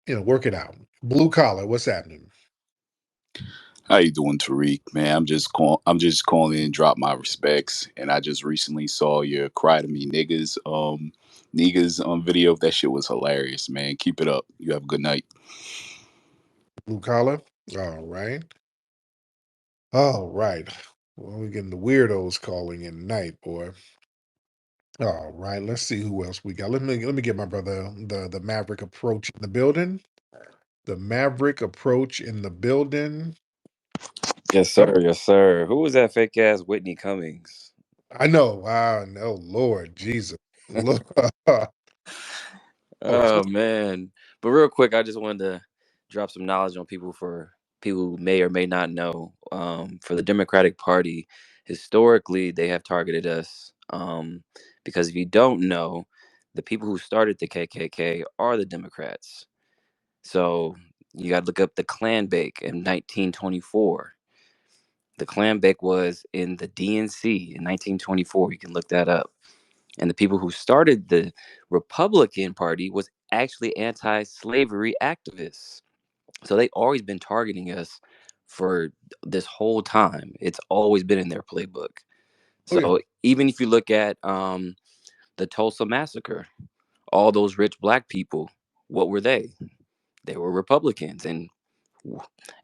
work it out. Blue collar, what's happening? How you doing, Tariq? Man, I'm just calling in, drop my respects. And I just recently saw your "Cry to Me, Niggas" video. That shit was hilarious, man. Keep it up. You have a good night. Blue collar. All right. All right. Well, we're getting the weirdos calling in tonight, boy. All right. Let's see who else we got. Let me get my brother, the Maverick approach in the building. The Maverick approach in the building. Yes, sir. Yes, sir. Who was that fake ass Whitney Cummings? I know. No, Lord Jesus. Look. Oh man. But real quick, I just wanted to drop some knowledge on people who may or may not know. For the Democratic Party, historically they have targeted us. Because if you don't know, the people who started the KKK are the Democrats. So you got to look up the Klan Bake in 1924. The Klan Bake was in the DNC in 1924. You can look that up. And the people who started the Republican Party was actually anti-slavery activists. So they always been targeting us for this whole time. It's always been in their playbook. Oh, yeah. So even if you look at the Tulsa massacre, all those rich black people, what were they? They were Republicans. And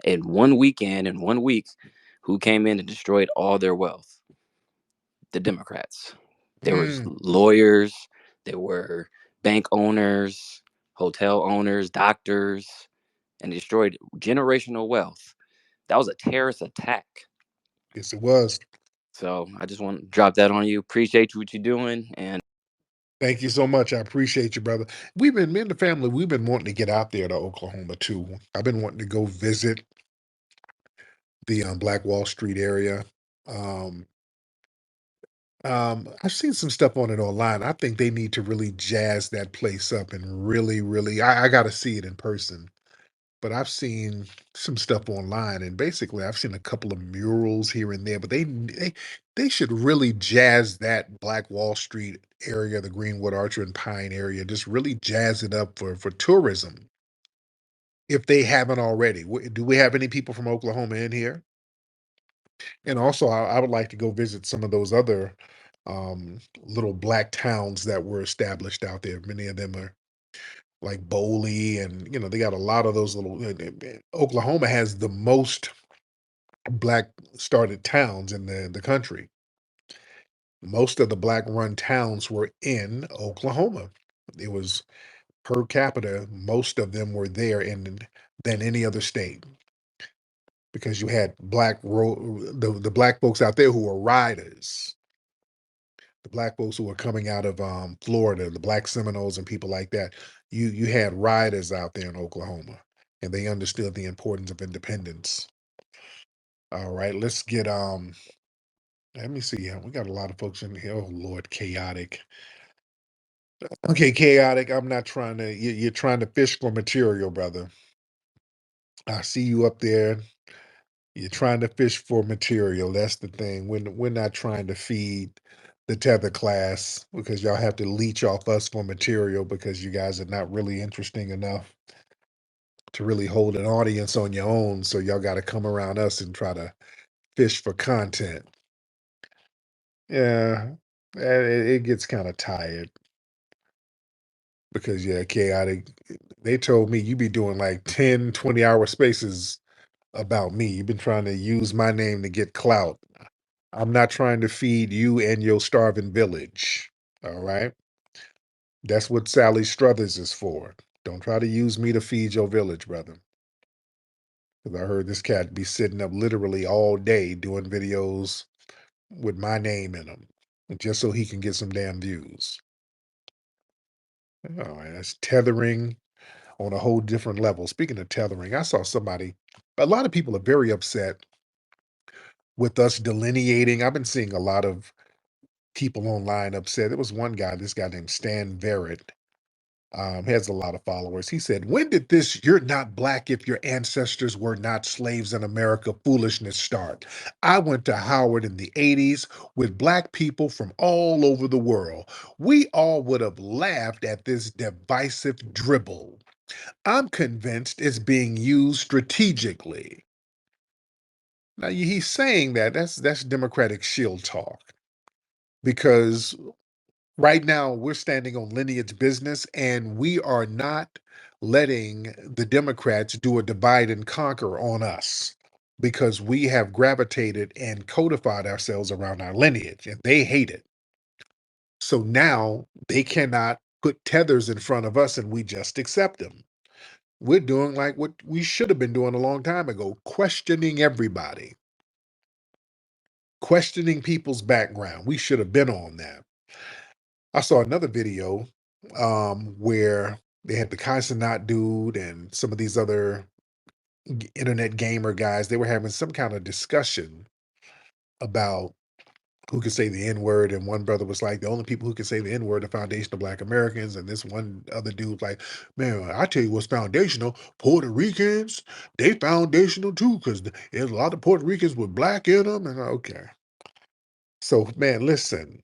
in one weekend, in 1 week, who came in and destroyed all their wealth? The Democrats. There was Mm. lawyers, there were bank owners, hotel owners, doctors, and destroyed generational wealth. That was a terrorist attack. Yes, it was. So I just want to drop that on you. Appreciate what you're doing. And Thank you so much. I appreciate you, brother. Me and the family, we've been wanting to get out there to Oklahoma too. I've been wanting to go visit the Black Wall Street area. Um, I've seen some stuff on it online. I think they need to really jazz that place up and really, really. I got to see it in person. But I've seen some stuff online, and basically, I've seen a couple of murals here and there. But they should really jazz that Black Wall Street area, the Greenwood, Archer, and Pine area. Just really jazz it up for tourism, if they haven't already. Do we have any people from Oklahoma in here? And also, I would like to go visit some of those other little black towns that were established out there. Many of them are like Bowley, and they got a lot of those little. Oklahoma has the most black started towns in the country. Most of the black run towns were in Oklahoma. It was per capita, most of them were there in than any other state, because you had the black folks out there who were riders, the black folks who were coming out of Florida, the black Seminoles and people like that. You had riders out there in Oklahoma, and they understood the importance of independence. All right, let's get let me see. We got a lot of folks in here. Oh Lord, chaotic. Okay, chaotic. I'm not trying to. You're trying to fish for material, brother. I see you up there. You're trying to fish for material. That's the thing. We're not trying to feed the tether class, because y'all have to leech off us for material, because you guys are not really interesting enough to really hold an audience on your own. So y'all got to come around us and try to fish for content. Yeah, it gets kind of tired. Because yeah, chaotic. They told me you be doing like 10, 20-hour spaces about me. You've been trying to use my name to get clout. I'm not trying to feed you and your starving village. All right. That's what Sally Struthers is for. Don't try to use me to feed your village, brother. Because I heard this cat be sitting up literally all day doing videos with my name in them, just so he can get some damn views. All right, that's tethering on a whole different level. Speaking of tethering, I saw somebody, a lot of people are very upset with us delineating. I've been seeing a lot of people online upset. There was one guy, this guy named Stan Verrett, has a lot of followers. He said, "When did this you're not black if your ancestors were not slaves in America foolishness start? I went to Howard in the 80s with black people from all over the world. We all would have laughed at this divisive dribble. I'm convinced it's being used strategically. Now he's saying that's Democratic shield talk because right now we're standing on lineage business and we are not letting the Democrats do a divide and conquer on us because we have gravitated and codified ourselves around our lineage and they hate it. So now they cannot put tethers in front of us and we just accept them. We're doing like what we should have been doing a long time ago, questioning everybody, questioning people's background. We should have been on that. I saw another video where they had the Kaisenat dude and some of these other internet gamer guys. They were having some kind of discussion about who could say the N word. And one brother was like, the only people who can say the N word are foundational Black Americans. And this one other dude was like, man, I tell you what's foundational. Puerto Ricans, they foundational too, because there's a lot of Puerto Ricans with Black in them. And okay. So, man, listen,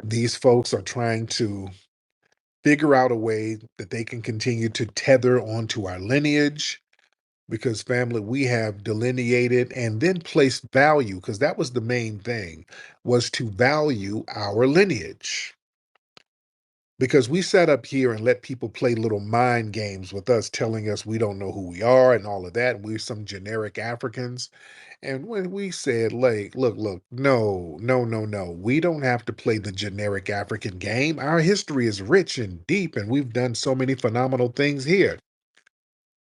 these folks are trying to figure out a way that they can continue to tether onto our lineage because family we have delineated and then placed value because that was the main thing was to value our lineage because we sat up here and let people play little mind games with us telling us we don't know who we are and all of that and we're some generic Africans. And when we said, like, look, no, we don't have to play the generic African game. Our history is rich and deep, and we've done so many phenomenal things here.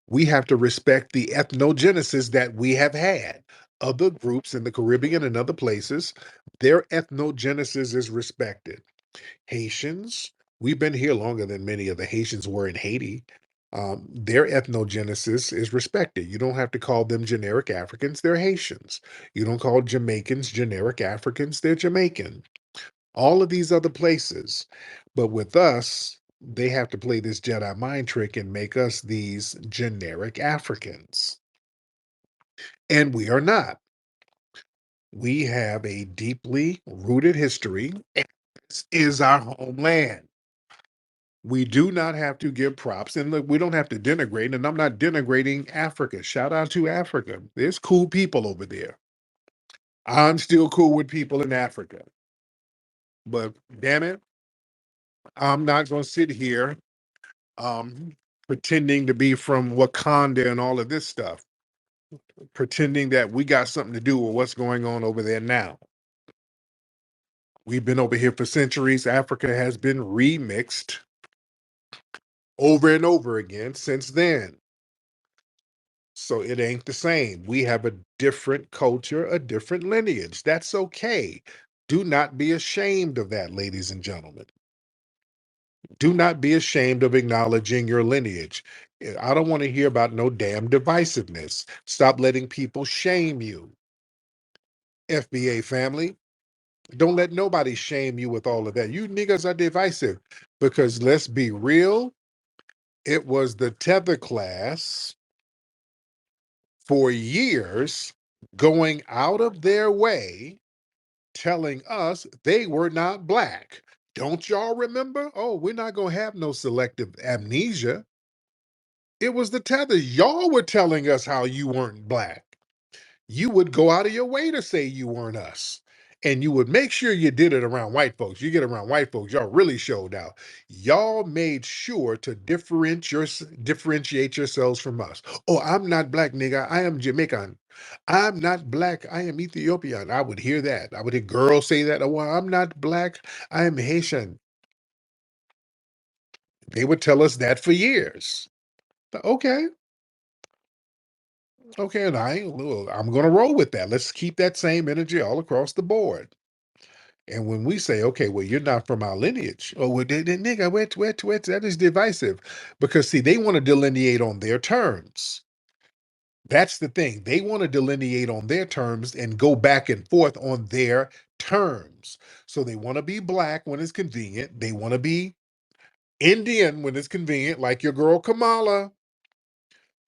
We have to respect the ethnogenesis that we have had. Other groups in the Caribbean and other places, their ethnogenesis is respected. Haitians, we've been here longer than many of the Haitians were in Haiti. Their ethnogenesis is respected. You don't have to call them generic Africans, they're Haitians. You don't call Jamaicans generic Africans, they're Jamaican. All of these other places. But with us, they have to play this Jedi mind trick and make us these generic Africans. And we are not. We have a deeply rooted history. This is our homeland. We do not have to give props, and look, we don't have to denigrate, and I'm not denigrating Africa. Shout out to Africa. There's cool people over there. I'm still cool with people in Africa. But damn it, I'm not going to sit here um, pretending to be from Wakanda and all of this stuff, pretending that we got something to do with what's going on over there now. We've been over here for centuries. Africa has been remixed over and over again since then. So it ain't the same. We have a different culture, a different lineage. That's okay. Do not be ashamed of that, ladies and gentlemen. Do not be ashamed of acknowledging your lineage. I don't want to hear about no damn divisiveness. Stop letting people shame you. FBA family, don't let nobody shame you with all of that. You niggas are divisive because let's be real, it was the tether class for years going out of their way telling us they were not Black. Don't y'all remember? Oh, we're not going to have no selective amnesia. It was the tether. Y'all were telling us how you weren't Black. You would go out of your way to say you weren't us. And you would make sure you did it around white folks. You get around white folks, y'all really showed out. Y'all made sure to differentiate yourselves from us. Oh, I'm not Black, nigga. I am Jamaican. I'm not Black. I am Ethiopian. I would hear that. I would hear girls say that. Oh, well, I'm not Black. I am Haitian. They would tell us that for years. Okay, okay, and I'm going to roll with that. Let's keep that same energy all across the board. And when we say, okay, well, you're not from our lineage, oh, well, nigga, that is divisive. Because, see, they want to delineate on their terms. That's the thing. They want to delineate on their terms and go back and forth on their terms. So they want to be Black when it's convenient. They want to be Indian when it's convenient, like your girl Kamala.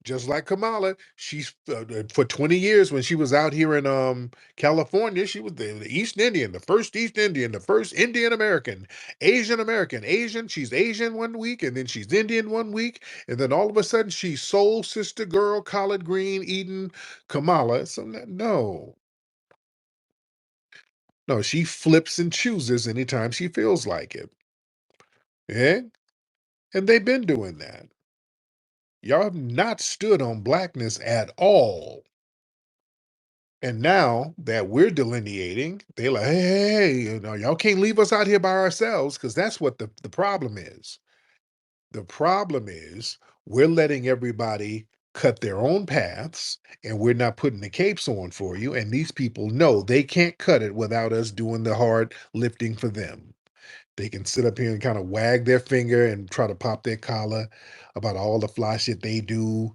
Just like Kamala, she's for 20 years when she was out here in California, she was the East Indian, the first East Indian, the first Indian American, Asian American, Asian. She's Asian one week, and then she's Indian one week, and then all of a sudden she's soul sister girl, collard green eating Kamala. So no, she flips and chooses anytime she feels like it. Yeah, and they've been doing that. Y'all have not stood on blackness at all. And now that we're delineating, they're like, hey, y'all can't leave us out here by ourselves, because that's what the problem is. The problem is we're letting everybody cut their own paths, and we're not putting the capes on for you. And these people know they can't cut it without us doing the hard lifting for them. They can sit up here and kind of wag their finger and try to pop their collar about all the fly shit they do.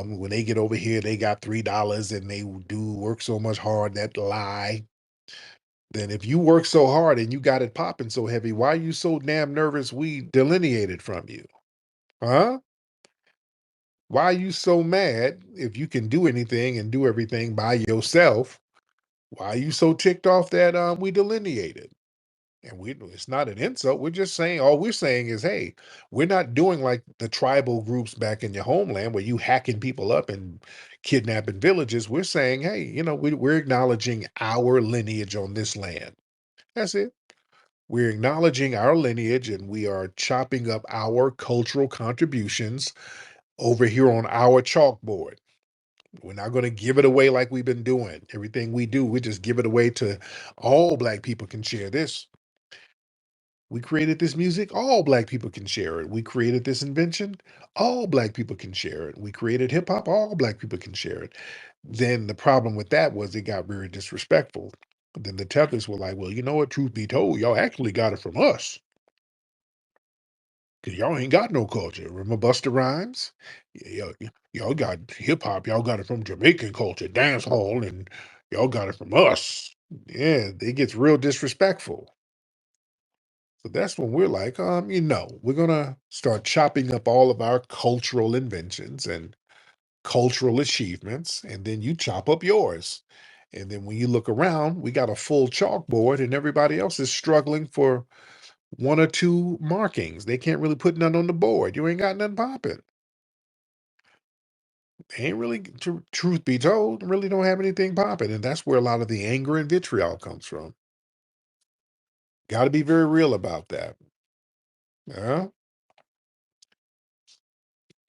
When they get over here, they got $3 and they do work so much hard. That lie. Then if you work so hard and you got it popping so heavy, why are you so damn nervous we delineated from you? Huh? Why are you so mad if you can do anything and do everything by yourself? Why are you so ticked off that we delineated? And it's not an insult. We're just saying, all we're saying is, hey, we're not doing like the tribal groups back in your homeland where you hacking people up and kidnapping villages. We're saying, hey, we're acknowledging our lineage on this land. That's it. We're acknowledging our lineage, and we are chopping up our cultural contributions over here on our chalkboard. We're not going to give it away like we've been doing. Everything we do, we just give it away to all Black people can share this. We created this music, all Black people can share it. We created this invention, all Black people can share it. We created hip hop, all Black people can share it. Then the problem with that was it got very disrespectful. Then the Tethers were like, well, you know what, truth be told, y'all actually got it from us. Because y'all ain't got no culture. Remember Busta Rhymes? Y'all got hip hop, y'all got it from Jamaican culture, dance hall, and y'all got it from us. Yeah, it gets real disrespectful. So that's when we're like, we're gonna start chopping up all of our cultural inventions and cultural achievements, and then you chop up yours. And then when you look around, we got a full chalkboard, and everybody else is struggling for one or two markings. They can't really put none on the board. You ain't got nothing popping. Ain't really, truth be told, really don't have anything popping. And that's where a lot of the anger and vitriol comes from. Got to be very real about that. Yeah.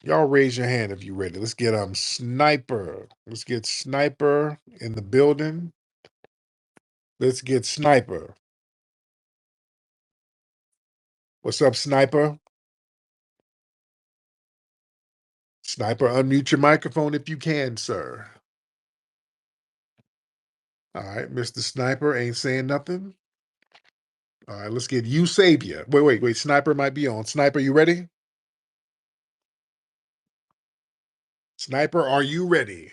Y'all raise your hand if you're ready. Let's get Sniper. Let's get Sniper in the building. Let's get Sniper. What's up, Sniper? Sniper, unmute your microphone if you can, sir. All right, Mr. Sniper ain't saying nothing. All right, let's get you Savior. Wait. Sniper might be on. Sniper, you ready? Sniper, are you ready?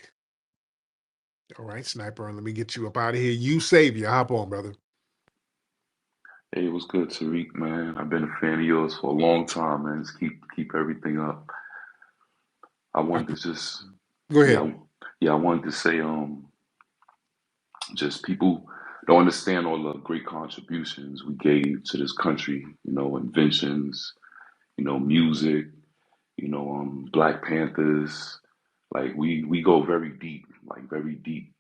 All right, Sniper, let me get you up out of here. You Savior, hop on, brother. Hey, what's good, Tariq, man? I've been a fan of yours for a long time, man. Just keep everything up. I wanted to just, Go ahead. yeah, I wanted to say, just people don't understand all the great contributions we gave to this country. Inventions, music, Black Panthers. Like we go very deep, like very deep.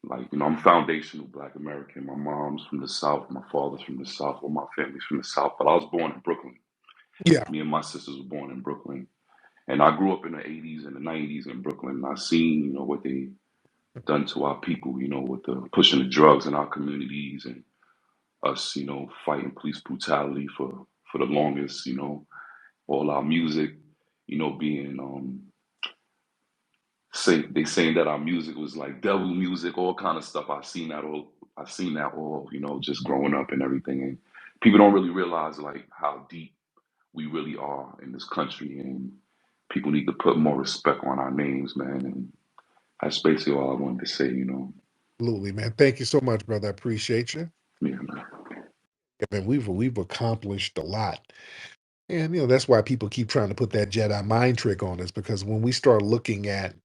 Like, I'm foundational Black American. My mom's from the South, my father's from the South, all my family's from the South, but I was born in Brooklyn. Yeah, Me and my sisters were born in Brooklyn. And I grew up in the 80s and the 90s in Brooklyn. And I seen, what they done to our people, with the pushing the drugs in our communities and us, fighting police brutality for the longest, all our music, being they saying that our music was like devil music, all kind of stuff. I seen that all, just growing up and everything. And people don't really realize like how deep we really are in this country, and people need to put more respect on our names, man. And that's basically all I wanted to say. absolutely, man. Thank you so much, brother. I appreciate you. Yeah, man. Yeah, man, we've accomplished a lot. And that's why people keep trying to put that Jedi mind trick on us, because when we start looking at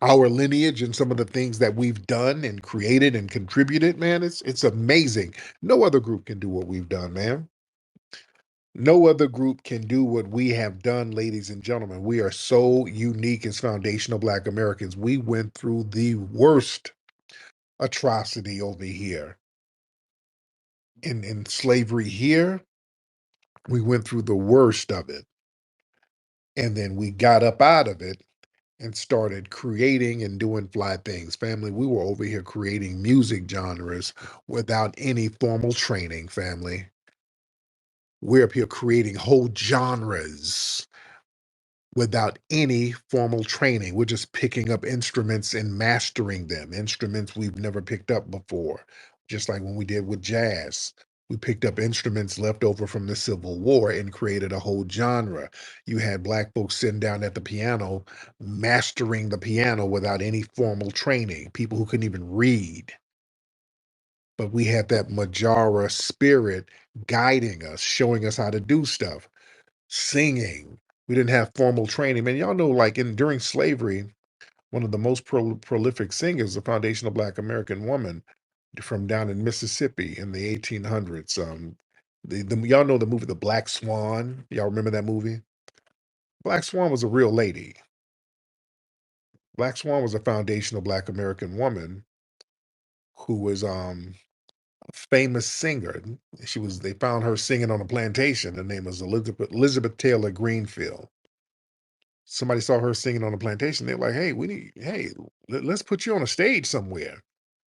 our lineage and some of the things that we've done and created and contributed, man, it's amazing. No other group can do what we've done, man. No other group can do what we have done, ladies and gentlemen. We are so unique as foundational Black Americans. We went through the worst atrocity over here. In slavery here, we went through the worst of it. And then we got up out of it and started creating and doing fly things. Family, we were over here creating music genres without any formal training, family. We're up here creating whole genres without any formal training. We're just picking up instruments and mastering them, instruments we've never picked up before, just like when we did with jazz. We picked up instruments left over from the Civil War and created a whole genre. You had Black folks sitting down at the piano, mastering the piano without any formal training, people who couldn't even read. But we had that Majara spirit guiding us, showing us how to do stuff, singing. We didn't have formal training. Man, y'all know, like during slavery, one of the most prolific singers, the foundational Black American woman from down in Mississippi in the 1800s. Y'all know the movie The Black Swan. Y'all remember that movie? Black Swan was a real lady. Black Swan was a foundational Black American woman who was a famous singer. They found her singing on a plantation. Her name was Elizabeth Taylor Greenfield. Somebody saw her singing on the plantation. They're like, hey, let's put you on a stage somewhere.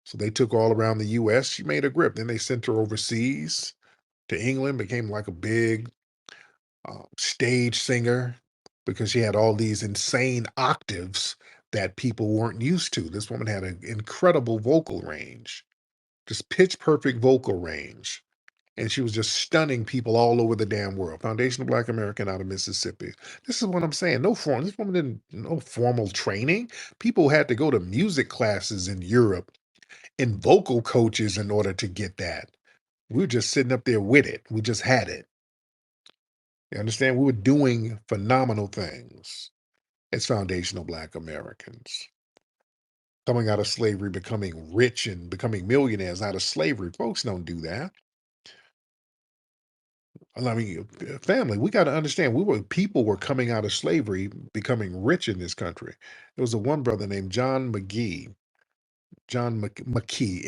So they took her all around the US. She made a grip. Then they sent her overseas to England, became like a big stage singer because she had all these insane octaves that people weren't used to. This woman had an incredible vocal range, just pitch perfect vocal range. And she was just stunning people all over the damn world. Foundational Black American out of Mississippi. This is what I'm saying. This woman didn't no formal training. People had to go to music classes in Europe and vocal coaches in order to get that. We were just sitting up there with it. We just had it. You understand? We were doing phenomenal things as foundational Black Americans. Coming out of slavery, becoming rich and becoming millionaires out of slavery. Folks don't do that. I mean, family, we got to understand, people were coming out of slavery, becoming rich in this country. There was a one brother named John McKee, Mckee,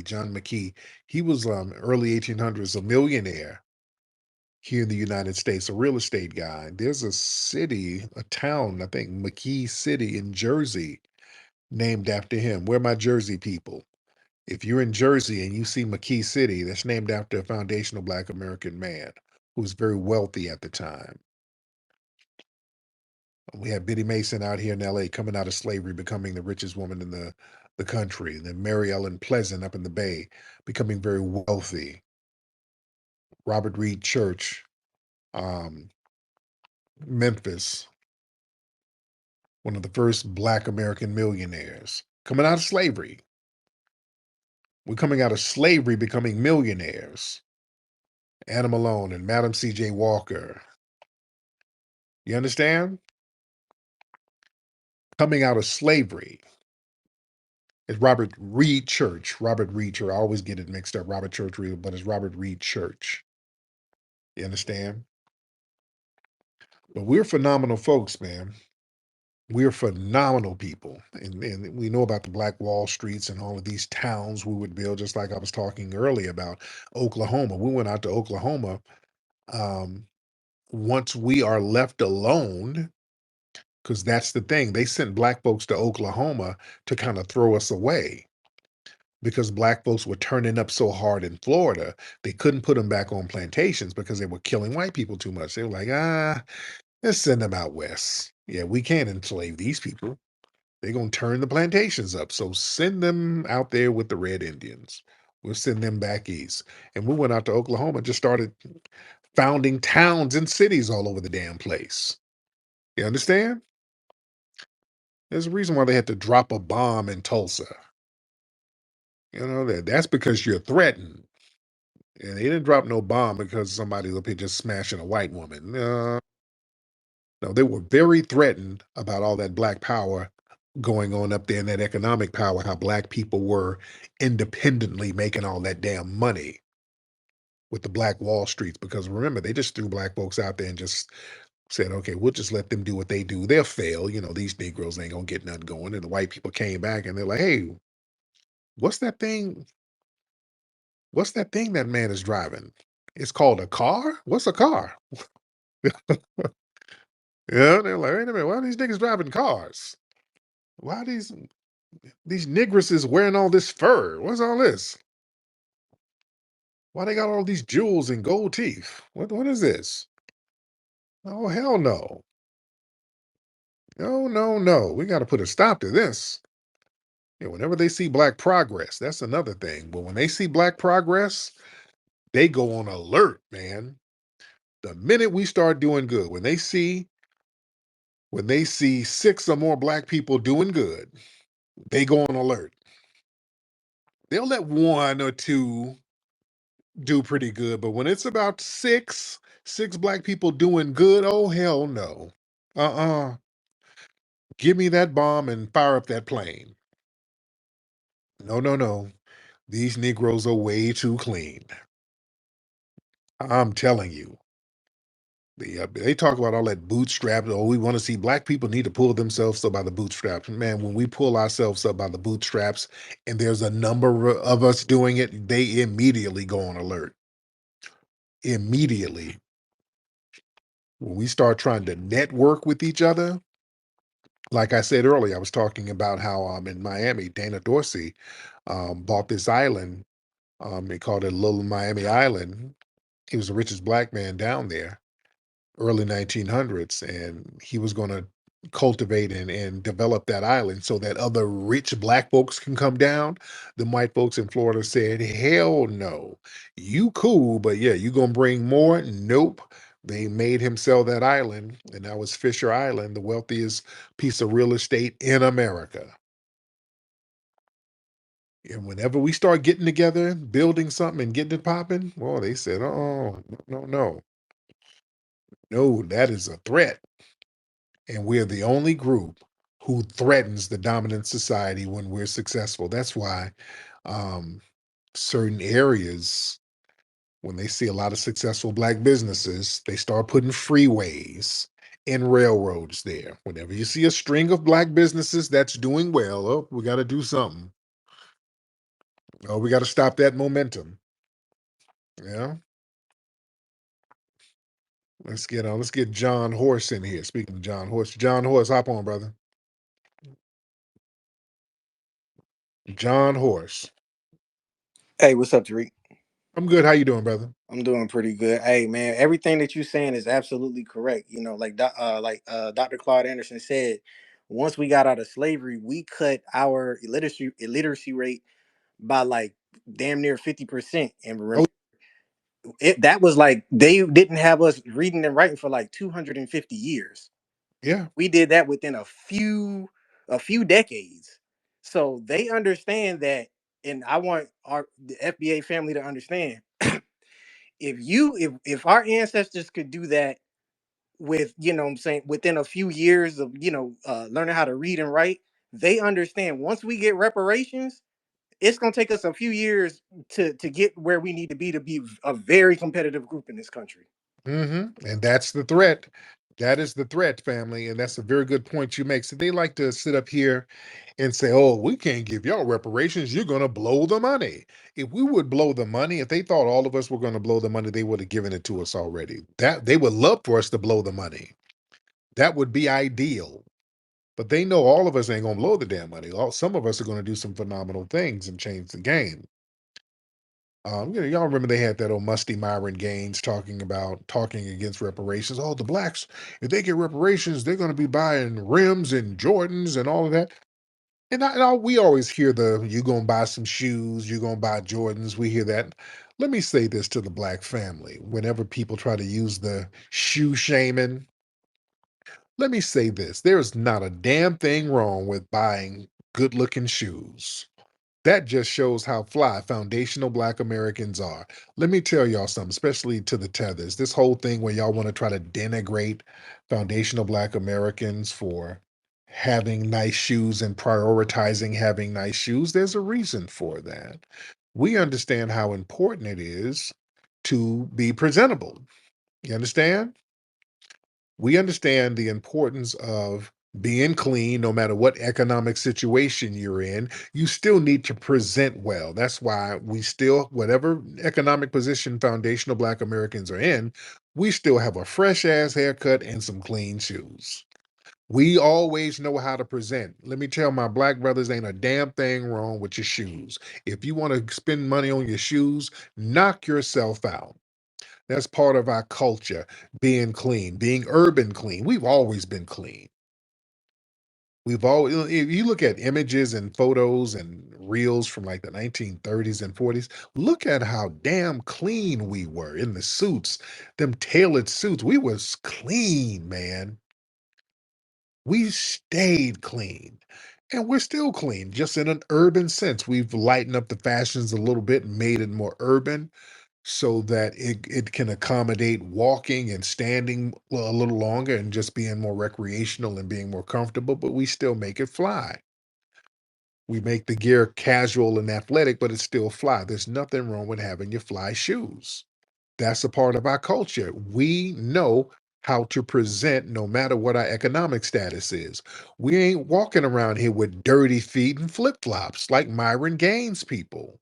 John McKee. He was early 1800s, a millionaire here in the United States, a real estate guy. There's a town, I think McKee City in Jersey, named after him. Where are my Jersey people? If you're in Jersey and you see McKee City, that's named after a foundational Black American man who was very wealthy at the time. We had Biddy Mason out here in LA coming out of slavery, becoming the richest woman in the country. Then Mary Ellen Pleasant up in the Bay, becoming very wealthy. Robert Reed Church, um, Memphis, one of the first Black American millionaires, coming out of slavery. We're coming out of slavery, becoming millionaires. Anna Malone and Madam C.J. Walker. You understand? Coming out of slavery. It's Robert Reed Church. Robert Reed Church. I always get it mixed up. Robert Church Reed, but it's Robert Reed Church. You understand? But we're phenomenal folks, man. We're phenomenal people. And we know about the Black Wall Streets and all of these towns we would build, just like I was talking earlier about Oklahoma. We went out to Oklahoma. Once we are left alone, because that's the thing, they sent Black folks to Oklahoma to kind of throw us away because Black folks were turning up so hard in Florida, they couldn't put them back on plantations because they were killing white people too much. They were like, let's send them out west. Yeah, we can't enslave these people. They're going to turn the plantations up. So send them out there with the Red Indians. We'll send them back east. And we went out to Oklahoma and just started founding towns and cities all over the damn place. You understand? There's a reason why they had to drop a bomb in Tulsa. You know, that's because you're threatened. And they didn't drop no bomb because somebody up here just smashing a white woman. No, they were very threatened about all that black power going on up there and that economic power, how black people were independently making all that damn money with the black Wall Streets. Because remember, they just threw black folks out there and just said, okay, we'll just let them do what they do. They'll fail. These Negroes ain't gonna get nothing going. And the white people came back and they're like, hey, what's that thing? What's that thing that man is driving? It's called a car? What's a car? Yeah, they're like, wait a minute, why are these niggas driving cars? Why are these negresses wearing all this fur? What's all this? Why they got all these jewels and gold teeth? What is this? Oh hell no. No, no, no. We gotta put a stop to this. Whenever they see black progress, that's another thing. But when they see black progress, they go on alert, man. The minute we start doing good, when they see six or more black people doing good, they go on alert. They'll let one or two do pretty good, but when it's about six black people doing good, oh hell no. Uh-uh. Give me that bomb and fire up that plane. No, no, no. These Negroes are way too clean. I'm telling you. They talk about all that bootstrap. Oh, we want to see black people need to pull themselves up by the bootstraps. Man, when we pull ourselves up by the bootstraps and there's a number of us doing it, they immediately go on alert. Immediately. When we start trying to network with each other, like I said earlier, I was talking about how in Miami, Dana Dorsey bought this island. They called it Little Miami Island. He was the richest black man down there, early 1900s, and he was going to cultivate and develop that island so that other rich black folks can come down. The white folks in Florida said, hell no. You cool, but yeah, you gonna bring more? Nope. They made him sell that island, and that was Fisher Island, the wealthiest piece of real estate in America. And whenever we start getting together, building something and getting it popping, well, they said, oh, no, no, no, that is a threat. And we're the only group who threatens the dominant society when we're successful. That's why um, certain areas, when they see a lot of successful black businesses, they start putting freeways and railroads there. Whenever you see a string of black businesses that's doing well, oh, we got to do something. Oh, we got to stop that momentum. Yeah. Let's get John Horse in here. Speaking of John Horse, hop on, brother. John Horse. Hey, what's up, Tariq? I'm good. How you doing, brother? I'm doing pretty good. Hey, man, everything that you're saying is absolutely correct. Dr. Claude Anderson said, once we got out of slavery, we cut our illiteracy rate by like damn near 50%. And Oh, remember, that was like they didn't have us reading and writing for like 250 years. yeah. We did that within a few decades. So they understand that, and I want the FBA family to understand, if our ancestors could do that with, what I'm saying, within a few years of, learning how to read and write, they understand once we get reparations, it's going to take us a few years to get where we need to be a very competitive group in this country. And that's the threat. That is the threat, family. And that's a very good point you make. So they like to sit up here and say, oh, we can't give y'all reparations. You're going to blow the money. If we would blow the money, if they thought all of us were going to blow the money, they would have given it to us already. That they would love for us to blow the money. That would be ideal. But they know all of us ain't going to blow the damn money. Some of us are going to do some phenomenal things and change the game. Y'all remember they had that old Musty Myron Gaines talking against reparations. Oh, the blacks, if they get reparations, they're going to be buying rims and Jordans and all of that. We always hear you going to buy some shoes, you going to buy Jordans. We hear that. Let me say this to the black family. Whenever people try to use the shoe shaming, let me say this. There's not a damn thing wrong with buying good looking shoes. That just shows how fly foundational Black Americans are. Let me tell y'all something, especially to the Tethers. This whole thing where y'all want to try to denigrate foundational Black Americans for having nice shoes and prioritizing having nice shoes, there's a reason for that. We understand how important it is to be presentable. You understand? We understand the importance of being clean no matter what economic situation you're in. You still need to present well. That's why we still, whatever economic position foundational Black Americans are in, we still have a fresh ass haircut and some clean shoes. We always know how to present. Let me tell my Black brothers, ain't a damn thing wrong with your shoes. If you want to spend money on your shoes, knock yourself out. That's part of our culture, being clean, being urban clean. We've always been clean. We've always, if you look at images and photos and reels from like the 1930s and 40s, look at how damn clean we were in the suits, them tailored suits. We was clean, man. We stayed clean. And we're still clean, just in an urban sense. We've lightened up the fashions a little bit, made it more urban so that it can accommodate walking and standing a little longer and just being more recreational and being more comfortable, but we still make it fly. We make the gear casual and athletic, but it's still fly. There's nothing wrong with having your fly shoes. That's a part of our culture. We know how to present no matter what our economic status is. We ain't walking around here with dirty feet and flip-flops like Myron Gaines people.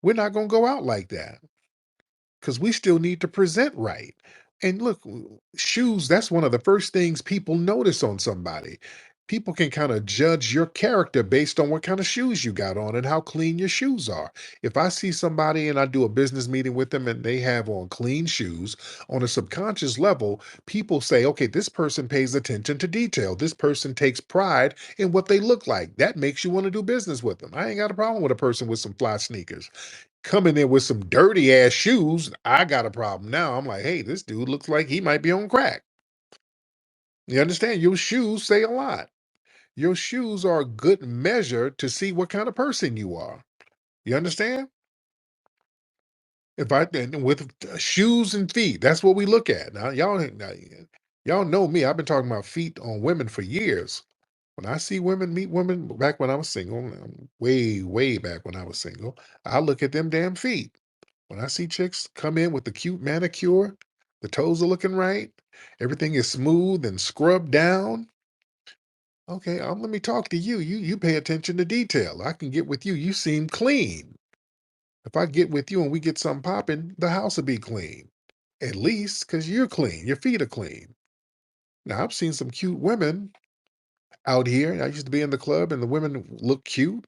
We're not going to go out like that, because we still need to present right. And look, shoes, that's one of the first things people notice on somebody. People can kind of judge your character based on what kind of shoes you got on and how clean your shoes are. If I see somebody and I do a business meeting with them and they have on clean shoes, on a subconscious level, people say, okay, this person pays attention to detail. This person takes pride in what they look like. That makes you want to do business with them. I ain't got a problem with a person with some fly sneakers. Coming in with some dirty ass shoes, I got a problem now. I'm like, hey, this dude looks like he might be on crack. You understand? Your shoes say a lot. Your shoes are a good measure to see what kind of person you are. You understand? If I with shoes and feet, that's what we look at. Y'all know me. I've been talking about feet on women for years. When I see women meet women back when I was single, way, way back when I was single, I look at them damn feet. When I see chicks come in with the cute manicure, the toes are looking right, everything is smooth and scrubbed down. Okay, let me talk to you. You pay attention to detail. I can get with you. You seem clean. If I get with you and we get something popping, the house will be clean. At least because you're clean. Your feet are clean. Now I've seen some cute women out here. I used to be in the club and the women look cute.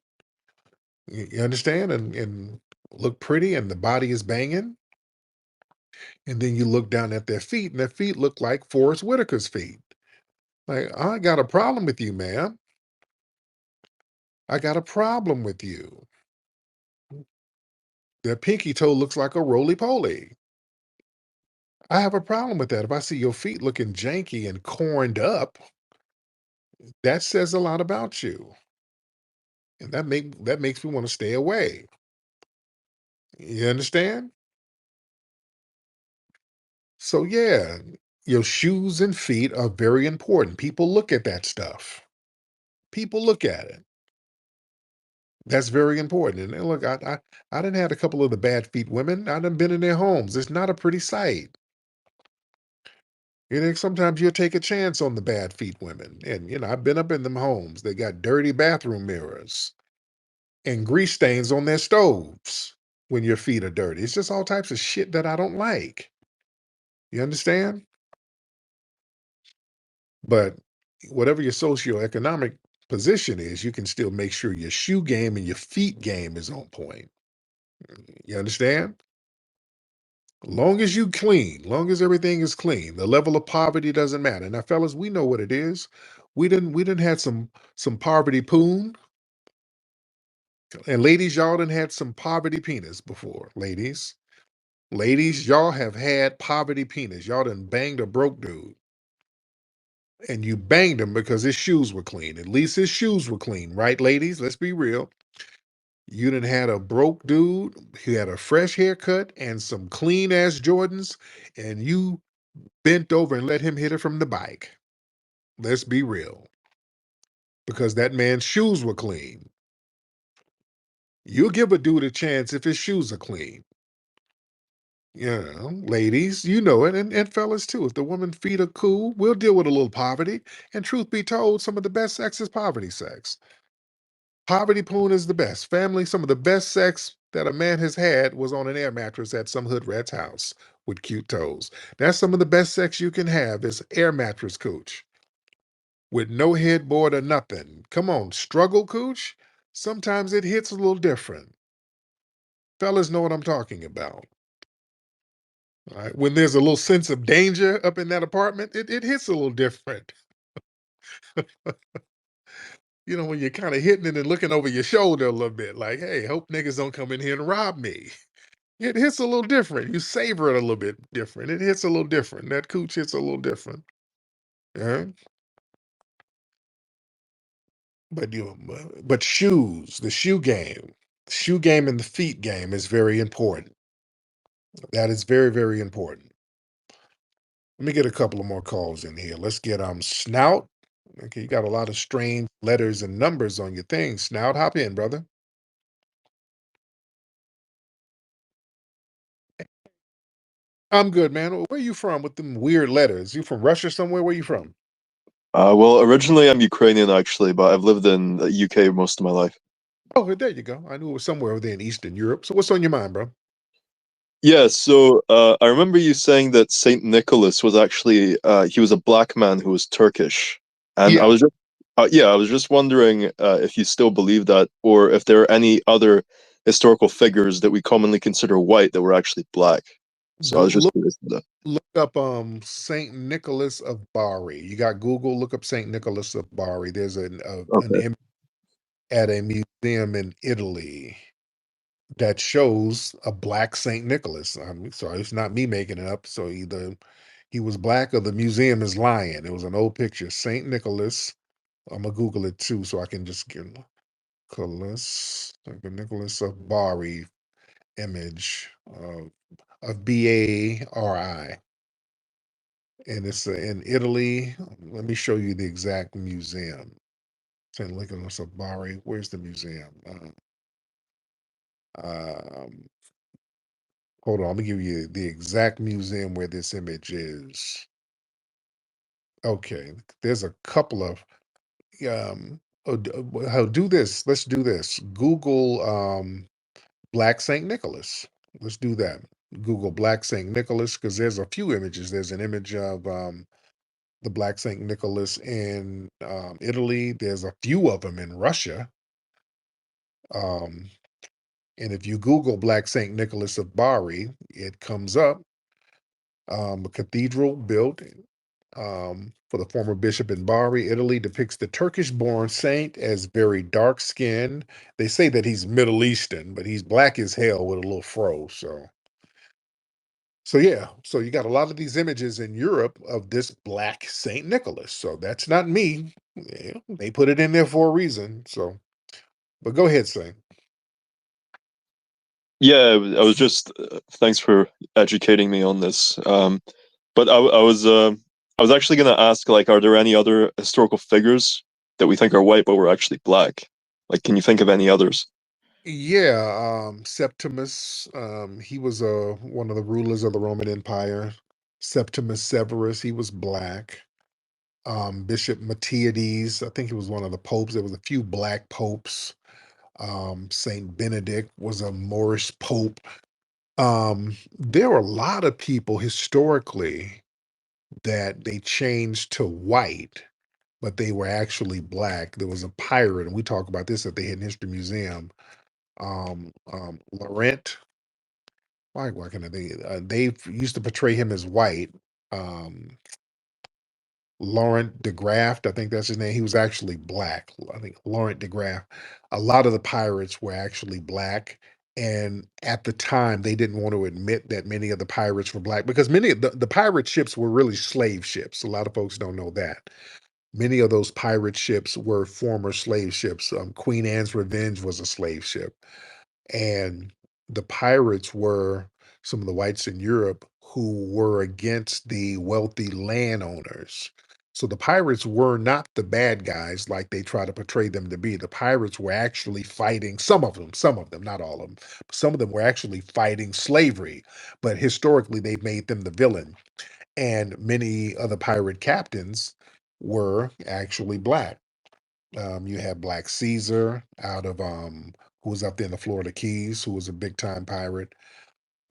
You understand? And look pretty and the body is banging. And then you look down at their feet, and their feet look like Forrest Whitaker's feet. Like, I got a problem with you, man. I got a problem with you. Their pinky toe looks like a roly poly. I have a problem with that. If I see your feet looking janky and corned up, that says a lot about you. And that makes me want to stay away. You understand? So yeah, your shoes and feet are very important. People look at that stuff. People look at it. That's very important. And look, I done had a couple of the bad feet women. I done been in their homes. It's not a pretty sight. You know, sometimes you'll take a chance on the bad feet women. And I've been up in them homes. They got dirty bathroom mirrors and grease stains on their stoves when your feet are dirty. It's just all types of shit that I don't like. You understand? But whatever your socioeconomic position is, you can still make sure your shoe game and your feet game is on point. You understand? Long as you clean, long as everything is clean, the level of poverty doesn't matter. Now, fellas, we know what it is. We didn't had some poverty poon, and ladies, y'all done had some poverty penis before. Ladies, y'all have had poverty penis. Y'all done banged a broke dude, and you banged him because his shoes were clean. At least his shoes were clean, right, ladies? Let's be real. You done had a broke dude who had a fresh haircut and some clean ass Jordans, and you bent over and let him hit it from the bike. Let's be real. Because that man's shoes were clean. You'll give a dude a chance if his shoes are clean. You know, ladies, you know it, and fellas too. If the woman's feet are cool, we'll deal with a little poverty. And truth be told, some of the best sex is poverty sex. Poverty poon is the best. Family, some of the best sex that a man has had was on an air mattress at some hood rat's house with cute toes. That's some of the best sex you can have is air mattress cooch with no headboard or nothing. Come on, struggle cooch? Sometimes it hits a little different. Fellas know what I'm talking about. All right? When there's a little sense of danger up in that apartment, it hits a little different. You know, when you're kind of hitting it and looking over your shoulder a little bit, like, hey, hope niggas don't come in here and rob me. It hits a little different. You savor it a little bit different. It hits a little different. That cooch hits a little different. Yeah. But shoes, the shoe game and the feet game is very important. That is very, very important. Let me get a couple of more calls in here. Let's get Snout. Okay, you got a lot of strange letters and numbers on your thing. Snout, hop in, brother. I'm good, man. Where you from with them weird letters? You from Russia somewhere? Where you from? Well, originally I'm Ukrainian actually, but I've lived in the UK most of my life. Oh, there you go. I knew it was somewhere over there in Eastern Europe. So what's on your mind, bro? Yeah, so I remember you saying that Saint Nicholas was actually he was a black man who was Turkish, and Yeah. I was just wondering if you still believe that, or if there are any other historical figures that we commonly consider white that were actually black. So I Go was just curious about that. look up Saint Nicholas of Bari. You got Google, look up Saint Nicholas of Bari. There's an Okay. image at a museum in Italy that shows a black Saint Nicholas. So it's not me making it up. So either he was black or the museum is lying. It was an old picture. Saint Nicholas. I'm gonna Google it too, so I can just get Nicholas of Bari image of Bari, and it's in Italy. Let me show you the exact museum. Saint Nicholas of Bari. Where's the museum? Um, Hold on, I'm gonna give you the exact museum where this image is. Okay, there's a couple of do this. Let's do this. Google Black Saint Nicholas. Let's do that. Google Black Saint Nicholas because there's a few images. There's an image of the Black Saint Nicholas in Italy. There's a few of them in Russia. Um, and if you Google Black Saint Nicholas of Bari, it comes up. A cathedral built for the former bishop in Bari, Italy, depicts the Turkish born saint as very dark skinned. They say that he's Middle Eastern, but he's black as hell with a little fro. So yeah, so you got a lot of these images in Europe of this black Saint Nicholas. So that's not me. Yeah, they put it in there for a reason. So, but go ahead, Saint. Yeah, I was just thanks for educating me on this. But I was actually going to ask, like, are there any other historical figures that we think are white but were actually black? Like, can you think of any others? Yeah, Septimus, he was one of the rulers of the Roman Empire. Septimus Severus, he was black. Bishop Matthiades, I think he was one of the popes. There was a few black popes. Saint Benedict was a Moorish pope. There were a lot of people historically that they changed to white, but they were actually black. There was a pirate, and we talk about this at the Hidden History Museum. Laurent, why can I think? They used to portray him as white. Um, Laurent de Graft, I think that's his name. He was actually black. I think Laurent de Graft. A lot of the pirates were actually black. And at the time, they didn't want to admit that many of the pirates were black because many of the pirate ships were really slave ships. A lot of folks don't know that. Many of those pirate ships were former slave ships. Queen Anne's Revenge was a slave ship. And the pirates were some of the whites in Europe who were against the wealthy landowners. So the pirates were not the bad guys like they try to portray them to be. The pirates were actually fighting, some of them, not all of them. Some of them were actually fighting slavery, but historically they made them the villain. And many of the pirate captains were actually black. You had Black Caesar out of who was up there in the Florida Keys, who was a big time pirate,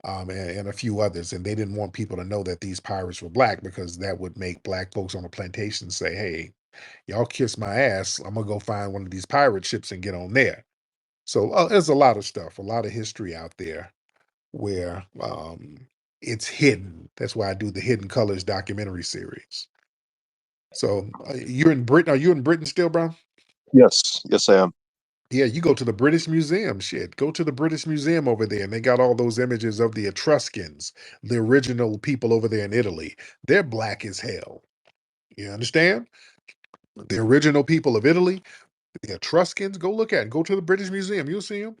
and a few others. And they didn't want people to know that these pirates were black because that would make black folks on the plantation say, "Hey, y'all kiss my ass. I'm gonna go find one of these pirate ships and get on there." So there's a lot of stuff, a lot of history out there where it's hidden. That's why I do the Hidden Colors documentary series. So you're in Britain. Are you in Britain still, bro? Yes, yes, I am. Yeah, you go to the British Museum. Shit, go to the British Museum over there, and they got all those images of the Etruscans, the original people over there in Italy. They're black as hell. You understand? The original people of Italy, the Etruscans. Go look at it. Go to the British Museum. You'll see them.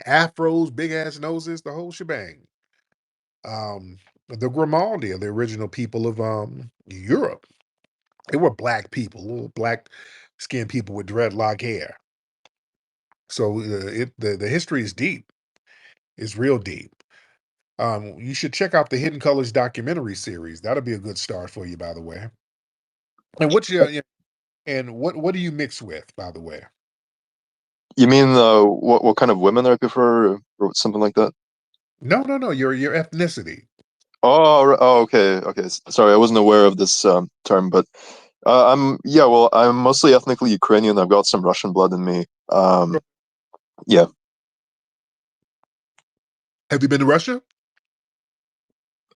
Afros, big ass noses, the whole shebang. The Grimaldi are the original people of Europe. They were black people, little black skinned people with dreadlock hair. So the history is deep. It's real deep. You should check out the Hidden Colors documentary series. That'll be a good start for you, by the way. And what's your yeah, and what do you mix with, by the way? You mean what kind of women I prefer, or something like that? No, no, no. Your ethnicity. Oh, okay, okay. Sorry, I wasn't aware of this term, but yeah, well, I'm mostly ethnically Ukrainian. I've got some Russian blood in me. Yeah. Have you been to Russia?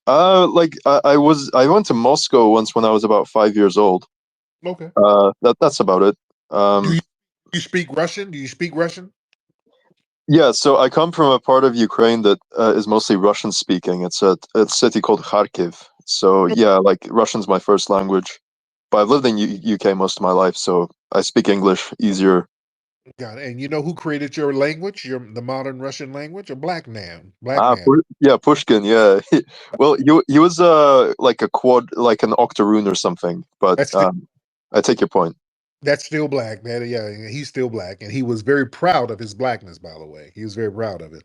Like I went to Moscow once when I was about 5 years old. Okay. That's about it. Do Um, you speak Russian? Do you speak Russian? yeah, so I come from a part of Ukraine that is mostly Russian speaking. It's a city called Kharkiv. So yeah, like Russian's my first language, but I've lived in UK most of my life, so I speak English easier. Got it. And you know who created your language, the modern Russian language? A black man. Black man. Yeah, Pushkin. Yeah, well, he was like a quad, like an octoroon or something. But That's still, I take your point. that's still black, man. Yeah, he's still black, and he was very proud of his blackness. By the way, he was very proud of it.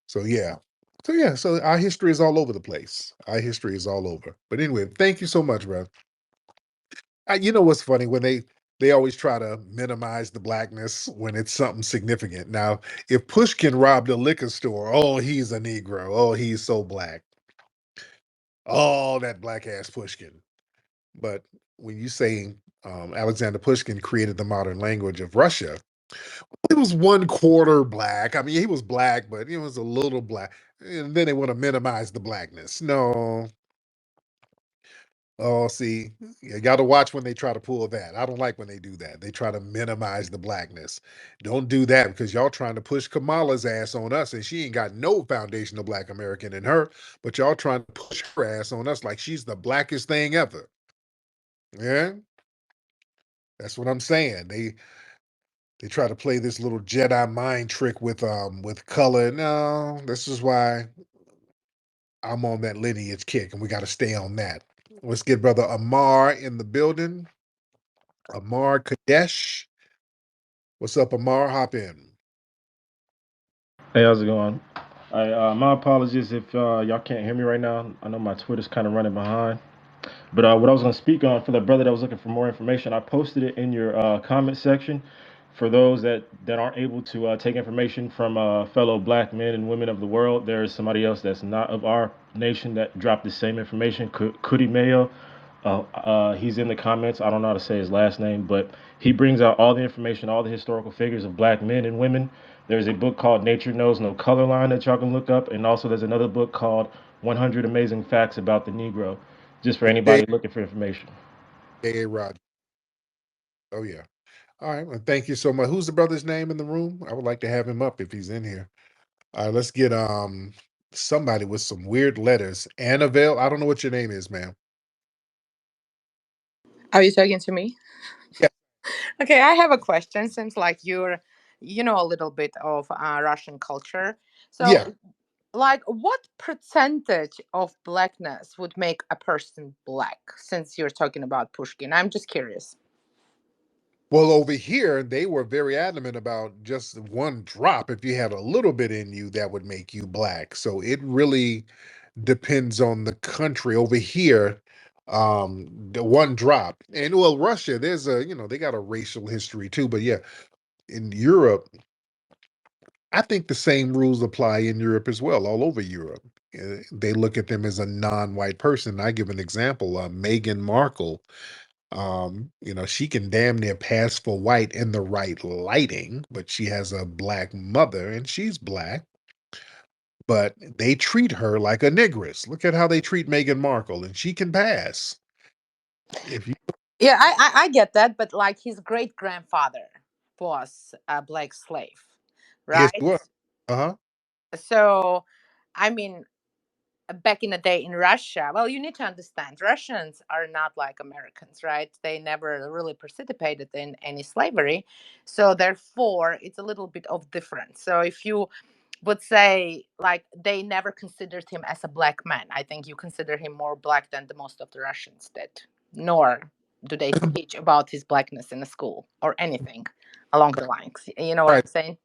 So yeah. So yeah, so our history is all over the place. Our history is all over. But anyway, thank you so much, bro. You know what's funny when they always try to minimize the blackness when it's something significant. Now, if Pushkin robbed a liquor store, oh, he's a Negro. Oh, he's so black. Oh, that black ass Pushkin. But when you say Alexander Pushkin created the modern language of Russia, it was one quarter black. I mean, he was black, but he was a little black. And then they want to minimize the blackness. No. Oh, see, you got to watch when they try to pull that. I don't like when they do that. They try to minimize the blackness. Don't do that because y'all trying to push Kamala's ass on us, and she ain't got no foundational black American in her, but y'all trying to push her ass on us like she's the blackest thing ever. Yeah, that's what I'm saying. They try to play this little Jedi mind trick with color. No, this is why I'm on that lineage kick, and we got to stay on that. Let's get brother Amar in the building. Amar Kadesh. What's up, Amar? Hop in. Hey, how's it going? My apologies if y'all can't hear me right now. I know my Twitter's kind of running behind. But what I was going to speak on for the brother that was looking for more information, I posted it in your comment section. For those that aren't able to take information from fellow black men and women of the world, there is somebody else that's not of our nation that dropped the same information. Kudi Mayo. He's in the comments. I don't know how to say his last name, but he brings out all the information, all the historical figures of black men and women. There's a book called Nature Knows No Color Line that y'all can look up, and also there's another book called 100 Amazing Facts About the Negro, just for J. anybody looking for information. A. Rogers. Oh yeah. All right. Well, thank you so much. Who's the brother's name in the room? I would like to have him up if he's in here. All right. Let's get somebody with some weird letters. Annabelle. I don't know what your name is, ma'am. Are you talking to me? Yeah. Okay, I have a question. Seems like you know a little bit of Russian culture. Yeah. So, like, what percentage of blackness would make a person black? Since you're talking about Pushkin, I'm just curious. Well, over here, they were very adamant about just one drop. If you had a little bit in you, that would make you black. So it really depends on the country. Over here, the one drop. And well, Russia, there's they got a racial history too. But yeah, in Europe, I think the same rules apply in Europe as well, all over Europe. They look at them as a non-white person. I give an example. Meghan Markle, she can damn near pass for white in the right lighting, but she has a black mother and she's black, but they treat her like a negress. Look at how they treat Meghan Markle, and she can pass. If you Yeah, I get that, but like his great grandfather was a black slave, Yes, right? what? Uh-huh. So, I mean, back in the day in Russia, well, you need to understand Russians are not like Americans, right? They never really participated in any slavery. So, therefore, it's a little bit of difference. So, if you would say like they never considered him as a black man, I think you consider him more black than the most of the Russians did. Nor do they teach about his blackness in the school or anything along the lines. You know what Right. I'm saying?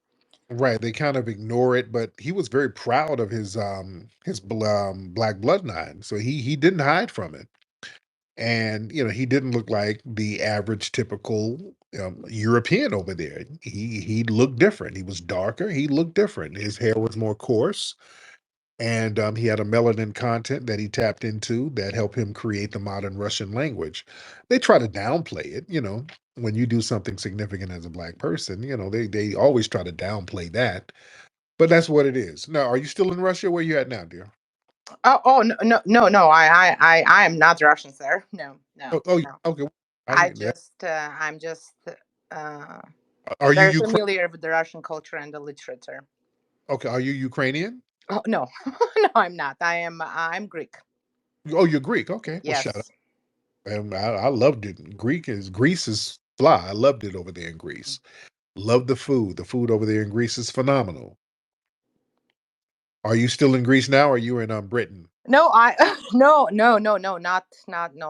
Right, they kind of ignore it, but he was very proud of his black bloodline, so he didn't hide from it. And he didn't look like the average typical European over there. He looked different. He was darker. He looked different. His hair was more coarse, and he had a melanin content that he tapped into that helped him create the modern Russian language. They try to downplay it. When you do something significant as a black person, they always try to downplay that. But that's what it is. Now, are you still in Russia? Where you at now, dear? Oh no no no no! I am not Russian, sir. No no Oh, no. okay. I just I'm just uh, Are you very Ukraine? familiar with the Russian culture and the literature. Okay, are you Ukrainian? Oh no, no, I'm not. I'm Greek. Oh, you're Greek. Okay. Well, shut up. Yes. I loved it. Greece is fly. I loved it over there in Greece. Love the food. The food over there in Greece is phenomenal. Are you still in Greece now? Or are you in Britain? No, I no,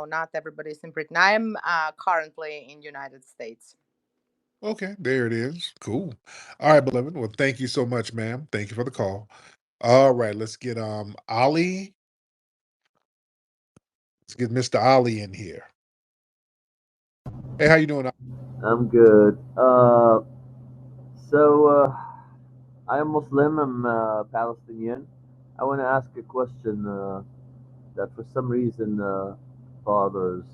not everybody's in Britain. I am currently in United States. Okay, there it is. Cool. All right, beloved. Well, thank you so much, ma'am. Thank you for the call. All right, let's get Ali. Let's get Mr. Ali in here. Hey, how you doing? I'm good. So I am Muslim. I'm Palestinian. I want to ask a question that for some reason bothers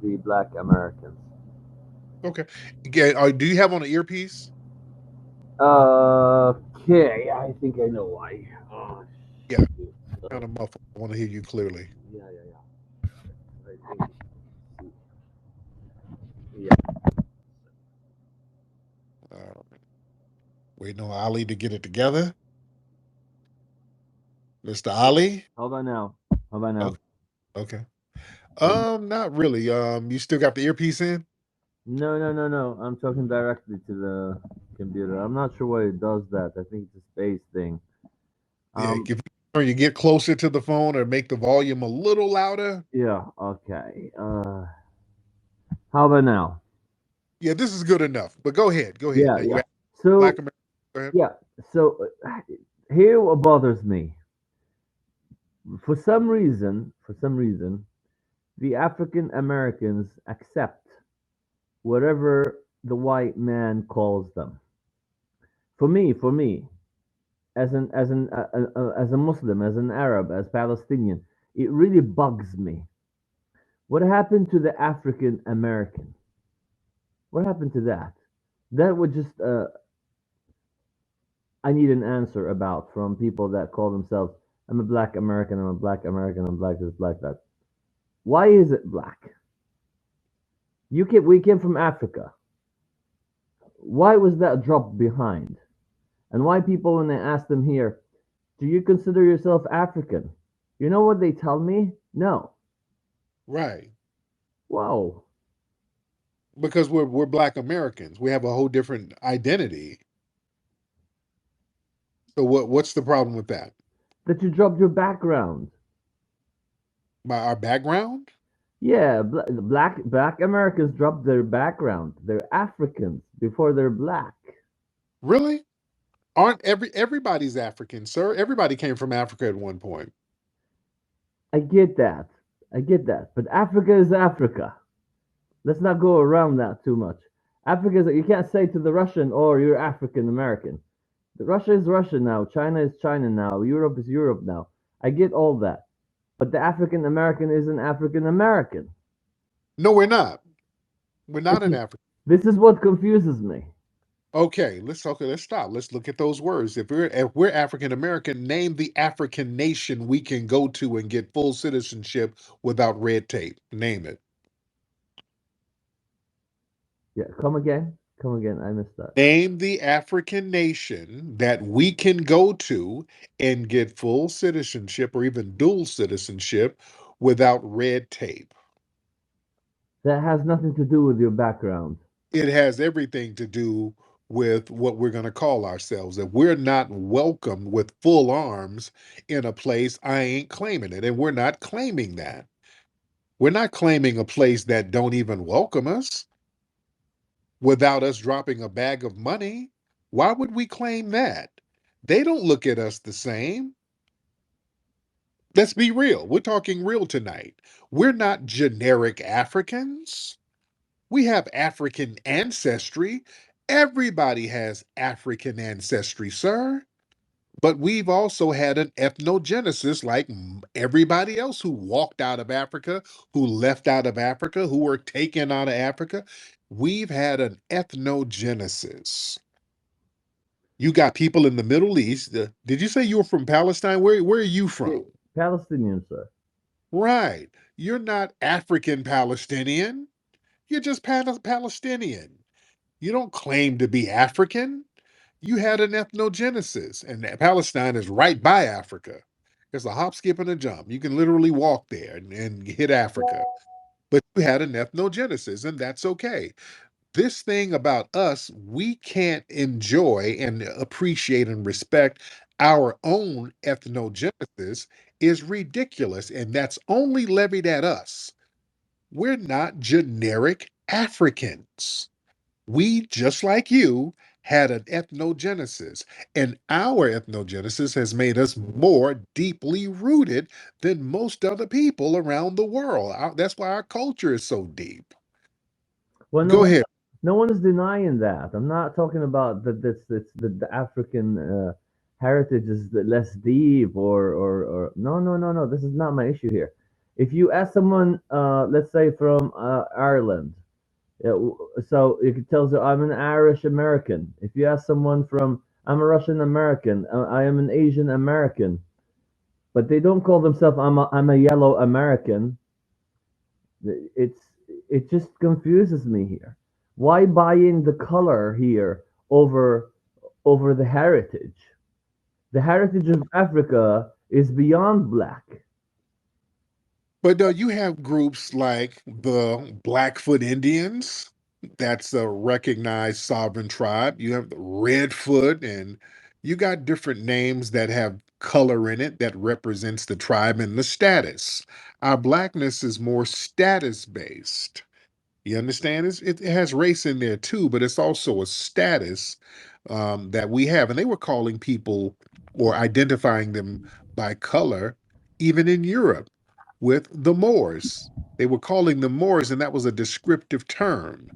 the Black Americans. Okay. Do you have on an earpiece? Okay, I think I know why. Oh, Yeah, shoot. kind of muffled. I want to hear you clearly. Yeah. I think. Yeah. Uh, Waiting on Ali to get it together. Mr. Ali? How about now? How about now? Okay. Okay. Not really. You still got the earpiece in? No. I'm talking directly to the computer. I'm not sure why it does that. I think it's a space thing. Yeah. If you get closer to the phone or make the volume a little louder. Yeah. Okay. How about now? Yeah, this is good enough. But go ahead. Go ahead. Yeah. Now you Yeah. ask Black So America. Go ahead. yeah. So here what bothers me. For some reason, the African Americans accept whatever the white man calls them. For me, as a Muslim, as an Arab, as Palestinian, it really bugs me. What happened to the African American? What happened to that? That would just I need an answer about from people that call themselves I'm a black American, I'm a black American, I'm black this, black that. Why is it black? We came from Africa. Why was that dropped behind? And why people when they ask them here, do you consider yourself African? You know what they tell me? No. Right. Wow. Because we're Black Americans. We have a whole different identity. So what's the problem with that? That you dropped your background. By our background? Yeah, black Americans dropped their background. They're Africans before they're black. Really? Aren't everybody's African, sir? Everybody came from Africa at one point. I get that. I get that. But Africa is Africa. Let's not go around that too much. Africa is, you can't say to the Russian, "Oh, you're African American." Russia is Russia now. China is China now. Europe is Europe now. I get all that. But the African American isn't African American. No, we're not. We're This not in is Africa. this is what confuses me. Let's stop. Let's look at those words. If we're African American, name the African nation we can go to and get full citizenship without red tape. Name it. Yeah, come again. Come again. I missed that. Name the African nation that we can go to and get full citizenship or even dual citizenship without red tape. That has nothing to do with your background. It has everything to do with what we're going to call ourselves. If we're not welcome with full arms in a place, I ain't claiming it. And we're not claiming that. We're not claiming a place that don't even welcome us without us dropping a bag of money. Why would we claim that? They don't look at us the same. Let's be real. We're talking real tonight. We're not generic Africans. We have African ancestry. Everybody has African ancestry, sir. But we've also had an ethnogenesis like everybody else who walked out of Africa, who left out of Africa, who were taken out of Africa. We've had an ethnogenesis. You got people in the Middle East. Did you say you were from Palestine? Where are you Yeah, from? Palestinian, sir. Right. You're not African Palestinian. You're just Palestinian. You don't claim to be African. You had an ethnogenesis, and Palestine is right by Africa. It's a hop, skip, and a jump. You can literally walk there and hit Africa. But you had an ethnogenesis, and that's okay. This thing about us, we can't enjoy and appreciate and respect our own ethnogenesis is ridiculous, and that's only levied at us. We're not generic Africans. We, just like you, had an ethnogenesis, and our ethnogenesis has made us more deeply rooted than most other people around the world. That's why our culture is so deep. Well, Go ahead. no one is denying that. I'm not talking about that. The African heritage is less deep or no. This is not my issue here. If you ask someone, let's say from Ireland, so it tells you I'm an Irish American. If you ask someone from, I'm a Russian American, I am an Asian American, but they don't call themselves I'm a yellow American. It's it just confuses me here. Why buy in the color here over the heritage? The heritage of Africa is beyond black. But you have groups like the Blackfoot Indians. That's a recognized sovereign tribe. You have the Redfoot, and you got different names that have color in it that represents the tribe and the status. Our blackness is more status based. You understand? It has race in there too, but it's also a status that we have. And they were calling people or identifying them by color, even in Europe with the Moors. They were calling them Moors, and that was a descriptive term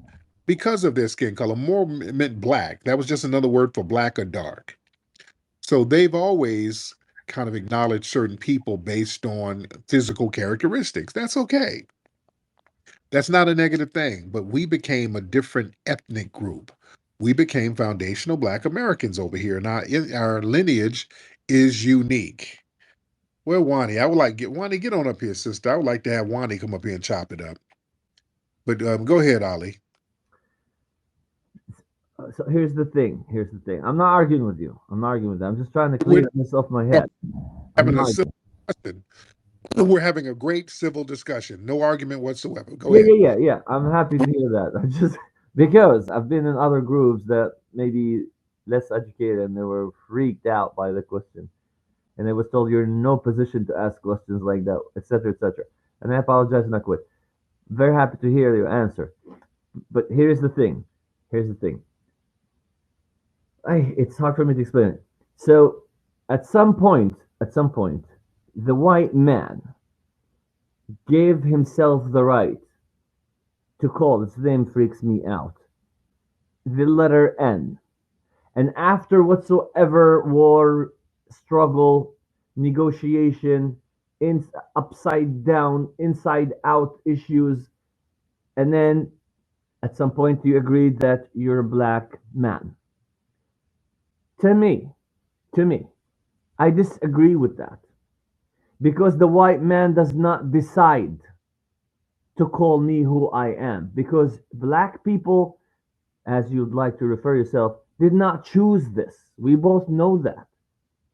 because of their skin color. Moor meant black. That was just another word for black or dark. So they've always kind of acknowledged certain people based on physical characteristics. That's okay. That's not a negative thing, but we became a different ethnic group. We became foundational Black Americans over here, and our lineage is unique. Well, Wani, I would like get Wani, get on up here, sister. I would like to have Wani come up here and chop it up. But go ahead, Ali. So here's the thing. Here's the thing. I'm not arguing with you. I'm not arguing with that. I'm just trying to We're clear this off my head. I'm having a not. simple question. We're having a great civil discussion. No argument whatsoever. Go ahead. Yeah. I'm happy to hear that. I just because I've been in other groups that maybe less educated and they were freaked out by the question, and they was told you're in no position to ask questions like that, etc., etc. And I apologize and I quit. Very happy to hear your answer. But here's the thing. Here's the thing. It's hard for me to explain it. So, at some point, the white man gave himself the right to call, this name freaks me out, the letter N. And after whatsoever war, struggle, negotiation, upside down, inside out issues, and then at some point you agreed that you're a black man. To me, to me, I disagree with that because the white man does not decide to call me who I am because black people, as you'd like to refer yourself, did not choose this. We both know that.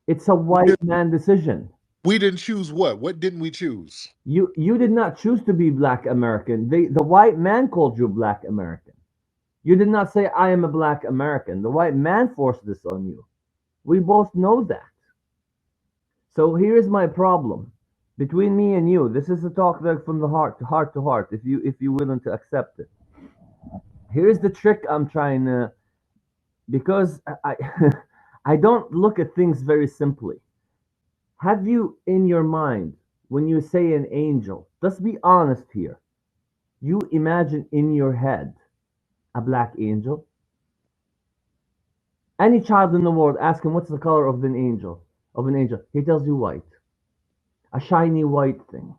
It's a white man decision. We didn't choose what? What didn't we choose? You did not choose to be black American. The white man called you black American. You did not say I am a black American. The white man forced this on you. We both know that. So here's my problem between me and you. This is a talk like from the heart to heart. If you're willing to accept it. Here's the trick I'm trying to, because I I don't look at things very simply. Have you in your mind when you say an angel? Let's be honest here. You imagine in your head a black angel. Any child in the world, ask him what's the color of an angel. Of an angel, he tells you white, a shiny white thing.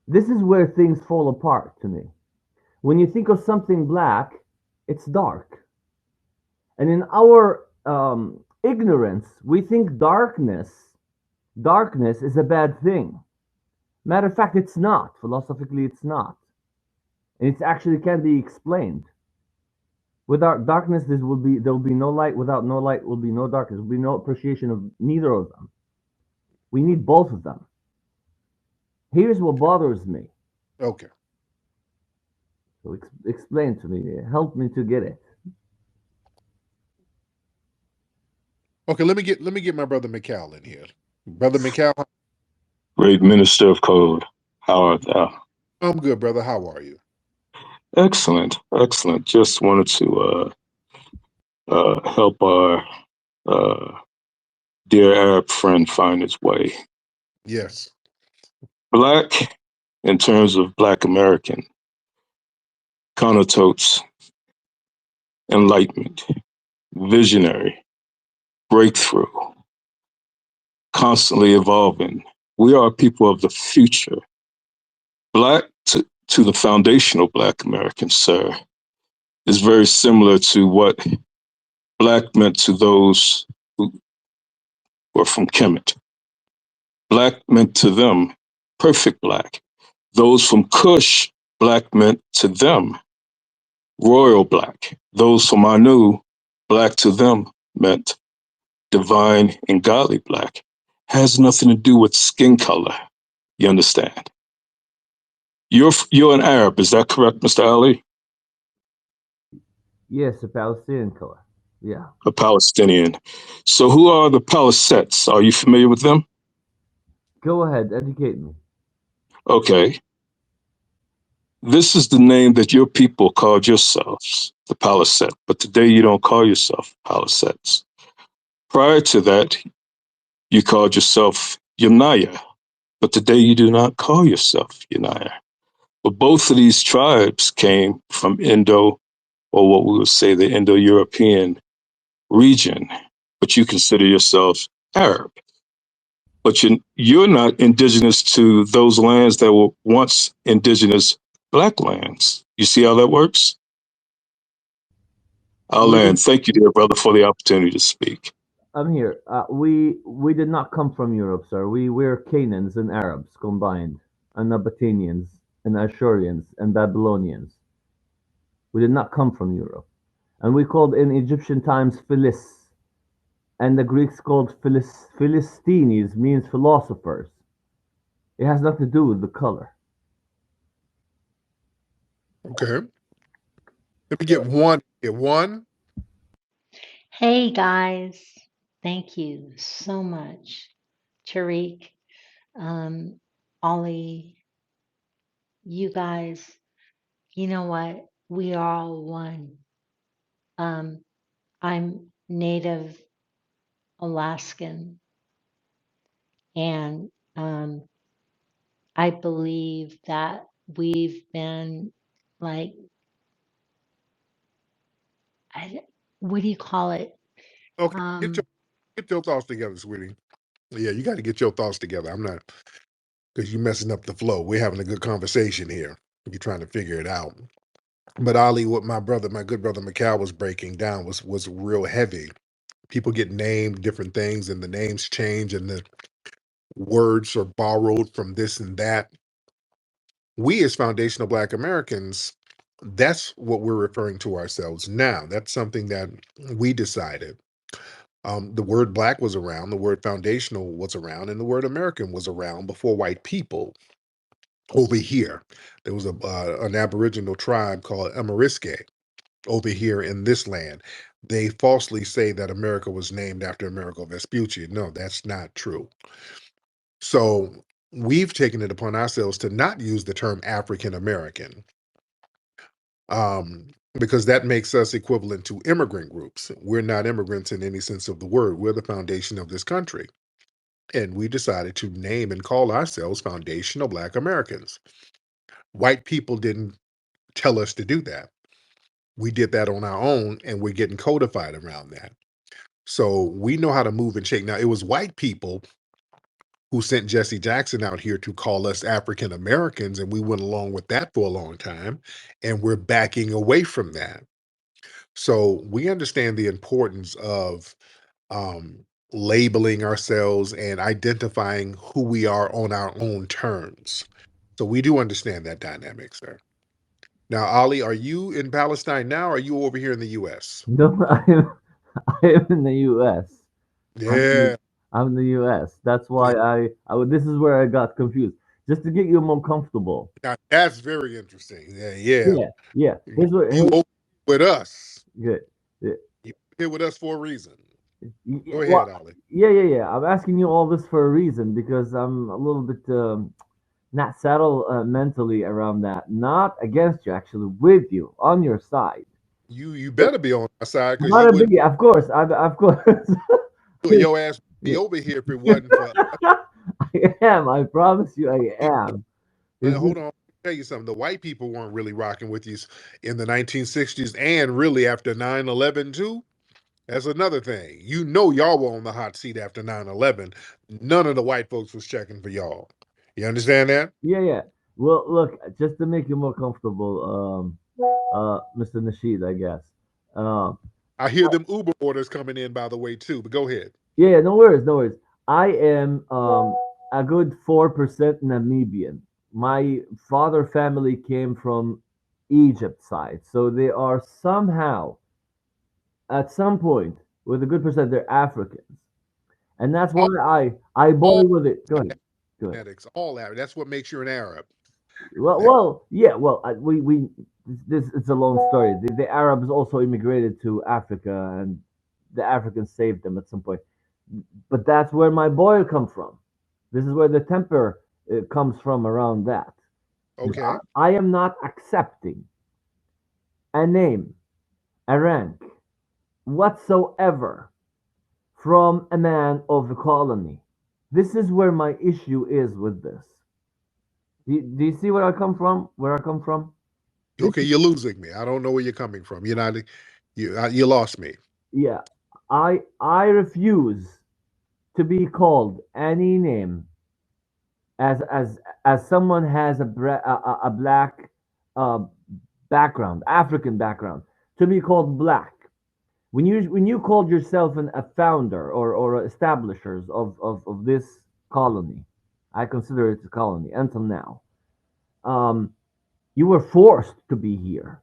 This is where things fall apart to me. When you think of something black, it's dark. And in our ignorance, we think darkness is a bad thing. Matter of fact, it's not. Philosophically, it's not. And it actually can be explained. Without darkness, there will be no light. Without no light, will be no darkness. There will be no appreciation of neither of them. We need both of them. Here's what bothers me. Okay. So explain to me. Help me to get it. Okay, let me get my brother McCall in here. Brother McCall. Great Minister of Code, how art thou? I'm good, brother. How are you? Excellent, excellent. Just wanted to help our dear Arab friend find his way. Yes. Black, in terms of Black American, connotates enlightenment, visionary, breakthrough, constantly evolving. We are people of the future. Black to the foundational Black American, sir, is very similar to what Black meant to those who were from Kemet. Black meant to them perfect Black. Those from Kush, Black meant to them royal Black. Those from Anu, Black to them meant divine and godly Black. Has nothing to do with skin color. You understand? You're an Arab, is that correct, Mr. Ali? Yes, a Palestinian color. Yeah. A Palestinian. So who are the Palisettes? Are you familiar with them? Go ahead, educate me. Okay. This is the name that your people called yourselves, the Palisette, but today you don't call yourself Palisettes. Prior to that, you called yourself Yanaya, but today you do not call yourself Yanaya. But both of these tribes came from Indo, or what we would say the Indo-European region, but you consider yourselves Arab. But you're not indigenous to those lands that were once indigenous Black lands. You see how that works? I'll We did. land. Thank you, dear brother, for the opportunity to speak. I'm here. We did not come from Europe, sir. We're Canaans and Arabs combined, and Nabateans and Ashurians and Babylonians. We did not come from Europe, and we called in Egyptian times Philis, and the Greeks called Philistines, means philosophers. It has nothing to do with the color. Okay. Let me get one. Get one. Hey guys, thank you so much. Tariq, um, Ollie, you guys, you know what? We are all one. Um, I'm Native Alaskan, and I believe that we've been like, I, what do you call it? Okay. Um, Get your thoughts together, sweetie. Yeah, you got to get your thoughts together. I'm not because you messing up the flow. We're having a good conversation here. You're trying to figure it out. But Ali, what my good brother Macau was breaking down was real heavy. People get named different things, and the names change, and the words are borrowed from this and that. We, as foundational Black Americans, that's what we're referring to ourselves now. That's something that we decided. The word Black was around, the word foundational was around, and the word American was around before white people. Over here, there was an Aboriginal tribe called Amariske over here in this land. They falsely say that America was named after Amerigo Vespucci. No, that's not true. So we've taken it upon ourselves to not use the term African American, because that makes us equivalent to immigrant groups. We're not immigrants in any sense of the word. We're the foundation of this country. And we decided to name and call ourselves foundational Black Americans. White people didn't tell us to do that. We did that on our own, and we're getting codified around that. So we know how to move and shake. Now, it was white people who sent Jesse Jackson out here to call us African Americans, and we went along with that for a long time, and we're backing away from that. So we understand the importance of um, labeling ourselves and identifying who we are on our own terms. So we do understand that dynamic, sir. Now, Ali, are you in Palestine now? Or are you over here in the U.S.? No, I am in the U.S. I'm, Yeah. I'm in the U.S. That's Yeah. why this is where I got confused. Just to get you more comfortable. Now, that's very interesting. Yeah, yeah. Yeah, yeah. Here's what. You over with us. Good. Yeah. You here with us for a reason. Go Well, ahead, Ali. yeah. I'm asking you all this for a reason because I'm a little bit not settled mentally around that. Not against you, actually, with you on your side. You better be on our side because you Not a wouldn't biggie, of course. Of course. your ass would be Yeah. over here if it wasn't for. I am. I promise you, I am. Is Hold it? on. I'll tell you something. The white people weren't really rocking with you in the 1960s and really after 9/11 too. That's another thing. You know y'all were on the hot seat after 9/11. None of the white folks was checking for y'all. You understand that? Yeah. Well, look, just to make you more comfortable, Mr. Nasheed, I guess. Um, I hear them Uber orders coming in, by the way, too. But go ahead. yeah, no worries, no worries. I am a good 4% Namibian. My father family came from Egypt side, so they are somehow, at some point, with a good percent, they're Africans, and that's why All, I all bother with it. Go ahead, go ahead. genetics, all Arab. That's what makes you an Arab. Yeah. Well, we this it's a long story. The Arabs also immigrated to Africa, and the Africans saved them at some point. But that's where my boil comes from. This is where the temper comes from around that. Okay. I am not accepting a name, a rank, whatsoever from a man of the colony. This is where my issue is with this. Do you see where I come from? Where I come from? This Okay, you're losing me. I don't know where you're coming from. You're not. You lost me. Yeah, I refuse to be called any name as someone has a black uh, background, African background, to be called black. When you called yourself a founder or establishers of this colony, I consider it a colony until now. Um, you were forced to be here.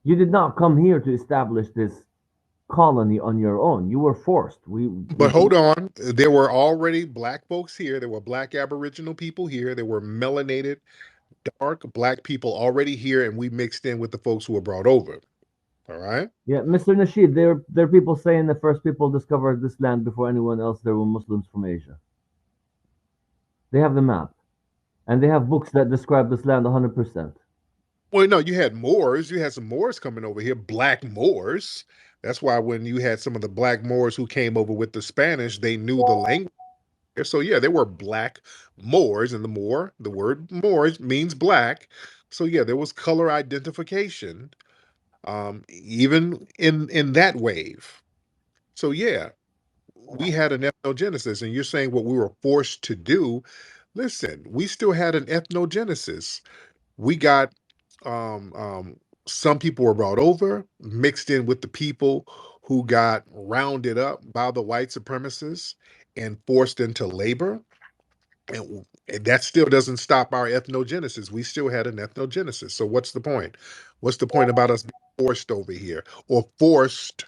You did not come here to establish this colony on your own. You were forced. But hold on, there were already black folks here. There were black Aboriginal people here. There were melanated, dark black people already here, and we mixed in with the folks who were brought over. All right. Yeah, Mr. Nasheed, there are people saying the first people discovered this land before anyone else. There were Muslims from Asia. They have the map, and they have books that describe this land 100%. Well, no, you had Moors. You had some Moors coming over here, black Moors. That's why when you had some of the black Moors who came over with the Spanish, they knew the language. So yeah, there were black Moors, and the word Moors means black. So yeah, there was color identification, even in that wave. So yeah, we had an ethnogenesis, and you're saying what we were forced to do. Listen, we still had an ethnogenesis. We got um, um, some people were brought over, mixed in with the people who got rounded up by the white supremacists and forced into labor. And that still doesn't stop our ethnogenesis. We still had an ethnogenesis. So what's the point? What's the point about us being forced over here or forced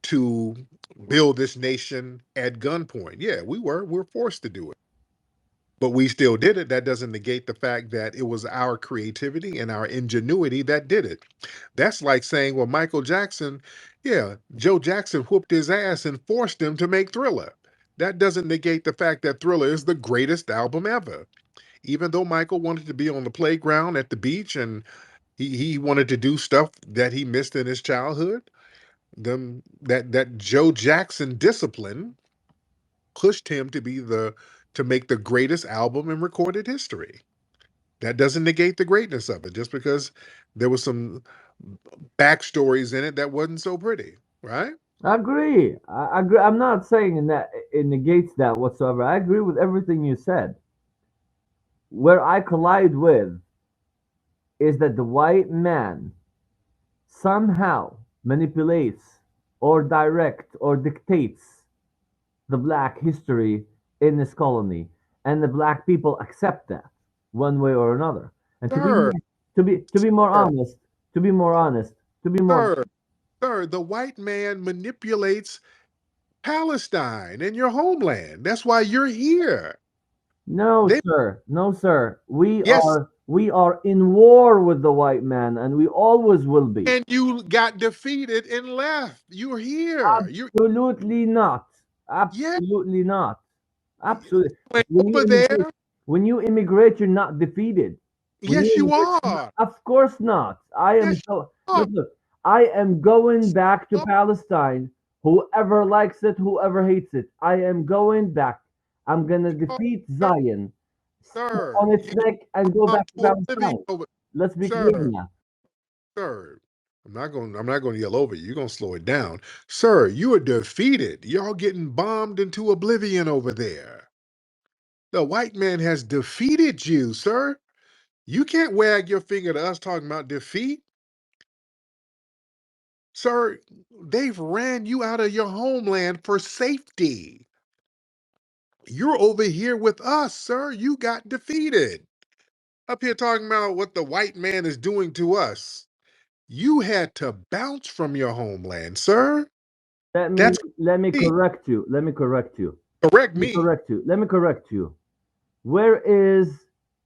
to build this nation at gunpoint? Yeah, we're forced to do it. But we still did it. That doesn't negate the fact that it was our creativity and our ingenuity that did it. That's like saying, well, Michael Jackson, yeah, Joe Jackson whooped his ass and forced him to make Thriller. That doesn't negate the fact that Thriller is the greatest album ever. Even though Michael wanted to be on the playground at the beach and he wanted to do stuff that he missed in his childhood, that Joe Jackson discipline pushed him to make the greatest album in recorded history. That doesn't negate the greatness of it, just because there was some backstories in it that wasn't so pretty, right? I agree. I agree. I'm not saying that it negates that whatsoever. I agree with everything you said. Where I collide with is that the white man somehow manipulates or directs or dictates the black history in this colony, and the black people accept that one way or another. And Sir, to be more sir, honest, to be more honest, to be more sir, sir, the white man manipulates Palestine and your homeland. That's why you're here. no, They, sir, no, sir. yes, We are in war with the white man, and we always will be. and you got defeated and left. You're here. Absolutely not. Yeah, Absolutely not. Absolutely. went When you over immigrate, there. when you immigrate, you're not defeated. When you Yes, you immigrate, are. of course not. I am Yes, so you are. look. I am going back to Palestine. Whoever likes it, whoever hates it, I am going back. I'm gonna Oh, defeat sir, Zion, step sir, on its you neck, and go come back to to oblivion Palestine. over, Let's be clear sir, now. sir. I'm not going to yell over you. You're going to slow it down. Sir, you are defeated. Y'all getting bombed into oblivion over there. The white man has defeated you, sir. You can't wag your finger to us talking about defeat. Sir, they've ran you out of your homeland for safety. You're over here with us, sir. You got defeated. Up here talking about what the white man is doing to us. You had to bounce from your homeland, sir. That's Let me me. correct you. Let me correct you. Correct Let me me. correct you. Let me correct you. Where is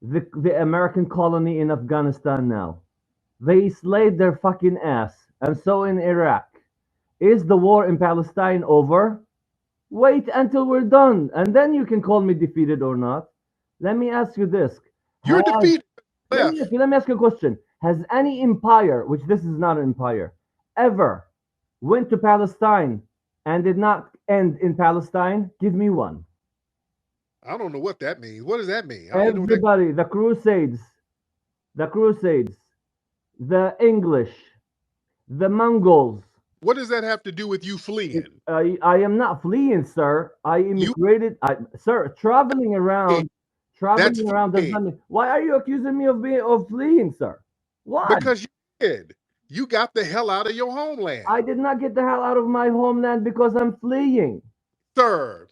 the American colony in Afghanistan now? They slayed their fucking ass, and so in Iraq. Is the war in Palestine over? Wait until we're done, and then you can call me defeated or not. Let me ask you this: You're Has defeated. Left. let me ask you a question. Has any empire, which this is not an empire, ever went to Palestine and did not end in Palestine? Give me one. I don't know what that means. What does that mean? I don't even know what that. Everybody, the Crusades, the English, the Mongols. What does that have to do with you fleeing? I am not fleeing, sir. I You immigrated, sir. that's Traveling around does fleeing not mean. Why are you accusing me of fleeing, sir? Why? because you did. You got the hell out of your I homeland. did not get the hell out of my homeland because I'm fleeing. Sir,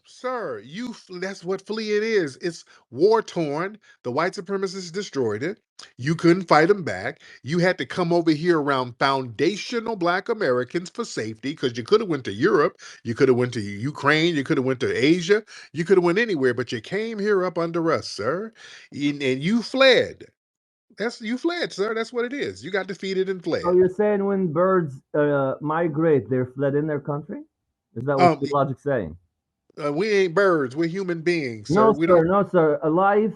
that's what fleeing is. It's war torn. The white supremacists destroyed it. You couldn't fight them back. You had to come over here around foundational black Americans for safety because you could have went to Europe, you could have went to Ukraine, you could have went to Asia, you could have went anywhere, but you came here up under us, sir. And you fled. You fled, sir. That's what it is. You got defeated and So fled. you're saying when birds migrate, they're fled in their country? Is that what Um, your logic's saying? we ain't birds. We're human beings, sir. No, We sir. don't. No, sir. A life,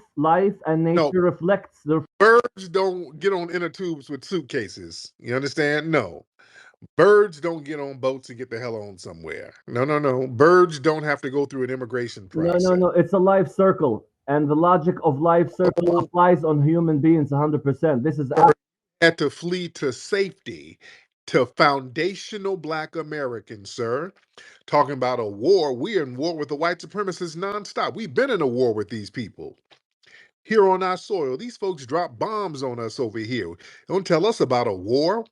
and No, nature reflects their. birds don't get on inner tubes with suitcases. You understand? No. Birds don't get on boats and get the hell on somewhere. No, no, no. Birds don't have to go through an immigration No, no, process. no. It's a life circle, and the logic of life circle Oh, applies on human beings 100%. This is birds had to flee to safety to foundational black Americans, sir. Talking about a war. We're in war with the white supremacists nonstop. We've been in a war with these people here on our soil. These folks drop bombs on us over here. Don't tell us about a war.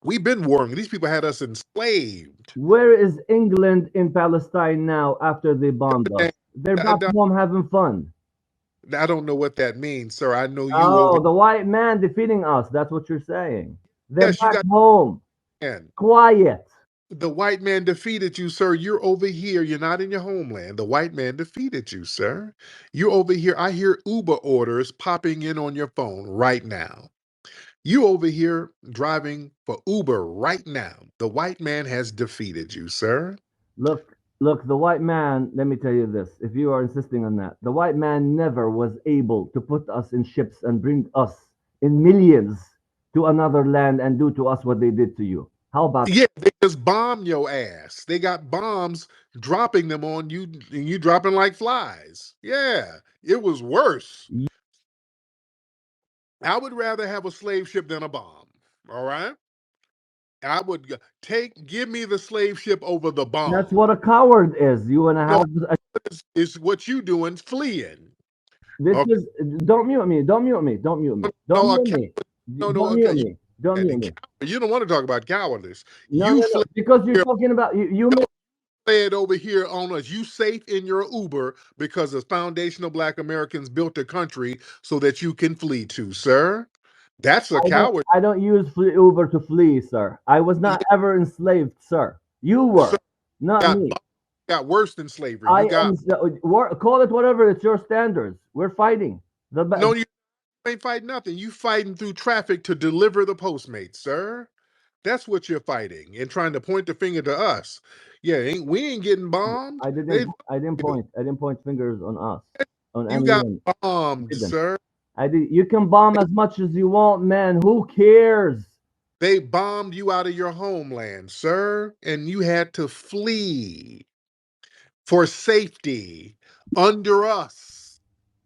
We've been warring. These people had us enslaved. where is England in Palestine now after they bombed us? I, They're back I, home having fun. I don't know what that means, sir. I know you over. Oh, the white man defeating us. That's what you're saying. They're Yes, you back got. home. Man. Quiet. The white man defeated you, sir. You're over here. You're not in your homeland. The white man defeated you, sir. You're over here. I hear Uber orders popping in on your phone right now. You over here driving for Uber right now. The white man has defeated you, sir. Look, the white man, let me tell you this, if you are insisting on that, the white man never was able to put us in ships and bring us in millions to another land and do to us what they did to you. How about Yeah, they just bomb your ass. They got bombs dropping them on you, and you dropping like flies. Yeah, it was worse. that? I would rather have a slave ship than a bomb. All right. I would give me the slave ship over the That's bomb. what a coward is. You want to No, have a, it's what you doing fleeing. this Okay. is, don't mute me, don't mute me, don't mute me, don't No, mute me, no, don't mute okay. me, don't mute me. You don't want to talk about cowardice. No, You no, no, fled because you're here, talking about, you made, fled over here on us. You safe in your Uber because the foundational black Americans built a country so that you can flee to, sir. That's a coward. I don't use Uber to flee, sir. I was Yeah, not ever enslaved, sir. You sir, were, not got me. worse than slavery. I You got am, call it whatever, it's your standards. We're fighting. no. You ain't fighting nothing. You fighting through traffic to deliver the Postmates, sir. That's what you're fighting and trying to point the finger to us. Yeah, we ain't getting bombed. I didn't point fingers on us, on You got anyone. I bombed, didn't. sir. I did. You can bomb as much as you want, man. Who cares? They bombed you out of your homeland, sir, and you had to flee for safety under us,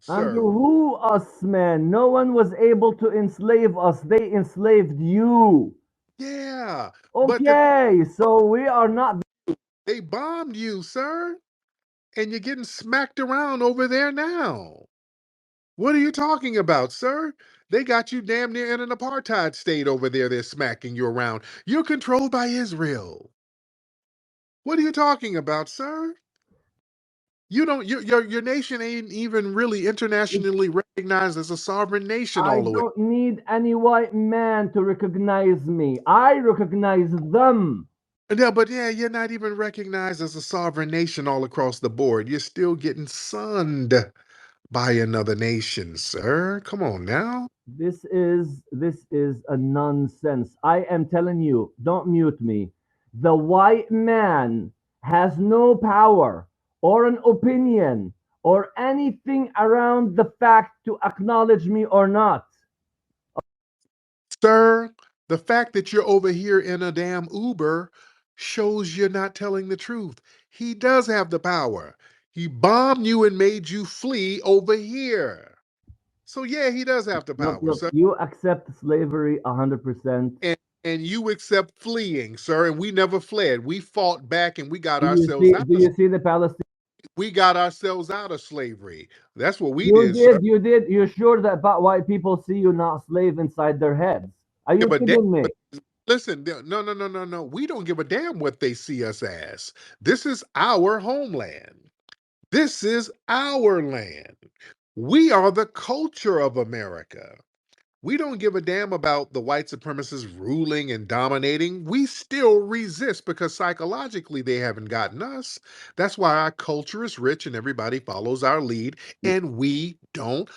And sir. who us, man? No one was able to enslave us. They enslaved you. Yeah, but Okay, so we are not. they bombed you, sir, and you're getting smacked around over there now. What are you talking about, sir? They got you damn near in an apartheid state over there. They're smacking you around. You're controlled by Israel. What are you talking about, sir? You don't. Your nation ain't even really internationally recognized as a sovereign nation I all the way. don't need any white man to recognize me. I recognize them. Yeah, but yeah, you're not even recognized as a sovereign nation all across the board. You're still getting sunned by another nation, sir. Come on now. This is a nonsense. I am telling you, don't mute me. The white man has no power or an opinion or anything around the fact to acknowledge me or not. Sir, the fact that you're over here in a damn Uber shows you're not telling the truth. He does have the power. He bombed you and made you flee over here. So yeah, he does have the power, Look, sir. you accept slavery 100%. And you accept fleeing, sir, and we never fled. We fought back and we got Do you ourselves see? out Do of you see the Palestinians? slavery. That's what we You did, sir. did. You did. You're sure that white people see you not slave inside their heads? Are Yeah, you kidding me? Listen, no. We don't give a damn what they see us as. This is our homeland. This is our land. We are the culture of America. We don't give a damn about the white supremacists ruling and dominating. We still resist because psychologically they haven't gotten us. That's why our culture is rich and everybody follows our lead and we don't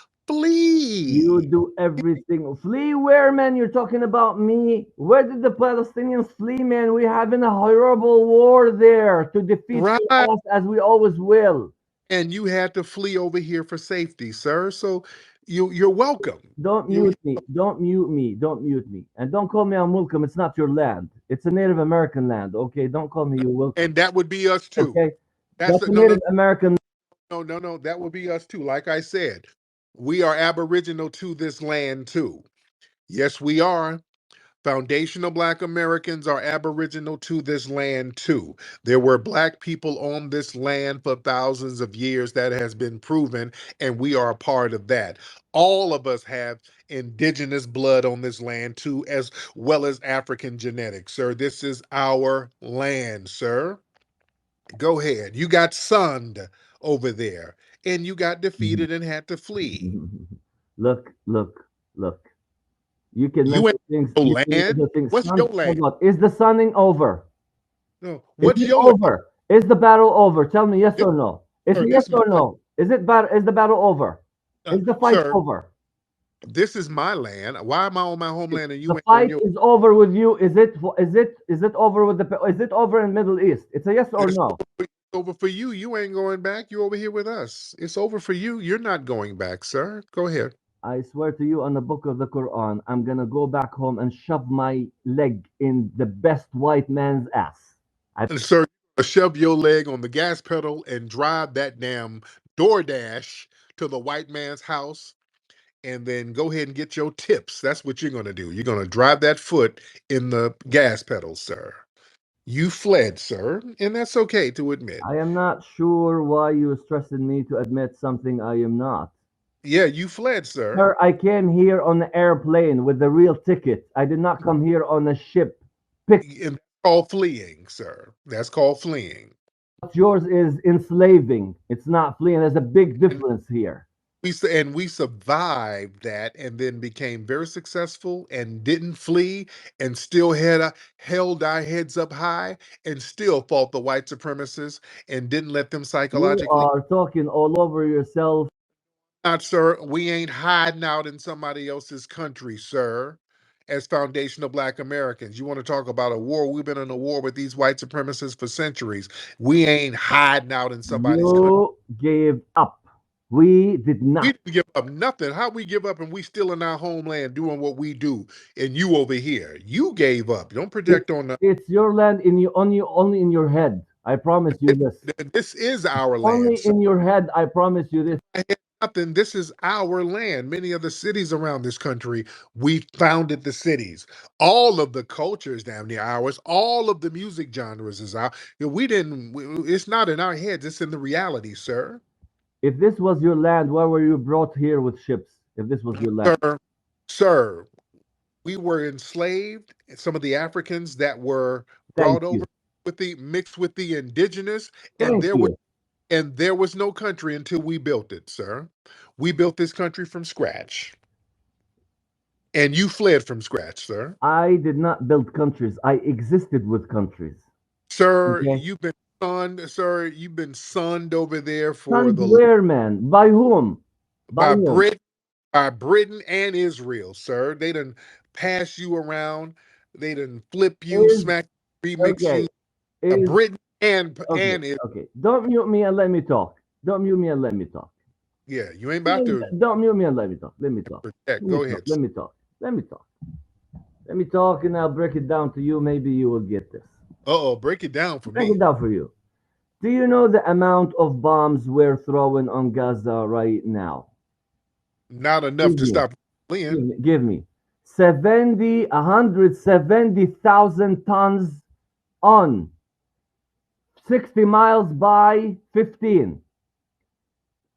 You flee. do everything. Flee where, man? You're talking about me. Where did the Palestinians flee, man? We're having a horrible war there to defeat Right. us as we always will. And you had to flee over here for safety, sir. So you're welcome. Don't You mute me. Don't mute me. Don't mute me. And don't call me Unwelcome. It's not your land. It's a Native American land. Okay. Don't call me you welcome. and that would be us too. Okay. That's That's a, a no, no, Native American. no. That would be us too. Like I said, we are aboriginal to this land too. Yes, we are. Foundational Black Americans are aboriginal to this land too. There were Black people on this land for thousands of years. That has been proven, and we are a part of that. All of us have indigenous blood on this land too, as well as African genetics, sir. This is our land, sir. Go ahead. You got sunned over there, and you got defeated and had to flee. Look, look, look. You can You mention ain't things. no You can land. mention things. What's Sun, your land? hold on. Is the sunning over? No. Is What's it your land? over? Is the battle over? Tell me yes This, or no. It's sir, a this yes is my or land. no. Is the battle over? Is the fight Sir, over? this is my land. Why am I on my homeland and you The ain't on fight your? is over with you. Is it over with the is it over in Middle East? It's a yes or It's no. over for you. You ain't going back. You're over here with us. It's over for you. You're not going back, sir. Go ahead. I swear to you on the book of the Quran, I'm gonna go back home and shove my leg in the best white man's ass. I And sir, shove your leg on the gas pedal and drive that damn DoorDash to the white man's house and then go ahead and get your tips. That's what you're going to do. You're going to drive that foot in the gas pedal, sir. You fled, sir, and that's okay to admit. I am not sure why you stressing me to admit something I am not. Yeah, you fled, sir. Sir, I came here on the airplane with the real ticket. I did not come here on a ship. Pick And that's called fleeing, sir. That's called fleeing. what yours is enslaving. It's not fleeing. There's a big And difference here. we survived that and then became very successful and didn't flee and still held our heads up high and still fought the white supremacists and didn't let them You psychologically. are talking all over yourself. Not, sir. We ain't hiding out in somebody else's country, sir. As foundational Black Americans, you want to talk about a war? We've been in a war with these white supremacists for centuries. We ain't hiding out in somebody's country. You gave up. We did We not. didn't give up nothing. How we give up and we still in our homeland doing what we do, and you over here, you gave up. Don't It, project on the. it's your land in you only in your head. I promise you this. This is our land, Only sir. in your head. I promise you this. I had nothing. This is our land. Many of the cities around this country, we founded the cities. All of the cultures down near ours. All of the music genres is our. We didn't. It's not in our heads. It's in the reality, sir. If this was your land, why were you brought here with ships? If this was your land, Sir, sir, we were enslaved. Some of the Africans that were thank brought over you, with the mixed with the indigenous, and thank you. there was no country until we built it, sir. We built this country from scratch, and you fled from scratch, sir. I did not build countries. I existed with countries. Sir, Okay, you've been sunned, sir. You've been sunned over there for sons the where, man? By whom? By by whom? Brit by Britain and Israel, sir. They done pass you around. They done flip you, Is smack, remix okay. you. Is Britain and okay. Israel. Okay. Don't mute me and let me talk. Don't mute me and let me talk. Yeah, you ain't about to Don't mute me and let me talk. Let me talk. protect. Let me Go talk. ahead. Let me talk. Let me talk. Let me talk, and I'll break it down to you. Maybe you will get this. Uh-oh, break it down for Break it me. down for you. Do you know the amount of bombs we're throwing on Gaza right now? Not enough Give to me, stop fleeing. give me 170,000 tons on 60 miles by 15.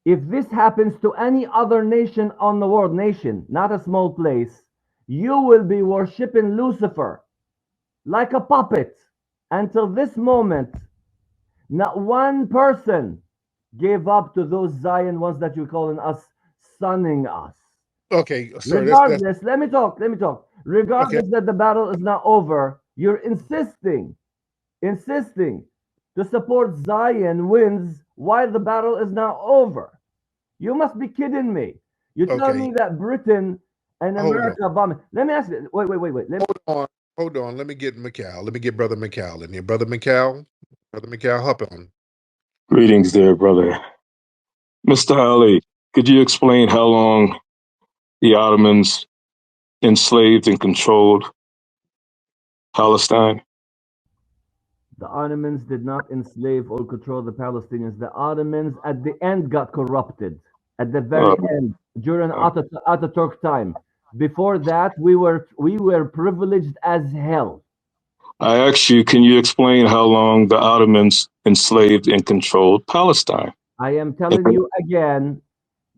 If this happens to any other nation on the world, nation, not a small place, you will be worshiping Lucifer. like a puppet. Until this moment, not one person gave up to those Zion ones that you're calling us, sunning us. Okay, sir, that's Regardless, let me talk, let me talk. okay. Regardless that the battle is not over, you're insisting to support Zion wins while the battle is not over. You must be kidding me. You tell Okay, me that Britain and hold on, America bombing. Let me ask you. Wait. hold on, hold on. Let me get McCall. Let me get Brother McCall in here. Brother McCall, hop on. Greetings there, brother. Mr. Ali, could you explain how long the Ottomans enslaved and controlled Palestine? The Ottomans did not enslave or control the Palestinians. The Ottomans at the end got corrupted. At the Uh, very end, during uh, Ataturk time. Before that, we were privileged as hell. I asked you, can you explain how long the Ottomans enslaved and controlled Palestine? I am telling you again,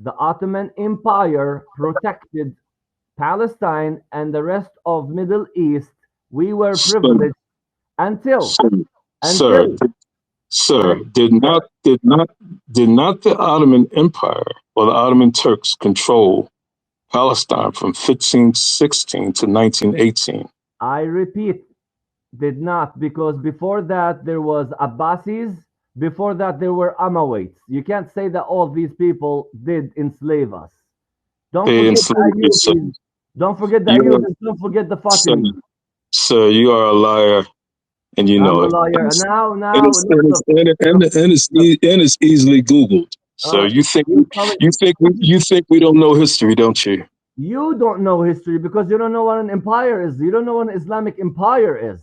the Ottoman Empire protected Palestine and the rest of Middle East. We were Sir, privileged until sir, sir, until sir, un- did not the Ottoman Empire or the Ottoman Turks control Palestine from 1516 to 1918? I repeat, did not, because before that there was Abbasis, before that there were Amawites. You can't say that all these people did enslave us. Don't They forget the enslaved you, sir. Ayubis. Don't forget the You are, Ayubis. Don't forget the sir, Fatimi. sir, you are a liar, and you I'm know a it. liar. And Now, look, look, look. it's easily Googled. So Uh, you think you calling? you think we don't know history, don't you? You don't know history because you don't know what an empire is. You don't know what an Islamic empire is.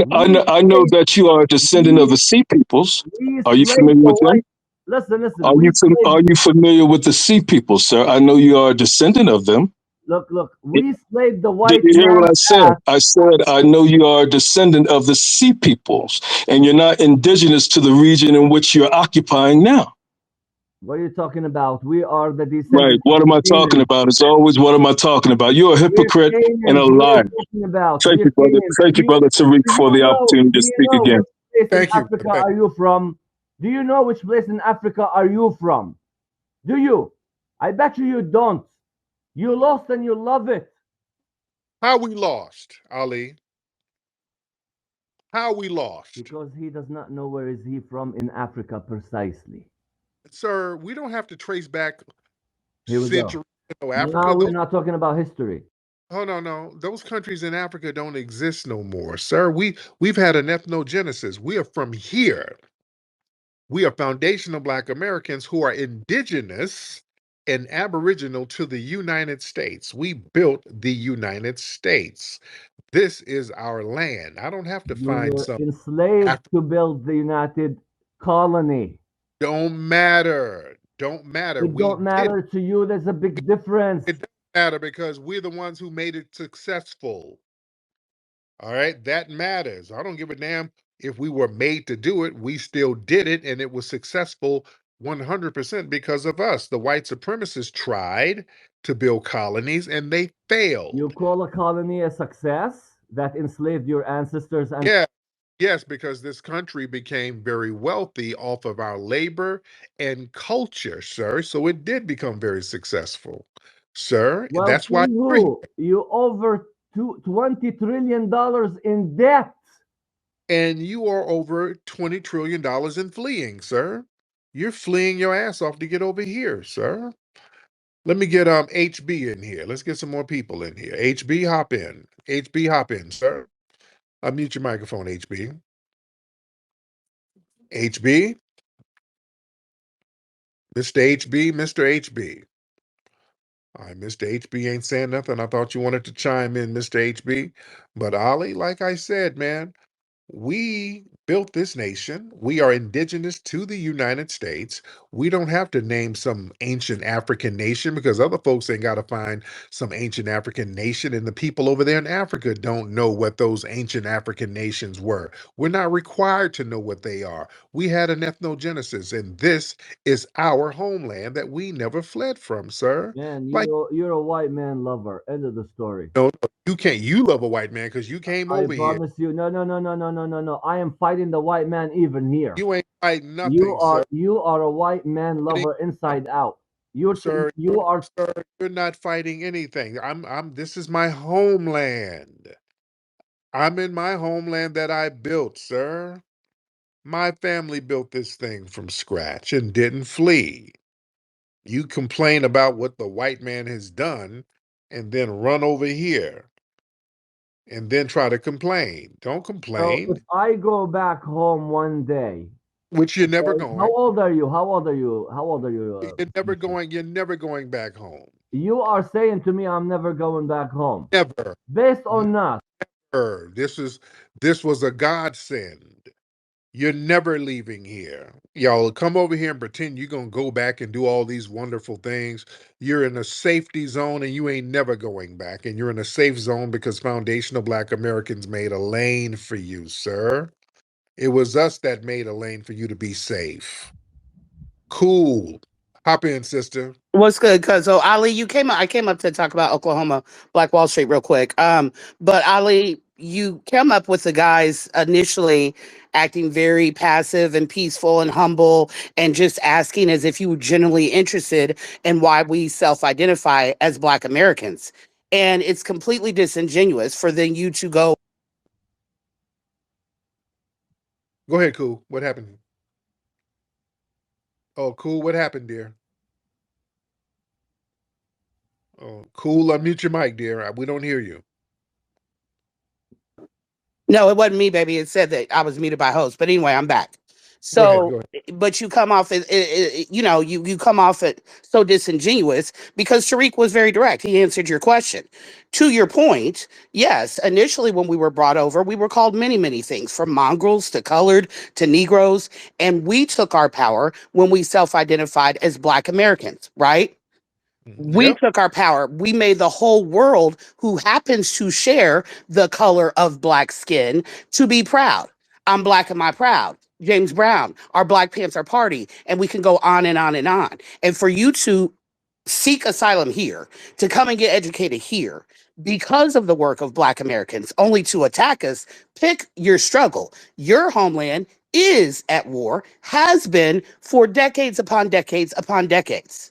We I know slaved, that you are a descendant of we, the Sea Peoples. we Are you slaved familiar the with them? white. Listen. We slaved. Are you familiar with the Sea Peoples, sir? I know you are a descendant of them. Look. We slaved the Did white you hear what man's I said? ass. I said I know you are a descendant of the Sea Peoples, and you're not indigenous to the region in which you're occupying now. What are you talking about? We are the Right. descendants What of am I talking Canaans. about? It's always what am I talking about? You're a We're hypocrite and a Canaans. What are you liar. talking about? Thank We're you, brother. Canaans. Thank you, brother Tariq, for the opportunity Do to you speak know again. which place in Thank you. Africa are you from? Do you know which place in Africa are you from? Do you? I bet you don't. You lost and you love it. How we lost, Ali? How we lost, Because he does not know where is he from in Africa precisely. sir? We don't have to trace back Here we go. centuries. No, Now Africa. we're Those. not talking about history. Oh no. Those countries in Africa don't exist no more, sir. We've had an ethnogenesis. We are from here. We are foundational Black Americans who are indigenous and aboriginal to the United States. We built the United States. This is our land. I don't have to You find were some enslaved Africa. to build the United Colony. Don't matter. Don't matter. It We don't did. matter to you. There's a big difference. It doesn't matter because we're the ones who made it successful. All right, that matters. I don't give a damn if we were made to do it. We still did it, and it was successful 100% because of us. The white supremacists tried to build colonies and they You failed. call a colony a success that enslaved your ancestors and Yeah, yes, because this country became very wealthy off of our labor and culture, sir. So it did become very successful, sir. That's wealthy why we're here. who? You over $20 trillion in debt. And you are over $20 trillion in fleeing, sir. You're fleeing your ass off to get over here, sir. Let me get HB in here. Let's get some more people in here. HB, hop in. HB, hop in, sir. Unmute your microphone, HB. HB, Mr. HB, Mr. HB. All right, Mr. HB ain't saying nothing. I thought you wanted to chime in, Mr. HB. But Ali, like I said, man, we built this nation. We are indigenous to the United States. We don't have to name some ancient African nation because other folks ain't got to find some ancient African nation, and the people over there in Africa don't know what those ancient African nations were. We're not required to know what they are. We had an ethnogenesis, and this is our homeland that we never fled from, sir. Man, Like, you're a white man lover. End of the story. no, no, you can't. You love a white man because you came I over here. promise you. No, no, no, no, no, no, no, no. I am fighting the white man even here. You ain't fighting nothing, sir. You are a white man Fighting- lover inside out. Sir, You are sir, you're not fighting anything. This is my homeland. I'm in my homeland that I built, sir. My family built this thing from scratch and didn't flee. You complain about what the white man has done and then run over here and then try to complain. Don't so. If complain, I go back home one day, which you're never okay, how going. old are you? How old are you? How old are you, Mr.? You're never going back home. You are saying to me, I'm never going back home. Never. Based on that, Never. This was a godsend. You're never leaving here. Y'all come over here and pretend you're gonna go back and do all these wonderful things. You're in a safety zone and you ain't never going back. And you're in a safe zone because foundational Black Americans made a lane for you, sir. It was us that made a lane for you to be safe. Cool. Hop in, sister. What's good? Cause so Ali, you came up. I came up to talk about Oklahoma Black Wall Street real quick. But Ali, you came up with the guys initially acting very passive and peaceful and humble, and just asking as if you were genuinely interested in why we self-identify as Black Americans. And it's completely disingenuous for then you to go. Go ahead, cool. What happened? Oh, cool. What happened, dear? Oh, cool. Unmute your mic, dear. We don't hear you. No, it wasn't me, baby. It said that I was muted by host. But anyway, I'm back. Go ahead. So, Go ahead. but you come off as, you come off it so disingenuous because Tariq was very direct. He answered your question. To your point, yes, initially when we were brought over, we were called many, many things from mongrels to colored to Negroes. And we took our power when we self identified as Black Americans, right? We Yep. took our power. We made the whole world who happens to share the color of Black skin to be proud. I'm Black, am I proud? James Brown, our Black Panther Party, and we can go on and on and on. And for you to seek asylum here, to come and get educated here because of the work of Black Americans, only to attack us, pick your struggle. Your homeland is at war, has been for decades upon decades upon decades.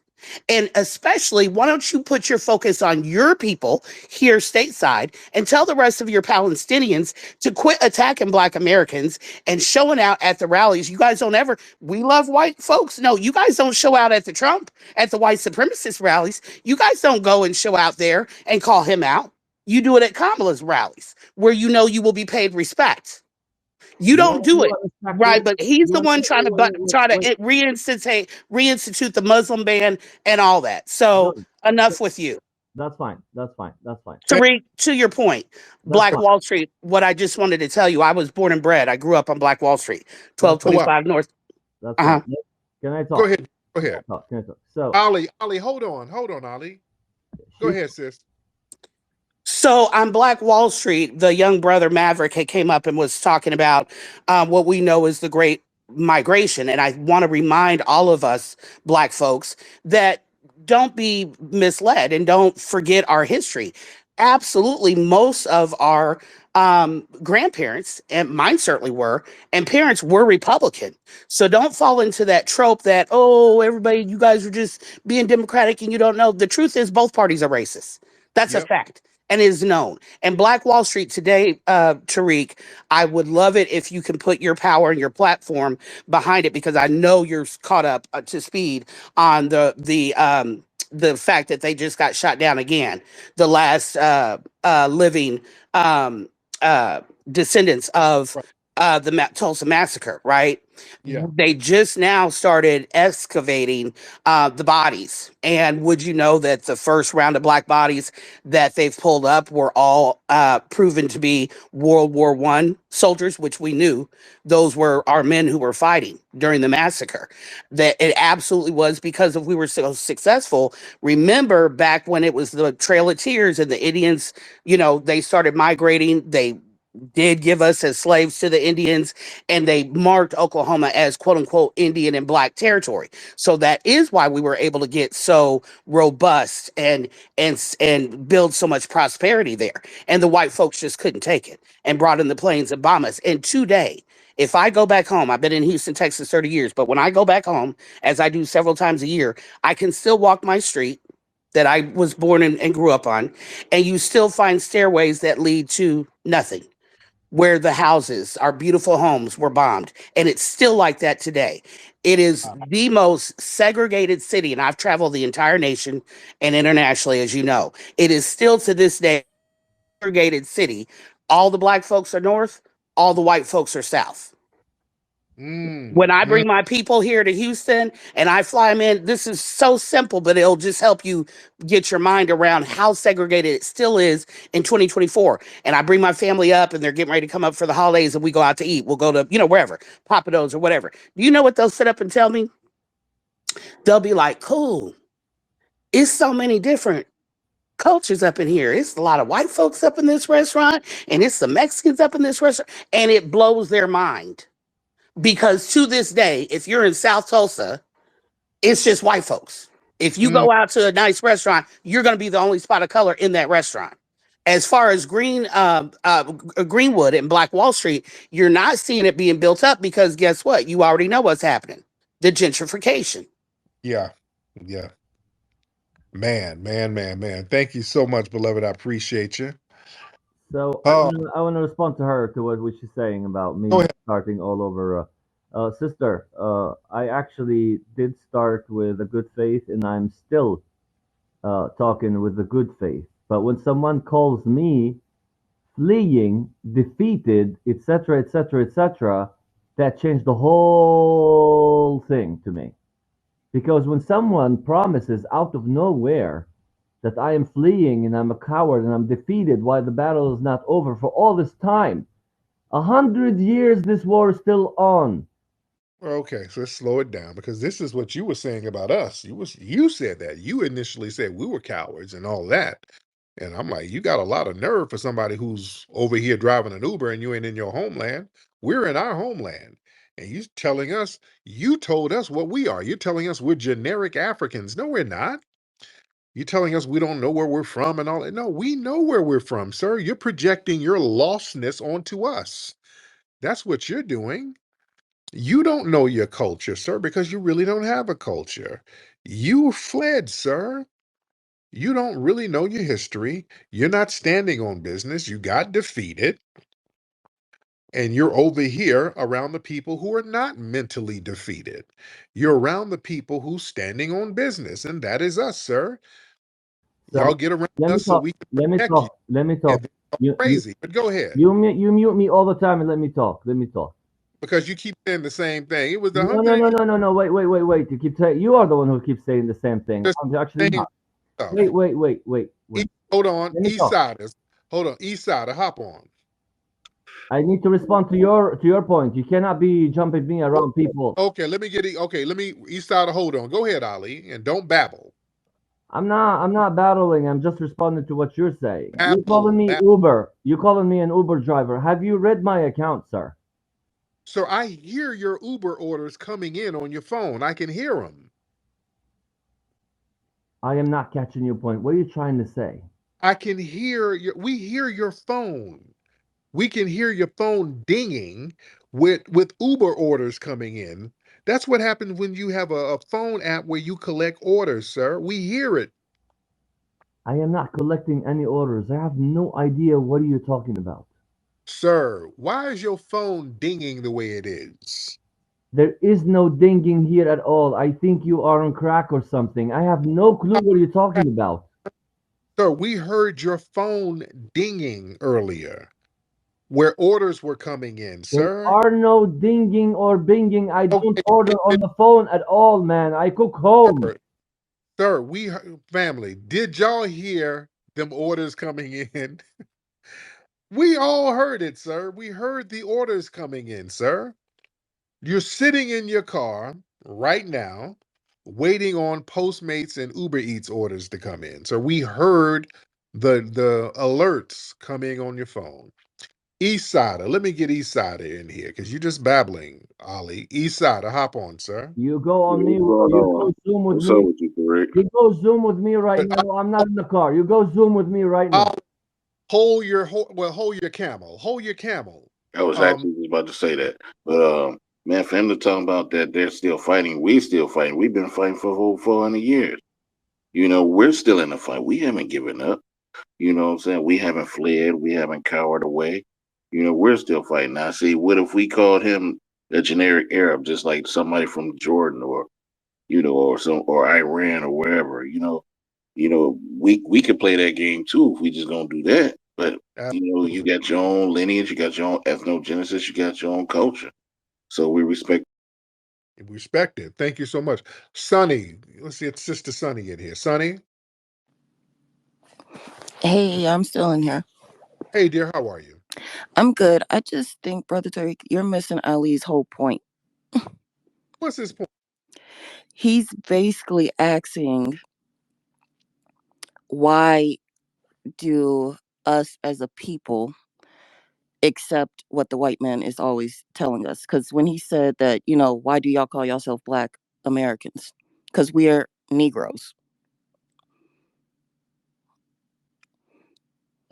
And especially, why don't you put your focus on your people here stateside and tell the rest of your Palestinians to quit attacking Black Americans and showing out at the rallies? You guys don't ever, we love white folks. No, you guys don't show out at the Trump, at the white supremacist rallies. You guys don't go and show out there and call him out. You do it at Kamala's rallies where you know you will be paid respect. You you don't want to do know it. what respect Right, is? but he's You the want to one know? trying to try to reinstitute the Muslim ban and all that. So Good. enough with you. That's fine. That's fine. That's fine. Tariq, to your point, That's Black fine. Wall Street, what I just wanted to tell you, I was born and bred. I grew up on Black Wall Street, That's Oh, fine. wow. 1225 North. That's fine. Uh-huh. Can I Go talk? ahead. Go Can I ahead. talk? Can I talk? So Ollie, hold on. Hold on, Ollie. Go she ahead, sis. So on Black Wall Street, the young brother Maverick had came up and was talking about what we know is the Great Migration, and I want to remind all of us Black folks that don't be misled and don't forget our history. Absolutely, most of our grandparents, and mine certainly were, and parents were Republican. So don't fall into that trope that, oh, everybody, you guys are just being Democratic and you don't know. The truth is, both parties are racist. That's a Yep. fact and is known. And Black Wall Street today, Tariq, I would love it if you can put your power and your platform behind it because I know you're caught up to speed on the fact that they just got shot down again. The last living um, uh, descendants of Right. the Tulsa massacre, right? Yeah. They just now started excavating the bodies. And would you know that the first round of black bodies that they've pulled up were all proven to be World War I soldiers, which we knew those were our men who were fighting during the massacre. That it absolutely was because of we were so successful. Remember back when it was the Trail of Tears and the Indians, they started migrating. They did give us as slaves to the Indians, and they marked Oklahoma as quote unquote Indian and black territory. So that is why we were able to get so robust and build so much prosperity there. And the white folks just couldn't take it and brought in the planes and bomb us. And today, if I go back home, I've been in Houston, Texas 30 years, but when I go back home, as I do several times a year, I can still walk my street that I was born in and grew up on, and you still find stairways that lead to nothing where the houses, our beautiful homes, were bombed. And it's still like that today. It is Wow. the most segregated city, and I've traveled the entire nation and internationally, as you know. It is still to this day a segregated city. All the black folks are north, all the white folks are south. Mm, When I mm, bring my people here to Houston and I fly them in, this is so simple, but it'll just help you get your mind around how segregated it still is in 2024. And I bring my family up and they're getting ready to come up for the holidays and we go out to eat. We'll go to, wherever, Papados or whatever. Do you know what they'll sit up and tell me? They'll be like, cool, it's so many different cultures up in here. It's a lot of white folks up in this restaurant and it's the Mexicans up in this restaurant. And it blows their mind because to this day, if you're in South Tulsa, it's just white folks. If you mm. go out to a nice restaurant, you're going to be the only spot of color in that restaurant. As far as Greenwood and Black Wall Street, you're not seeing it being built up because guess what? You already know what's happening. The gentrification. Yeah. Yeah. Man, man, man, man. Thank you so much, beloved. I appreciate you. So Oh, I want to respond to her to what she's saying about go me ahead. starting all over. Sister, I actually did start with a good faith, and I'm still talking with a good faith. But when someone calls me fleeing, defeated, etc., etc., etc., that changed the whole thing to me. Because when someone promises out of nowhere that I am fleeing and I'm a coward and I'm defeated while the battle is not over for all this time, 100 years this war is still on. Okay, so let's slow it down because this is what you were saying about us. You said that. You initially said we were cowards and all that. And I'm like, you got a lot of nerve for somebody who's over here driving an Uber and you ain't in your homeland. We're in our homeland. And you telling us, you told us what we are. You're telling us we're generic Africans. No, we're not. You're telling us we don't know where we're from and all that. No, we know where we're from, sir. You're projecting your lostness onto us. That's what you're doing. You don't know your culture, sir, because you really don't have a culture. You fled, sir. You don't really know your history. You're not standing on business. You got defeated. And you're over here around the people who are not mentally defeated. You're around the people who's standing on business, and that is us, sir. Y'all So get around let me us so talk. we can Let me protect you. talk. Let me And talk. then You you crazy. But go ahead. you mute me all the time and let me talk. Let me talk. Because you keep saying the same thing. It was the No, no, hundred no, no, no, no. Wait. You keep saying you are the one who keeps saying the same thing. the I'm actually same not. stuff. Wait. Hold on, Let me East talk. Siders. Hold on, East Sider, hop on. I need to respond to your point. You cannot be jumping me around people. Okay, let me get it. Okay, let me East Sider. Hold on. Go ahead, Ali, and don't babble. I'm not battling. I'm just responding to what you're saying. You calling Babble, me babble. Uber. You calling me an Uber driver. Have you read my account, sir? So I hear your Uber orders coming in on your phone. I can hear them. I am not catching your point. What are you trying to say? I can hear your. We hear your phone. We can hear your phone dinging with Uber orders coming in. That's what happens when you have a phone app where you collect orders, sir. We hear it. I am not collecting any orders. I have no idea what are you talking about. Sir, why is your phone dinging the way it is? There is no dinging here at all. I think you are on crack or something. I have no clue what you're talking about. Sir, we heard your phone dinging earlier. where orders were coming in, There sir. are no dinging or binging. I don't Okay, order on the phone at all, man. I cook home. sir, sir, family, did y'all hear them orders coming in? We all heard it, sir. We heard the orders coming in, sir. You're sitting in your car right now, waiting on Postmates and Uber Eats orders to come in. So we heard the alerts coming on your phone. East Sider, let me get East Sider in here because you're just babbling, Ali. East Sider, hop on, sir. You go on What's me. going You go on? Zoom with What's up me. with you, Tariq? You go Zoom with me right But now. I'm not in the car. You go Zoom with me right now. I'll hold your camel. Hold your camel. I was Um, actually just about to say that. But man, for him to talk about that they're still fighting, we still fighting. We've been fighting for a whole 400 years. You know, we're still in the fight. We haven't given up. You know what I'm saying? We haven't fled. We haven't cowered away. You know, we're still fighting. Now, see, what if we called him a generic Arab, just like somebody from Jordan or or Iran or wherever? We could play that game too if we just gonna do that. But you absolutely. got your own lineage, you got your own ethnogenesis, you got your own culture. So we respect. Respect it. Thank you so much. Sonny, let's get Sister Sonny in here. Sonny, Hey, I'm still in here. hey dear, how are you? I'm good. I just think, Brother Tariq, you're missing Ali's whole point. What's his point? He's basically asking, why do us as a people accept what the white man is always telling us? Because when he said that, why do y'all call yourself Black Americans? Because we are Negroes.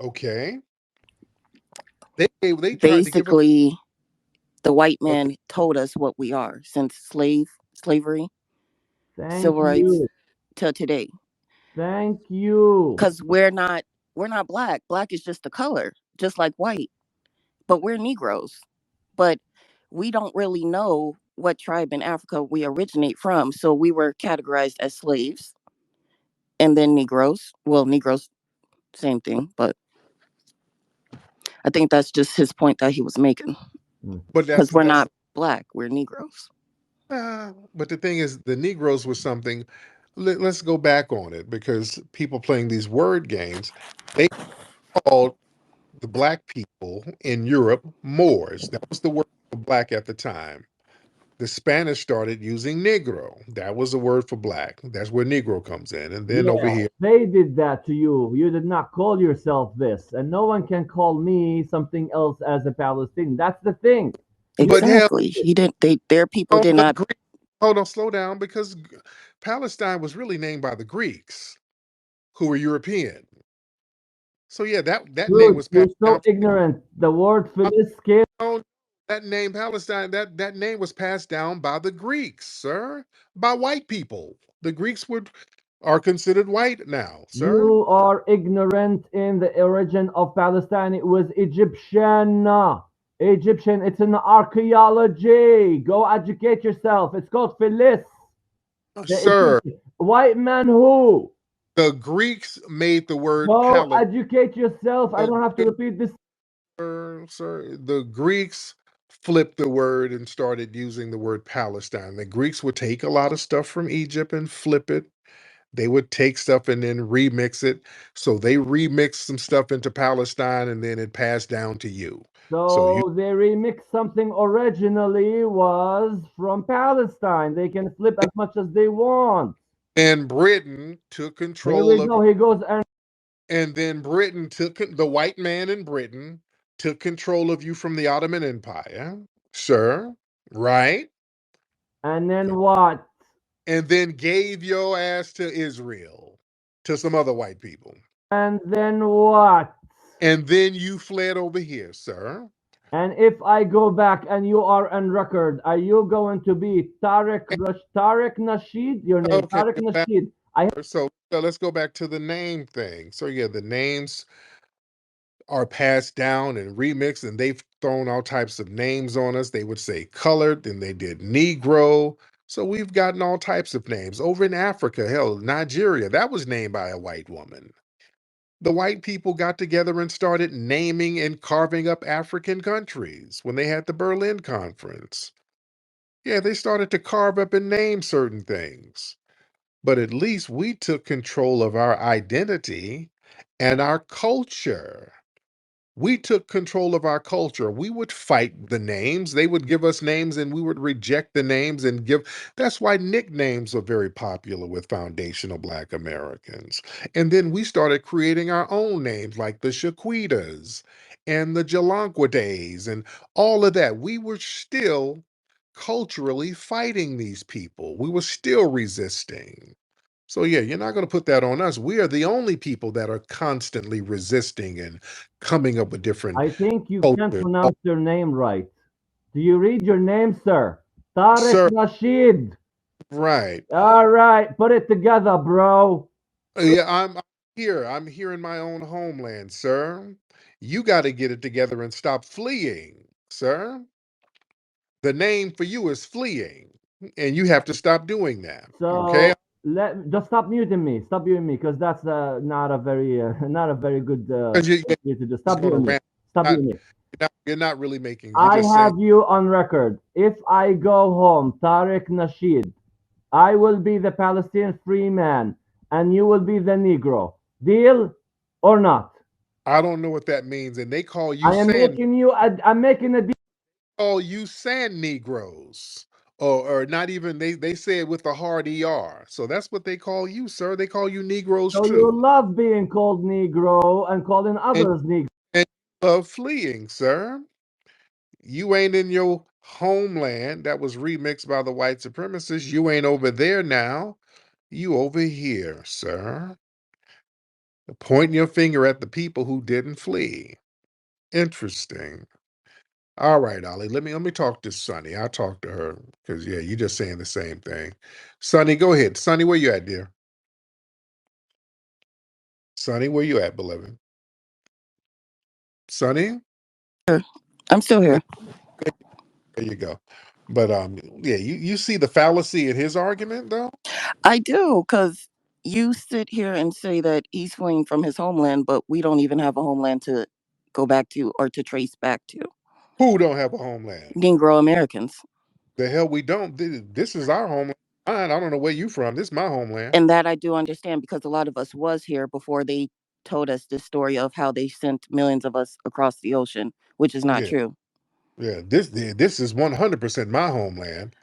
Okay. They tried to give us Basically, the white okay. man told us what we are since slavery, Thank civil rights, you. till today. Thank you. Because we're not black. Black is just a color, just like white. But we're Negroes. But we don't really know what tribe in Africa we originate from. So we were categorized as slaves and then Negroes. Well, Negroes, same thing. But I think that's just his point that he was making. Mm. But Because we're not black, we're Negroes. but the thing is, the Negroes was something. Let's go back on it because people playing these word games, they called the black people in Europe Moors. That was the word for black at the time. The Spanish started using Negro. That was the word for black. That's where Negro comes in. And then over Yeah, here, they did that to you. You did not call yourself this, and no one can call me something else as a Palestinian. That's the thing. You but hell, Exactly. He didn't their people no, did the not. Greek. Hold on, slow down, because Palestine was really named by the Greeks, who were European. So yeah, that name dude, was passed you're so down. ignorant. The word I'm Philistine. that name Palestine. That name was passed down by the Greeks, sir, by white people. The Greeks would are considered white now, sir. You are ignorant in the origin of Palestine. It was Egyptian. Egyptian. It's in archaeology. Go educate yourself. It's called Philis. The Sir, Egyptian. White man who? the Greeks made the word Go Palestine. educate yourself. I don't have to repeat this. Sir, the Greeks flipped the word and started using the word Palestine. The Greeks would take a lot of stuff from Egypt and flip it. They would take stuff and then remix it. So they remixed some stuff into Palestine and then it passed down to you. So you So they remixed something originally was from Palestine. They can flip as much as they want. and Britain took Here we control of go. He goes and then Britain took the white man in Britain took control of you from the Ottoman Empire, sir, right? and then what? And then gave your ass to Israel, to some other white people. And then what? And then you fled over here, sir. And if I go back and you are on record, are you going to be Tariq Nasheed? Your name, Okay, Tariq Nasheed. so let's go back to the name thing. So yeah, the names are passed down and remixed, and they've thrown all types of names on us. They would say colored, then they did Negro. So we've gotten all types of names. Over in Africa, hell, Nigeria, that was named by a white woman. The white people got together and started naming and carving up African countries when they had the Berlin Conference. Yeah, they started to carve up and name certain things. But at least we took control of our identity and our culture. We took control of our culture. We would fight the names. They would give us names and we would reject the names and give. That's why nicknames are very popular with foundational Black Americans. And then we started creating our own names like the Shaquitas and the Jalanquidays and all of that. We were still culturally fighting these people, we were still resisting. So yeah, you're not going to put that on us. We are the only people that are constantly resisting and coming up with different I think you can't cultures. Oh, pronounce your name right. Do you read your name, sir? Tariq sir, Nasheed. right. All right, put it together, bro. Yeah, I'm here. I'm here in my own homeland, sir. You got to get it together and stop fleeing, sir. The name for you is fleeing, and you have to stop doing that. Okay? So let just stop muting me. Stop muting me, because that's not a very not a very good Because thing for you to do. just Stop going to muting me. rant. Stop Not, muting me. you're not really making. You're I just saying. have you on record. If I go home, Tariq Nasheed, I will be the Palestinian free man, and you will be the Negro. Deal or not? I don't know what that means, and they call you I am sand. making you. I'm making a deal. Call you sand Negroes, or not even. They say it with a hard er. So that's what they call you, sir. They call you Negroes So you too, love being called Negro and calling and others Negro. and you love fleeing, sir. You ain't in your homeland that was remixed by the white supremacists. You ain't over there now. You over here, sir. Pointing your finger at the people who didn't flee. Interesting. All right, Ollie. Let me talk to Sonny. I'll talk to her because yeah, you just saying the same thing. Sonny, go ahead. Sonny, where you at, dear? Sonny, where you at, beloved? Sonny, I'm still here. there you go. But yeah, you see the fallacy in his argument though. I do, because you sit here and say that he's fleeing from his homeland, but we don't even have a homeland to go back to or to trace back to. Who don't have a homeland? Negro Americans. The hell we don't. This is our homeland. Mine. I don't know where you from. This is my homeland. And that I do understand, because a lot of us was here before they told us this story of how they sent millions of us across the ocean, which is not Yeah, true. yeah. This is 100% my homeland.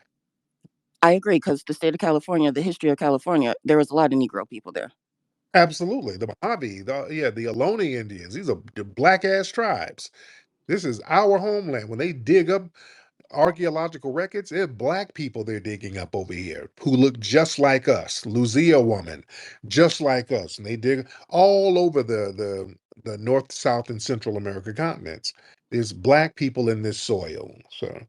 I agree, because the state of California, the history of California, there was a lot of Negro people there. Absolutely. The Mojave, the Ohlone Indians. These are the black ass tribes. This is our homeland. When they dig up archaeological records, it's black people they're digging up over here who look just like us. Lucia woman, just like us. And they dig all over the North, South, and Central America continents. There's black people in this soil. So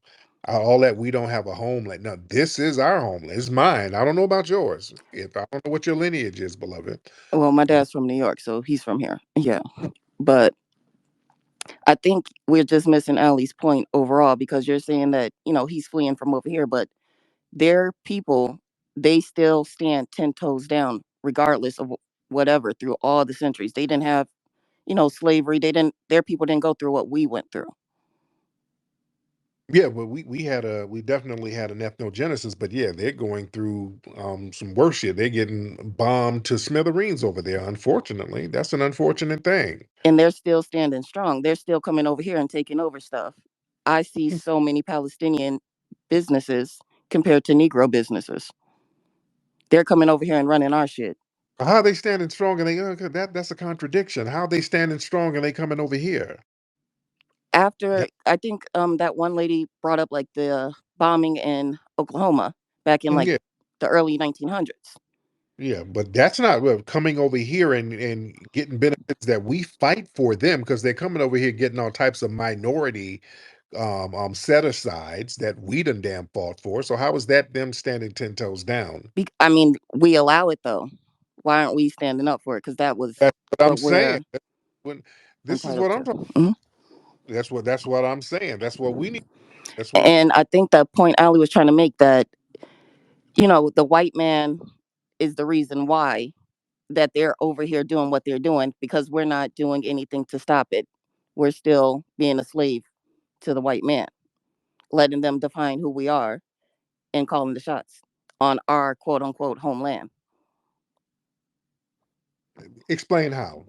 all that we don't have a homeland. Now, this is our homeland. It's mine. I don't know about yours. If I don't know what your lineage is, beloved. Well, my dad's from New York, so he's from here. Yeah. But I think we're just missing Ali's point overall, because you're saying that, he's fleeing from over here, but their people, they still stand 10 toes down, regardless of whatever, through all the centuries. They didn't have, slavery. Their people didn't go through what we went through. Yeah, but we definitely had an ethnogenesis, but yeah, they're going through some worse shit. They're getting bombed to smithereens over there. Unfortunately, that's an unfortunate thing. And they're still standing strong. They're still coming over here and taking over stuff. I see so many Palestinian businesses compared to Negro businesses. They're coming over here and running our shit. How are they standing strong and they that's a contradiction. How are they standing strong and they coming over here? After, That, I think that one lady brought up like the bombing in Oklahoma back in like yeah, the early 1900s. yeah, but that's not coming over here and getting benefits that we fight for them because they're coming over here getting all types of minority set asides that we done damn fought for. So how is that them standing 10 toes down? I mean, we allow it though. Why aren't we standing up for it? Because that was That's what I'm what saying. we're When this is entitled what I'm to. talking. Mhm. That's what I'm saying. That's what we need. That's what And I think that point Ali was trying to make, that the white man is the reason why. that they're over here doing what they're doing because we're not doing anything to stop it. We're still being a slave to the white man, letting them define who we are and calling the shots on our quote unquote homeland. Explain how.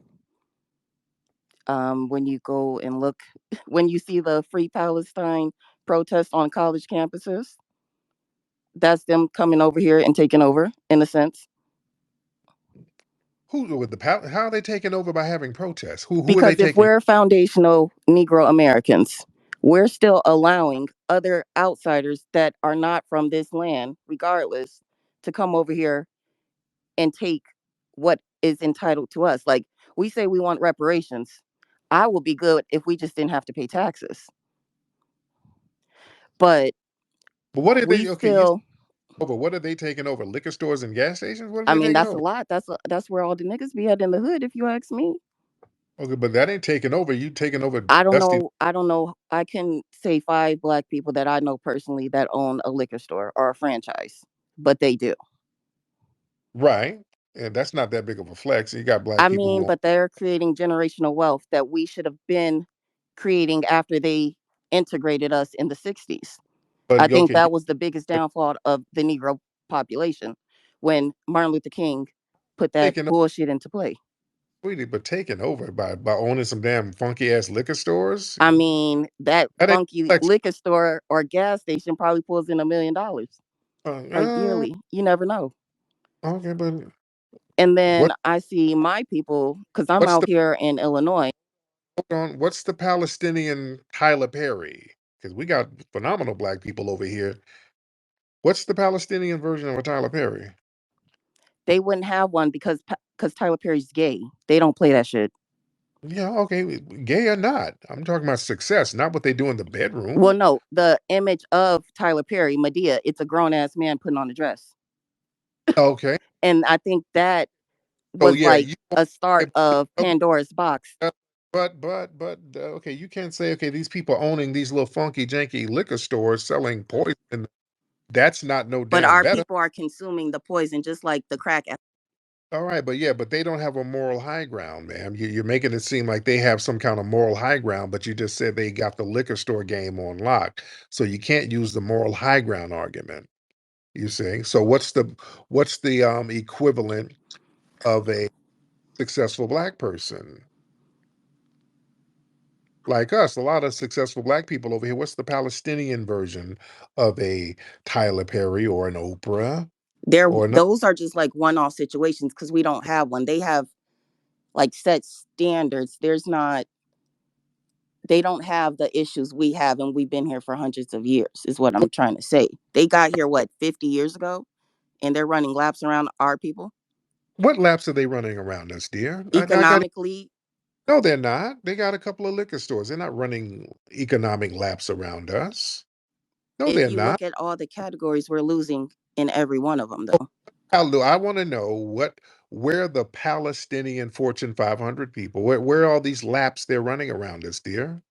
When you go and look, when you see the Free Palestine protests on college campuses, that's them coming over here and taking over in a sense. Who with the how are they taking over by having protests? Who are they Because if taking? we're foundational Negro Americans, we're still allowing other outsiders that are not from this land, regardless, to come over here and take what is entitled to us. Like we say we want reparations. I would be good if we just didn't have to pay taxes. But But what are we they? Okay, you still, over. What are they taking over? Liquor stores and gas stations? What are I they mean, taking that's a over? lot. That's where all the niggas be at in the hood, if you ask me. Okay, but that ain't taking over. You taking over I don't Dusty, know. I don't know. I can say 5 Black people that I know personally that own a liquor store or a franchise, but they do. right? And that's not that big of a flex. You got black I people mean, who own, but they're creating generational wealth that we should have been creating after they integrated us in the 60s. I but think okay, you that was the biggest downfall of the Negro population when Martin Luther King put that taking bullshit into play. sweetie, but taking over by owning some damn funky ass liquor stores. I mean, that That ain't funky flex. liquor store or gas station probably pulls in $1 million Uh, a uh, yearly. You never know. okay, but And then what? I see my people, because I'm What's out the here in Illinois. hold on? What's the Palestinian Tyler Perry? Because we got phenomenal black people over here. What's the Palestinian version of a Tyler Perry? They wouldn't have one because Tyler Perry's gay. They don't play that shit. Yeah, okay, gay or not. I'm talking about success, not what they do in the Well, bedroom. no, the image of Tyler Perry, Medea, it's a grown ass man putting on a dress. Okay. And I think that Oh was yeah, like you a start okay, of okay, Pandora's box. okay, you can't say okay, these people owning these little funky janky liquor stores selling poison. That's not no But damn our better. people are consuming the poison just like the crack. All right, but yeah, but they don't have a moral high ground, ma'am. You're making it seem like they have some kind of moral high ground, but you just said they got the liquor store game on lock. So you can't use the moral high ground argument. You see? So what's the equivalent of a successful black person like us? A lot of successful black people over here. What's the Palestinian version of a Tyler Perry or an Oprah or no? Those are just like one-off situations because we don't have one. They have like set standards. They don't have the issues we have, and we've been here for hundreds of years, is what I'm trying to say. They got here, what, 50 years ago, and they're running laps around our people What laps are they running around us, dear? I got economically. no, they're not. They got a couple of liquor stores. They're not running economic laps around us. No, If they're you not. look at all the categories, we're losing in every one of them, though. I want to know where the Palestinian Fortune 500 people, where are all these laps they're running around us, dear?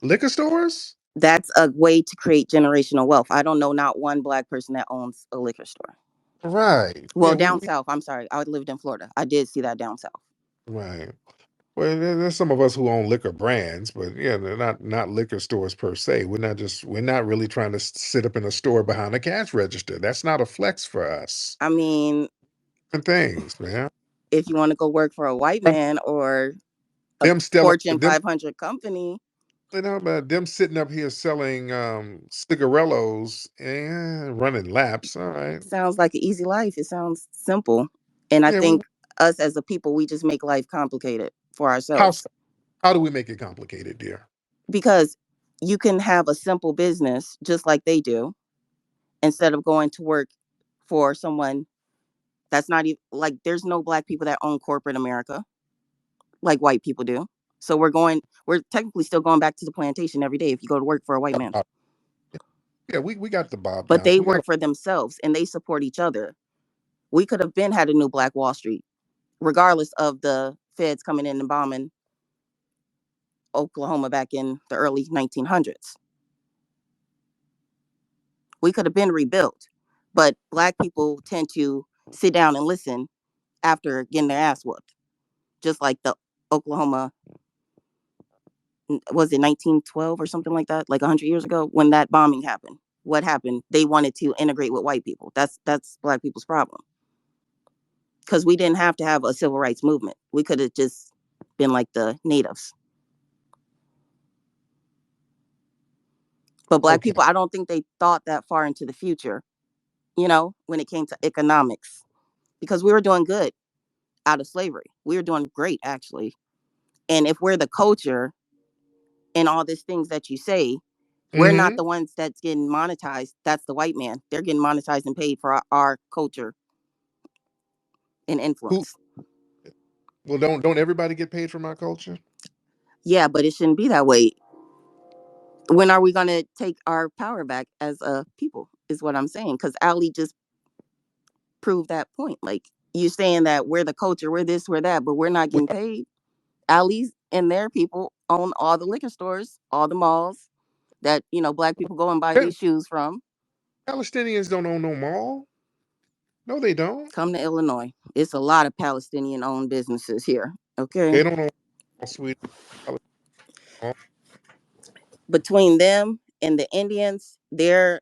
Liquor stores? That's a way to create generational wealth. I don't know not one Black person that owns a liquor store. Right. Well, Yeah, down south, I'm sorry. I lived in Florida. I did see that down south. right. Well, there's some of us who own liquor brands, but yeah, they're not liquor stores per se. We're not really trying to sit up in a store behind a cash register. That's not a flex for us. I mean, Different things, man. if you want to go work for a white Them, man or a them still Fortune them 500 company, but them sitting up here selling cigarellos and running laps. All right. sounds like an easy life. It sounds simple. And I Yeah, think us as a people, we just make life complicated for how ourselves how do we make it complicated, dear? because you can have a simple business just like they do instead of going to work for someone that's not even like there's no Black people that own corporate America like white people do. So we're technically still going back to the plantation every day if you go to work for a white man. Yeah, we got the Bob But Downs. they We got work for themselves and they support each other. We could have been had a new Black Wall Street, regardless of the feds coming in and bombing Oklahoma back in the early 1900s. We could have been rebuilt. But Black people tend to sit down and listen after getting their ass whooped. Just like the Oklahoma, was it 1912 or something like that, like 100 years ago when that bombing happened. What happened? They wanted to integrate with white people. That's black people's problem. Because we didn't have to have a civil rights movement. We could have just been like the natives. But black Okay. people, I don't think they thought that far into the future, when it came to economics, because we were doing good out of slavery. We were doing great, actually. And if we're the culture and all these things that you say, we're not Mm-hmm. the ones that's getting monetized. That's the white man. They're getting monetized and paid for our culture and Who? influence. Well, don't everybody get paid for my culture? Yeah, but it shouldn't be that way. When are we going to take our power back as a people, is what I'm saying. Because Ali just proved that point. Like, you're saying that we're the culture, we're this, we're that, but we're not Well, getting paid. Ali's and their people own all the liquor stores, all the malls that, black people go and buy Pe- these shoes from. Palestinians don't own no mall. No, they don't. Come to Illinois. It's a lot of Palestinian owned businesses here. Okay. They don't own all sweet. Between them and the Indians, they're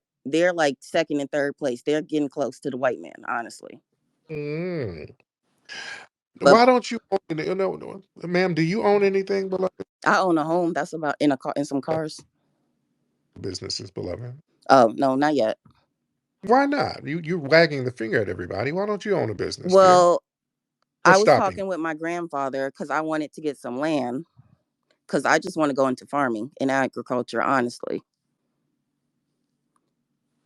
like second and third place. They're getting close to the white man, honestly. Mm. But Why don't you own any, no, ma'am, do you own anything, beloved? I own a home. That's about in a car, in some cars. Businesses, beloved. Oh no, not yet. Why not? You're wagging the finger at everybody. Why don't you own a business, dear? Well, I What's was stopping you? talking with my grandfather because I wanted to get some land because I just want to go into farming and agriculture, honestly.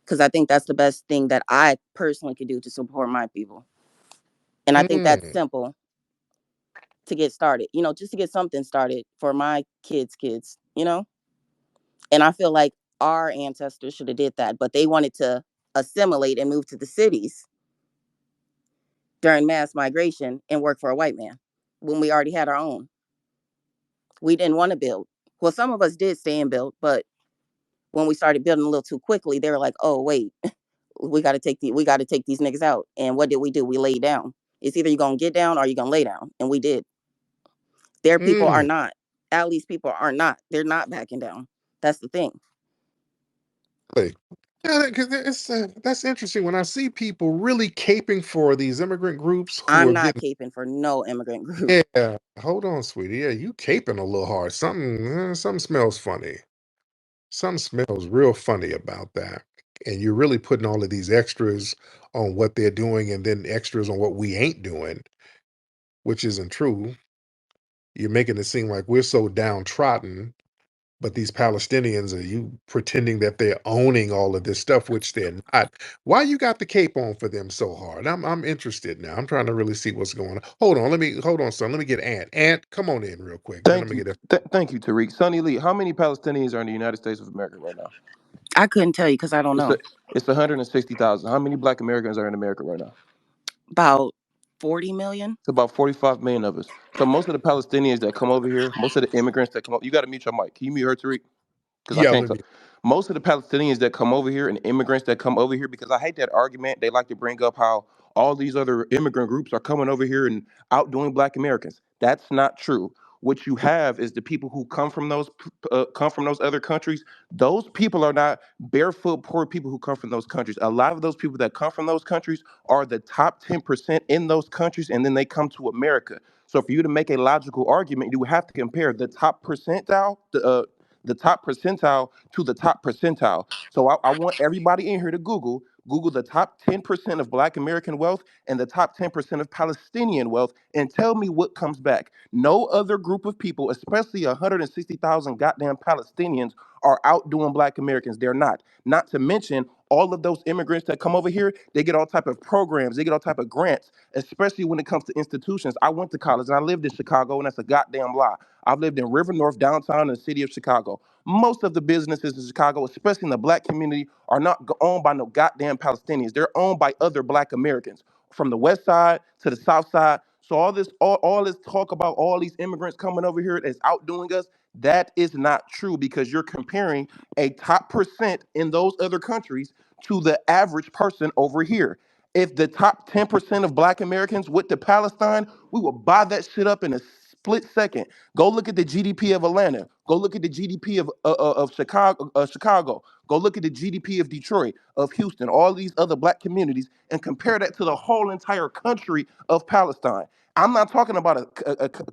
Because I think that's the best thing that I personally could do to support my people. And I think that's Mm. simple to get started, just to get something started for my kids. And I feel like our ancestors should have did that, but they wanted to assimilate and move to the cities during mass migration and work for a white man when we already had our own. We didn't want to build. Well, some of us did stay and build, but when we started building a little too quickly, they were like, "Oh, wait, we got to take these niggas out." And what did we do? We laid down. It's either you're gonna get down or you're gonna lay down, and we did. Their people are Mm. not. Allie's people are not. They're not backing down. That's the thing. Really? Yeah, 'cause that's interesting. When I see people really caping for these immigrant groups who I'm are not getting, caping for no immigrant group. yeah, hold on, sweetie. Yeah, you caping a little hard. Something smells funny. Something smells real funny about that. And you're really putting all of these extras on what they're doing and then extras on what we ain't doing, which isn't true. You're making it seem like we're so downtrodden, but these Palestinians are you pretending that they're owning all of this stuff, which they're not. Why you got the cape on for them so hard? I'm interested now. I'm trying to really see what's going on. Hold on, son. Let me get Ant. Ant, come on in real quick. Then I'm Thank gonna you. get it. Thank you, Tariq. Sonny Lee, how many Palestinians are in the United States of America right now? I couldn't tell you because I don't It's know. a, it's 160,000. How many black Americans are in America right now? About 40 million. It's about 45 million of us. So most of the Palestinians that come over here, most of the immigrants that come over, you got to mute your mic. Can you mute her, Tariq? Because I Yeah, can't let me. talk. Most of the Palestinians that come over here and immigrants that come over here, because I hate that argument. They like to bring up how all these other immigrant groups are coming over here and outdoing Black Americans. That's not true. What you have is the people who come from those other countries. Those people are not barefoot poor people who come from those countries. A lot of those people that come from those countries are the top 10% in those countries, and then they come to America. So for you to make a logical argument, you would have to compare the top percentile, the top percentile to the top percentile. So I want everybody in here to Google the top 10% of Black American wealth and the top 10% of Palestinian wealth and tell me what comes back. No other group of people, especially 160,000 goddamn Palestinians, are outdoing Black Americans. They're not. Not to mention all of those immigrants that come over here, they get all type of programs, they get all type of grants, especially when it comes to institutions. I went to college and I lived in Chicago, and that's a goddamn lie. I've lived in River North, downtown, in the city of Chicago. Most of the businesses in Chicago, especially in the Black community, are not owned by no goddamn Palestinians. They're owned by other Black Americans from the west side to the south side. So all this talk about all these immigrants coming over here that's outdoing us, that is not true because you're comparing a top percent in those other countries to the average person over here. If the top 10% of black Americans went to Palestine, we will buy that shit up in a split second. Go look at the GDP of Atlanta. Go look at the GDP of Chicago, Chicago. Go look at the GDP of Detroit, of Houston, all these other black communities, and compare that to the whole entire country of Palestine. I'm not talking about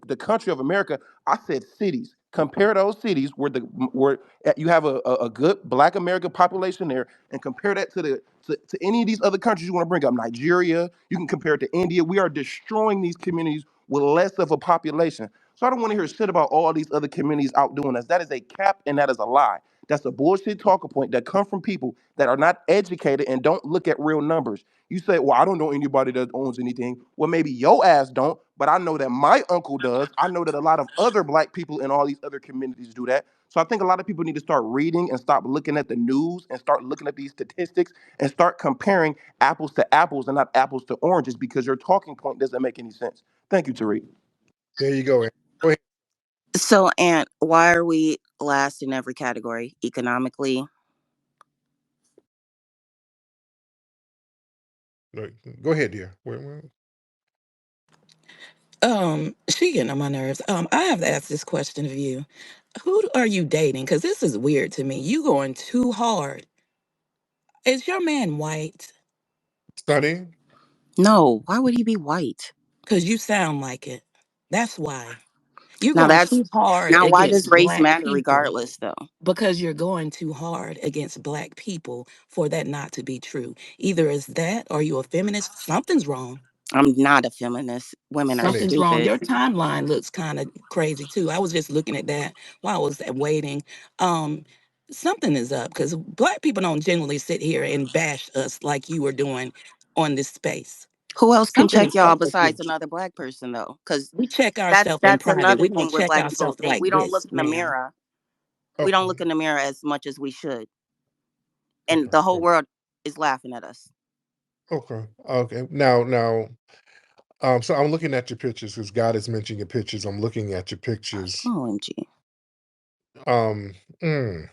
the country of America. I said cities. Compare those cities where you have a good black American population there, and compare that to any of these other countries you want to bring up. Nigeria, you can compare it to India. We are destroying these communities with less of a population. So I don't want to hear shit about all these other communities outdoing us. That is a cap and that is a lie. That's a bullshit talking point that come from people that are not educated and don't look at real numbers. You say, well, I don't know anybody that owns anything. Well, maybe your ass don't, but I know that my uncle does. I know that a lot of other black people in all these other communities do that. So I think a lot of people need to start reading and stop looking at the news and start looking at these statistics and start comparing apples to apples and not apples to oranges, because your talking point doesn't make any sense. Thank you, Tariq. There you go. Go ahead. So, Aunt, why are we last in every category economically? Go ahead, dear. She getting on my nerves. I have to ask this question of you. Who are you dating? Because this is weird to me. You going too hard. Is your man white? Stunning. No, why would he be white? Because you sound like it. That's why. You're Now going that's too hard now why does against race black matter people. regardless though? Because you're going too hard against black people for that not to be true. Either it's that or you a feminist. Something's wrong. I'm not a feminist. Women are Stunning. Something's wrong. stupid. Your timeline looks kind of crazy too. I was just looking at that while I was waiting. Um, Something is up because black people don't generally sit here and bash us like you were doing on this space. Who else can Something check is y'all up with besides you. another black person though? Because We check that's ourselves in that's private. another We don't thing with check black people. ourselves They like we don't look this, in the ma'am. mirror. We don't Okay. look in the mirror as much as we should. And Okay. the whole world is laughing at us. Okay. Okay. Now, so I'm looking at your pictures because God is mentioning your pictures. I'm looking at your pictures. OMG. Um, mm,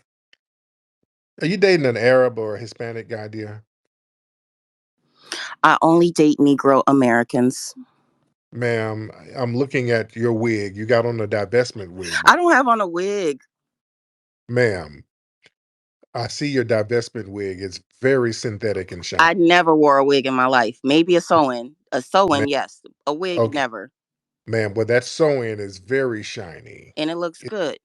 are you dating an Arab or a Hispanic guy, dear? I only date Negro Americans. Ma'am, I'm looking at your wig. You got on a divestment wig. I don't have on a wig. Ma'am, I see your divestment wig. It's very synthetic and shiny. I never wore a wig in my life. Maybe a sew-in. A Ma'am, sew-in, yes. A wig, okay, never. ma'am, but that sew-in is very shiny. And it looks It, good.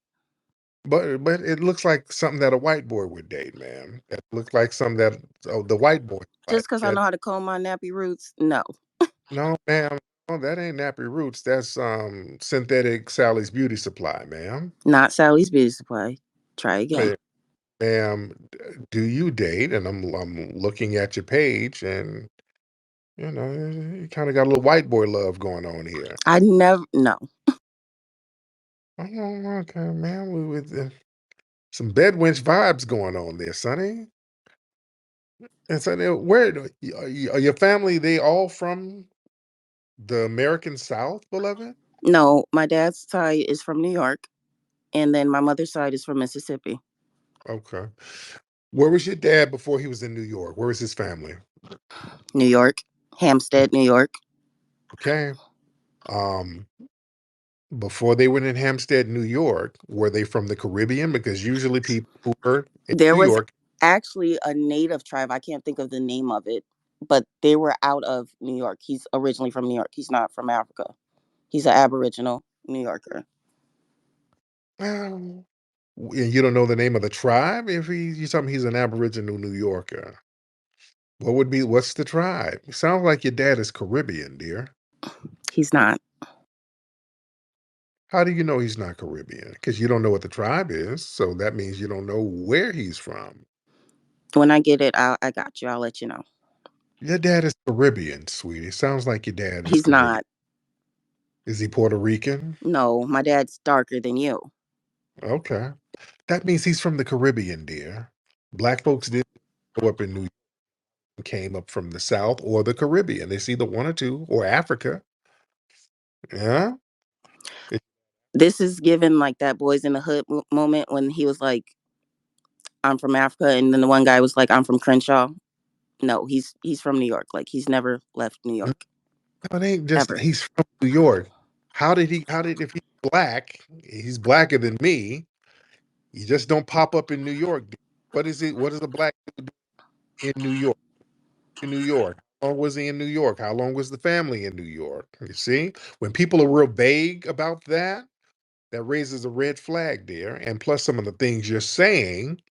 but it looks like something that a white boy would date, ma'am. It looks like something that the white boy like. Just because I That know how to comb my nappy roots? No. no, ma'am, no, that ain't nappy roots. That's synthetic Sally's beauty supply, ma'am. Not Sally's Beauty Supply. Try again. Hey, ma'am, do you date? And I'm looking at your page, and you kind of got a little white boy love going on here. I never, no. Oh, okay, man. We with some bedwench vibes going on there, Sonny. And so, are your family? They all from the American South, beloved? No, my dad's side is from New York. And then my mother's side is from Mississippi. Okay. Where was your dad before he was in New York? Where was his family? New York. Hampstead, New York. Okay. Um, Before they were in Hampstead, New York, were they from the Caribbean? Because usually people who were in There New was York, actually a native tribe. I can't think of the name of it, but they were out of New York. He's originally from New York. He's not from Africa. He's an Aboriginal New Yorker. well, and you don't know the name of the tribe? If you tell me he's an Aboriginal New Yorker, what's the tribe? Sounds like your dad is Caribbean, dear. He's not. How do you know he's not Caribbean? Because you don't know what the tribe is, so that means you don't know where he's from. When I get it, I got you. I'll let you know. Your dad is Caribbean, sweetie. Sounds like your dad is He's Caribbean. not. Is he Puerto Rican? No, my dad's darker than you. Okay. That means he's from the Caribbean, dear. Black folks didn't grow up in New York and came up from the South or the Caribbean. They see the one or two or Africa. Yeah. It- This is given like that Boys in the Hood moment when he was like, I'm from Africa. And then the one guy was like, I'm from Crenshaw. No, he's from New York. Like he's never left New No, York it ain't just ever. he's from New York. If he's black, he's blacker than me. You just don't pop up in New York. What is it? What is a black dude in New York? In New York. How long was he in New York? How long was the family in New York? You see, when people are real vague about that, that raises a red flag there. And plus, some of the things you're saying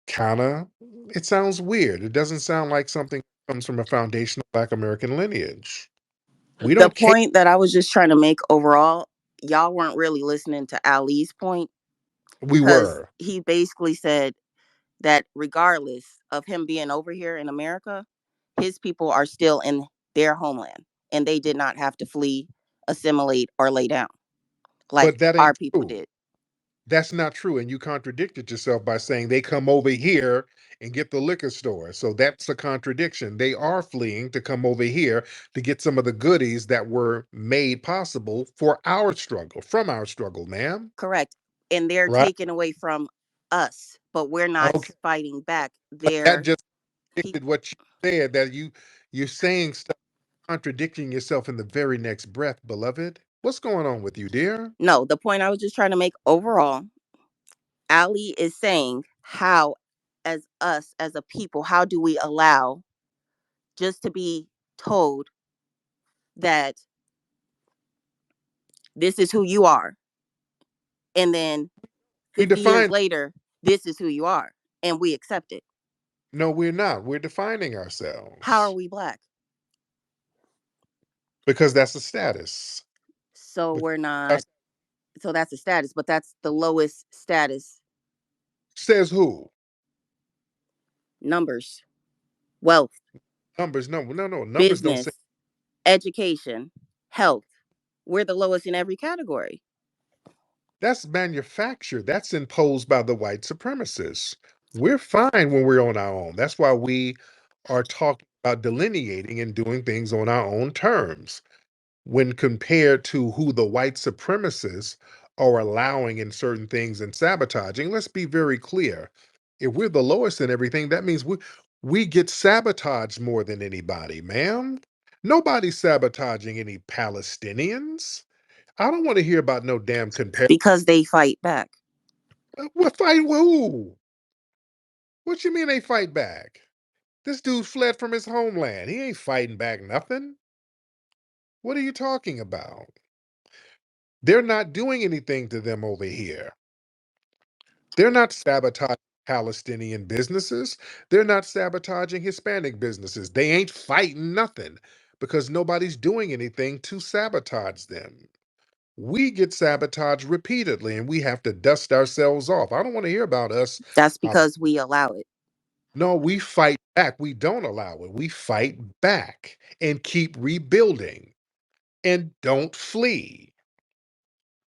kind of, it sounds weird. It doesn't sound like something that comes from a foundational Black American lineage. We The don't care. point that I was just trying to make overall, y'all weren't really listening to Ali's point We because were, he basically said that regardless of him being over here in America, his people are still in their homeland and they did not have to flee, assimilate, or lay down like but that ain't our people true. did. That's not true. And you contradicted yourself by saying they come over here and get the liquor store. So that's a contradiction. They are fleeing to come over here to get some of the goodies that were made possible for our struggle, from our struggle, ma'am. Correct. And they're Right? taken away from us, but we're not Okay. fighting back. But that They're just pe- dictated what you said, that you're saying stuff, contradicting yourself in the very next breath, beloved. What's going on with you, dear? no, the point I was just trying to make overall, Ali is saying how as us as a people, how do we allow just to be told that this is who you are and then We 50 years define, later this is who you are and we accept it. no, we're not. We're defining How are ourselves we black? because that's a status. So Because we're not, that's- so that's a status, but that's the lowest status. says who? Numbers, wealth, Numbers, no, no, no. Numbers don't say business, education, health. We're the lowest in every category. that's manufactured. That's imposed by the white supremacists. We're fine when we're on our own. That's why we are talking about delineating and doing things on our own terms. When compared to who the white supremacists are allowing in certain things and sabotaging, let's be very clear. If we're the lowest in everything, that means we get sabotaged more than anybody, ma'am. Nobody's sabotaging any Palestinians. I don't want to hear about no damn compare. Because they fight back. What fight who? What you mean they fight back? This dude fled from his homeland. He ain't fighting back nothing. What are you talking about? They're not doing anything to them over here. They're not sabotaging Palestinian businesses. They're not sabotaging Hispanic businesses. They ain't fighting nothing because nobody's doing anything to sabotage them. We get sabotaged repeatedly and we have to dust ourselves off. I don't want to hear about us. That's uh, because we allow it. no, we fight back. We don't allow it. We fight back and keep rebuilding and don't flee.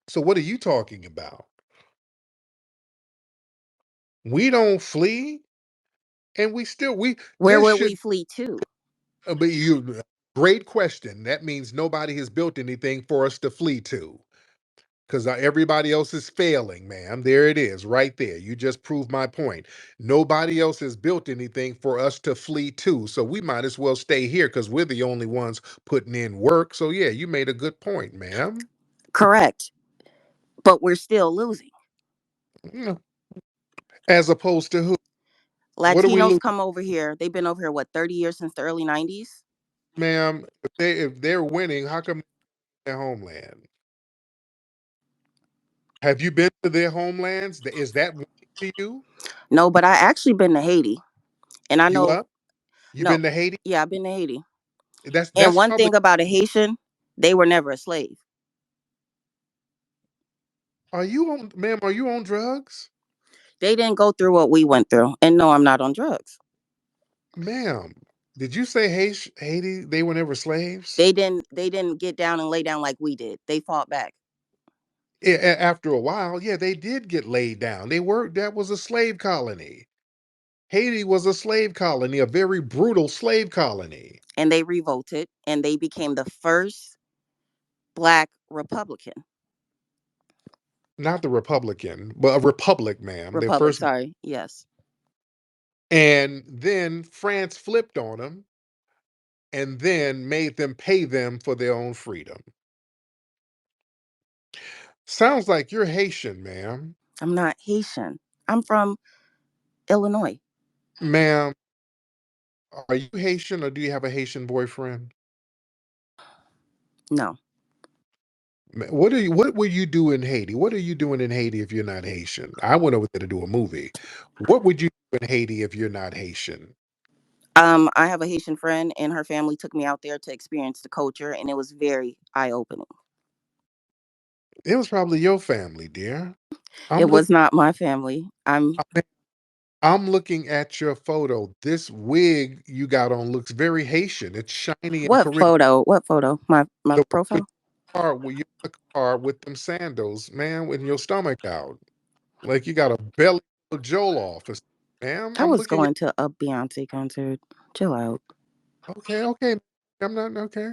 So, what are you talking about? We don't flee and we still, we, Where there would should we flee to? But you, great question. That means nobody has built anything for us to flee to, because everybody else is failing, ma'am. There it is, right there. You just proved my point. Nobody else has built anything for us to flee to, so we might as well stay here because we're the only ones putting in work. So yeah, you made a good point, ma'am. Correct. But we're still losing. Mm, as opposed to who? What are we Latinos losing, come over here. They've been over here, what, 30 years since the early 90s? ma'am? If they're winning, how come their homeland? Have you been to their homelands? Is that winning to you? No, but I actually been to Haiti. And I You know, up? You no, been to Haiti? yeah, I've been to Haiti. That's And that's one probably. thing about a Haitian, they were never a slave. Are you on, ma'am? Are you on drugs, They didn't go through what we went through. And no, I'm not on drugs. ma'am? Did you say Haiti? They were never slaves. They didn't get down and lay down like we did. They fought back. After a while, yeah, they did get laid down. They were that was a slave colony. Haiti was a slave colony, a very brutal slave colony. And they revolted and they became the first black Republican. Not the Republican, but a republic, ma'am. Their Republic, first, sorry. Yes. And then France flipped on them and then made them pay them for their own freedom. Sounds like you're Haitian, ma'am. I'm not Haitian. I'm from Illinois. Ma'am, are you Haitian or do you have a Haitian boyfriend? No. What will you do in Haiti? What are you doing in Haiti if you're not Haitian? I went over there to do a movie. What would you do in Haiti if you're not Haitian? I have a Haitian friend, and her family took me out there to experience the culture, and it was very eye opening. It was probably your family, dear. I'm It look was not my family. I'm looking at your photo. This wig you got on looks very Haitian. It's shiny and What Caribbean. photo? What photo? My The one with profile. the car where you in the car with them sandals, man, with your stomach out. Like you got a belly full of Joel off. Ma'am, I I'm was looking at going to a Beyonce concert. Chill out. okay. I'm not okay.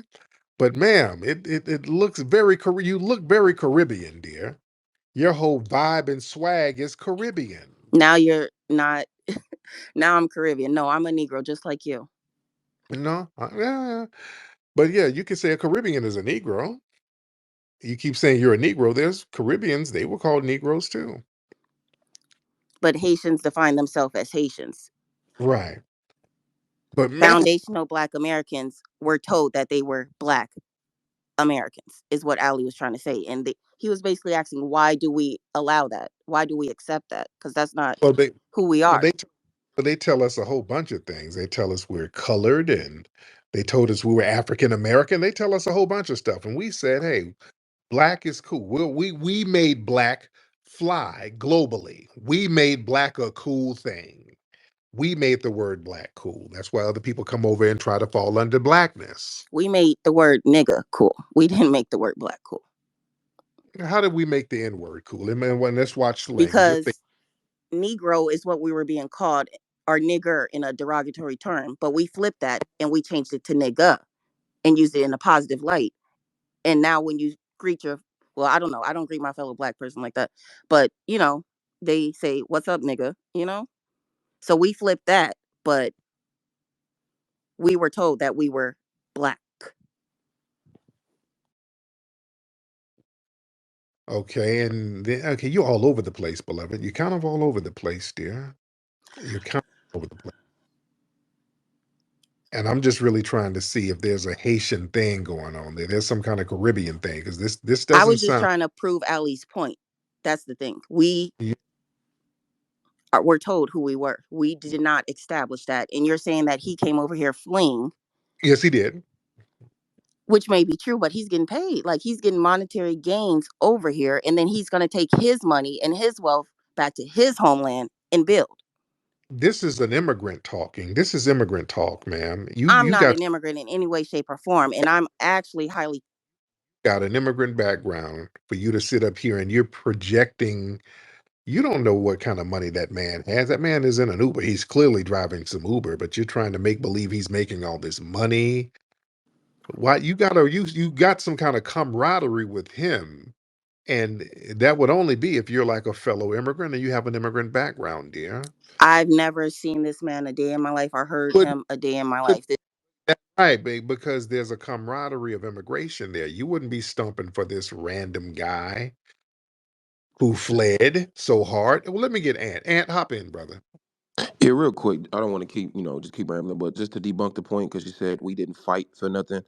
But ma'am, it looks very you look very Caribbean, dear. Your whole vibe and swag is Caribbean. Now you're not. Now I'm Caribbean. No, I'm a Negro, just like you. No, yeah, but yeah, you can say a Caribbean is a Negro. You keep saying you're a Negro. There's Caribbeans; they were called Negroes too. But Haitians define themselves as Haitians. Right. But man, Foundational Black Americans were told that they were Black Americans, is what Ali was trying to say. And he was basically asking, why do we allow that? Why do we accept that? Because that's not well, they who we well are. they well, they tell us a whole bunch of things. They tell us we're colored, and they told us we were African American. They tell us a whole bunch of stuff, and we said, "Hey, black is cool." We made black fly globally. We made black a cool thing. We made the word black cool. That's why other people come over and try to fall under blackness. We made the word nigga cool. We didn't make the word Black cool. How did we make the N word cool? And man, when let's watch the language. Because Negro is what we were being called, or nigger in a derogatory term. But we flipped that and we changed it to nigga and used it in a positive light. And now when you greet your, well, I don't know, I don't greet my fellow Black person like that. But, they say, what's up, nigga? So we flipped that, but we were told that we were Black. Okay, and then, okay, you're all over the place, beloved. You're kind of all over the place, dear. You're kind of all over the place. And I'm just really trying to see if there's a Haitian thing going on there. There's some kind of Caribbean thing because this I doesn't was just sound. trying to prove Ali's point. That's the thing. We y- were told who we were. We did not establish that. And you're saying that he came over here fleeing, Yes, he did. which may be true, but he's getting paid. Like he's getting monetary gains over here, and then he's going to take his money and his wealth back to his homeland and build. This is an immigrant talking. This is immigrant talk, ma'am. You I'm you not got an immigrant in any way, shape, or form, and I'm actually highly. got an immigrant background for you to sit up here and you're projecting. You don't know what kind of money that man has. That man is in an Uber. He's clearly driving some Uber, but you're trying to make believe he's making all this money. Why you got some kind of camaraderie with him, and that would only be if you're like a fellow immigrant and you have an immigrant background, dear. I've never seen this man a day in my life or heard But him a day in my but life. that's right, babe, because there's a camaraderie of immigration there. You wouldn't be stumping for this random guy who fled so hard. Well, let me get Ant. Ant, hop in, brother. Yeah, real quick. I don't want to keep, just keep rambling, but just to debunk the point, because you said we didn't fight for nothing.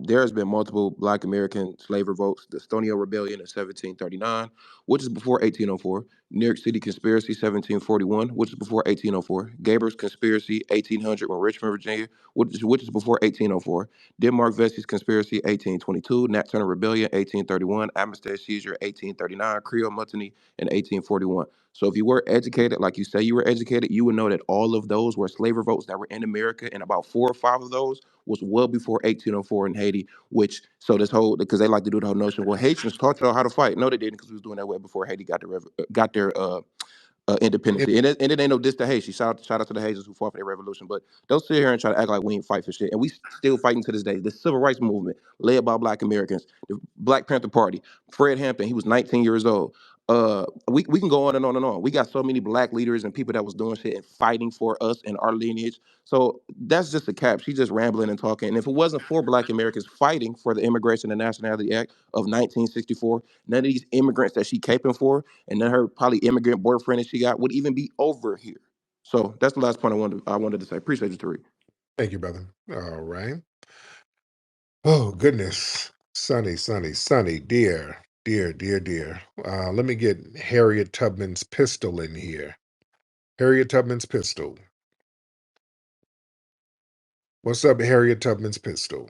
There has been multiple Black American slave revolts. The Stonewall Rebellion in 1739, which is before 1804. New York City Conspiracy 1741, which is before 1804. Gaber's Conspiracy 1800 in Richmond, Virginia, which is before 1804. Denmark Vesey's Conspiracy 1822. Nat Turner Rebellion 1831. Amistad Seizure 1839. Creole Mutiny in 1841. So if you were educated, like you say you were educated, you would know that all of those were slave revolts that were in America, and about 4 or 5 of those was well before 1804 in Haiti. Which so this whole because they like to do the whole notion, well, Haitians taught y'all how to fight. No, they didn't, because we was doing that way before Haiti got their It- independency. And it ain't no diss to Haiti. Shout out to the Haitians who fought for their revolution. But don't sit here and try to act like we ain't fight for shit. And we still fighting to this day. The civil rights movement led by Black Americans, the Black Panther Party, Fred Hampton, he was 19 years old. we can go on and on and on. We got so many black leaders and people that was doing shit and fighting for us and our lineage. So that's just a cap. She's just rambling and talking. And if it wasn't for black Americans fighting for the Immigration and Nationality Act of 1964, none of these immigrants that she caping for and then her probably immigrant boyfriend that she got would even be over here. So that's the last point I wanted to say. Appreciate you, Tariq. Thank you, brother. All right. Oh, goodness. Sunny, sunny, sunny, dear, dear, dear, dear. Let me get Harriet Tubman's pistol in here. Harriet Tubman's pistol. What's up, Harriet Tubman's pistol?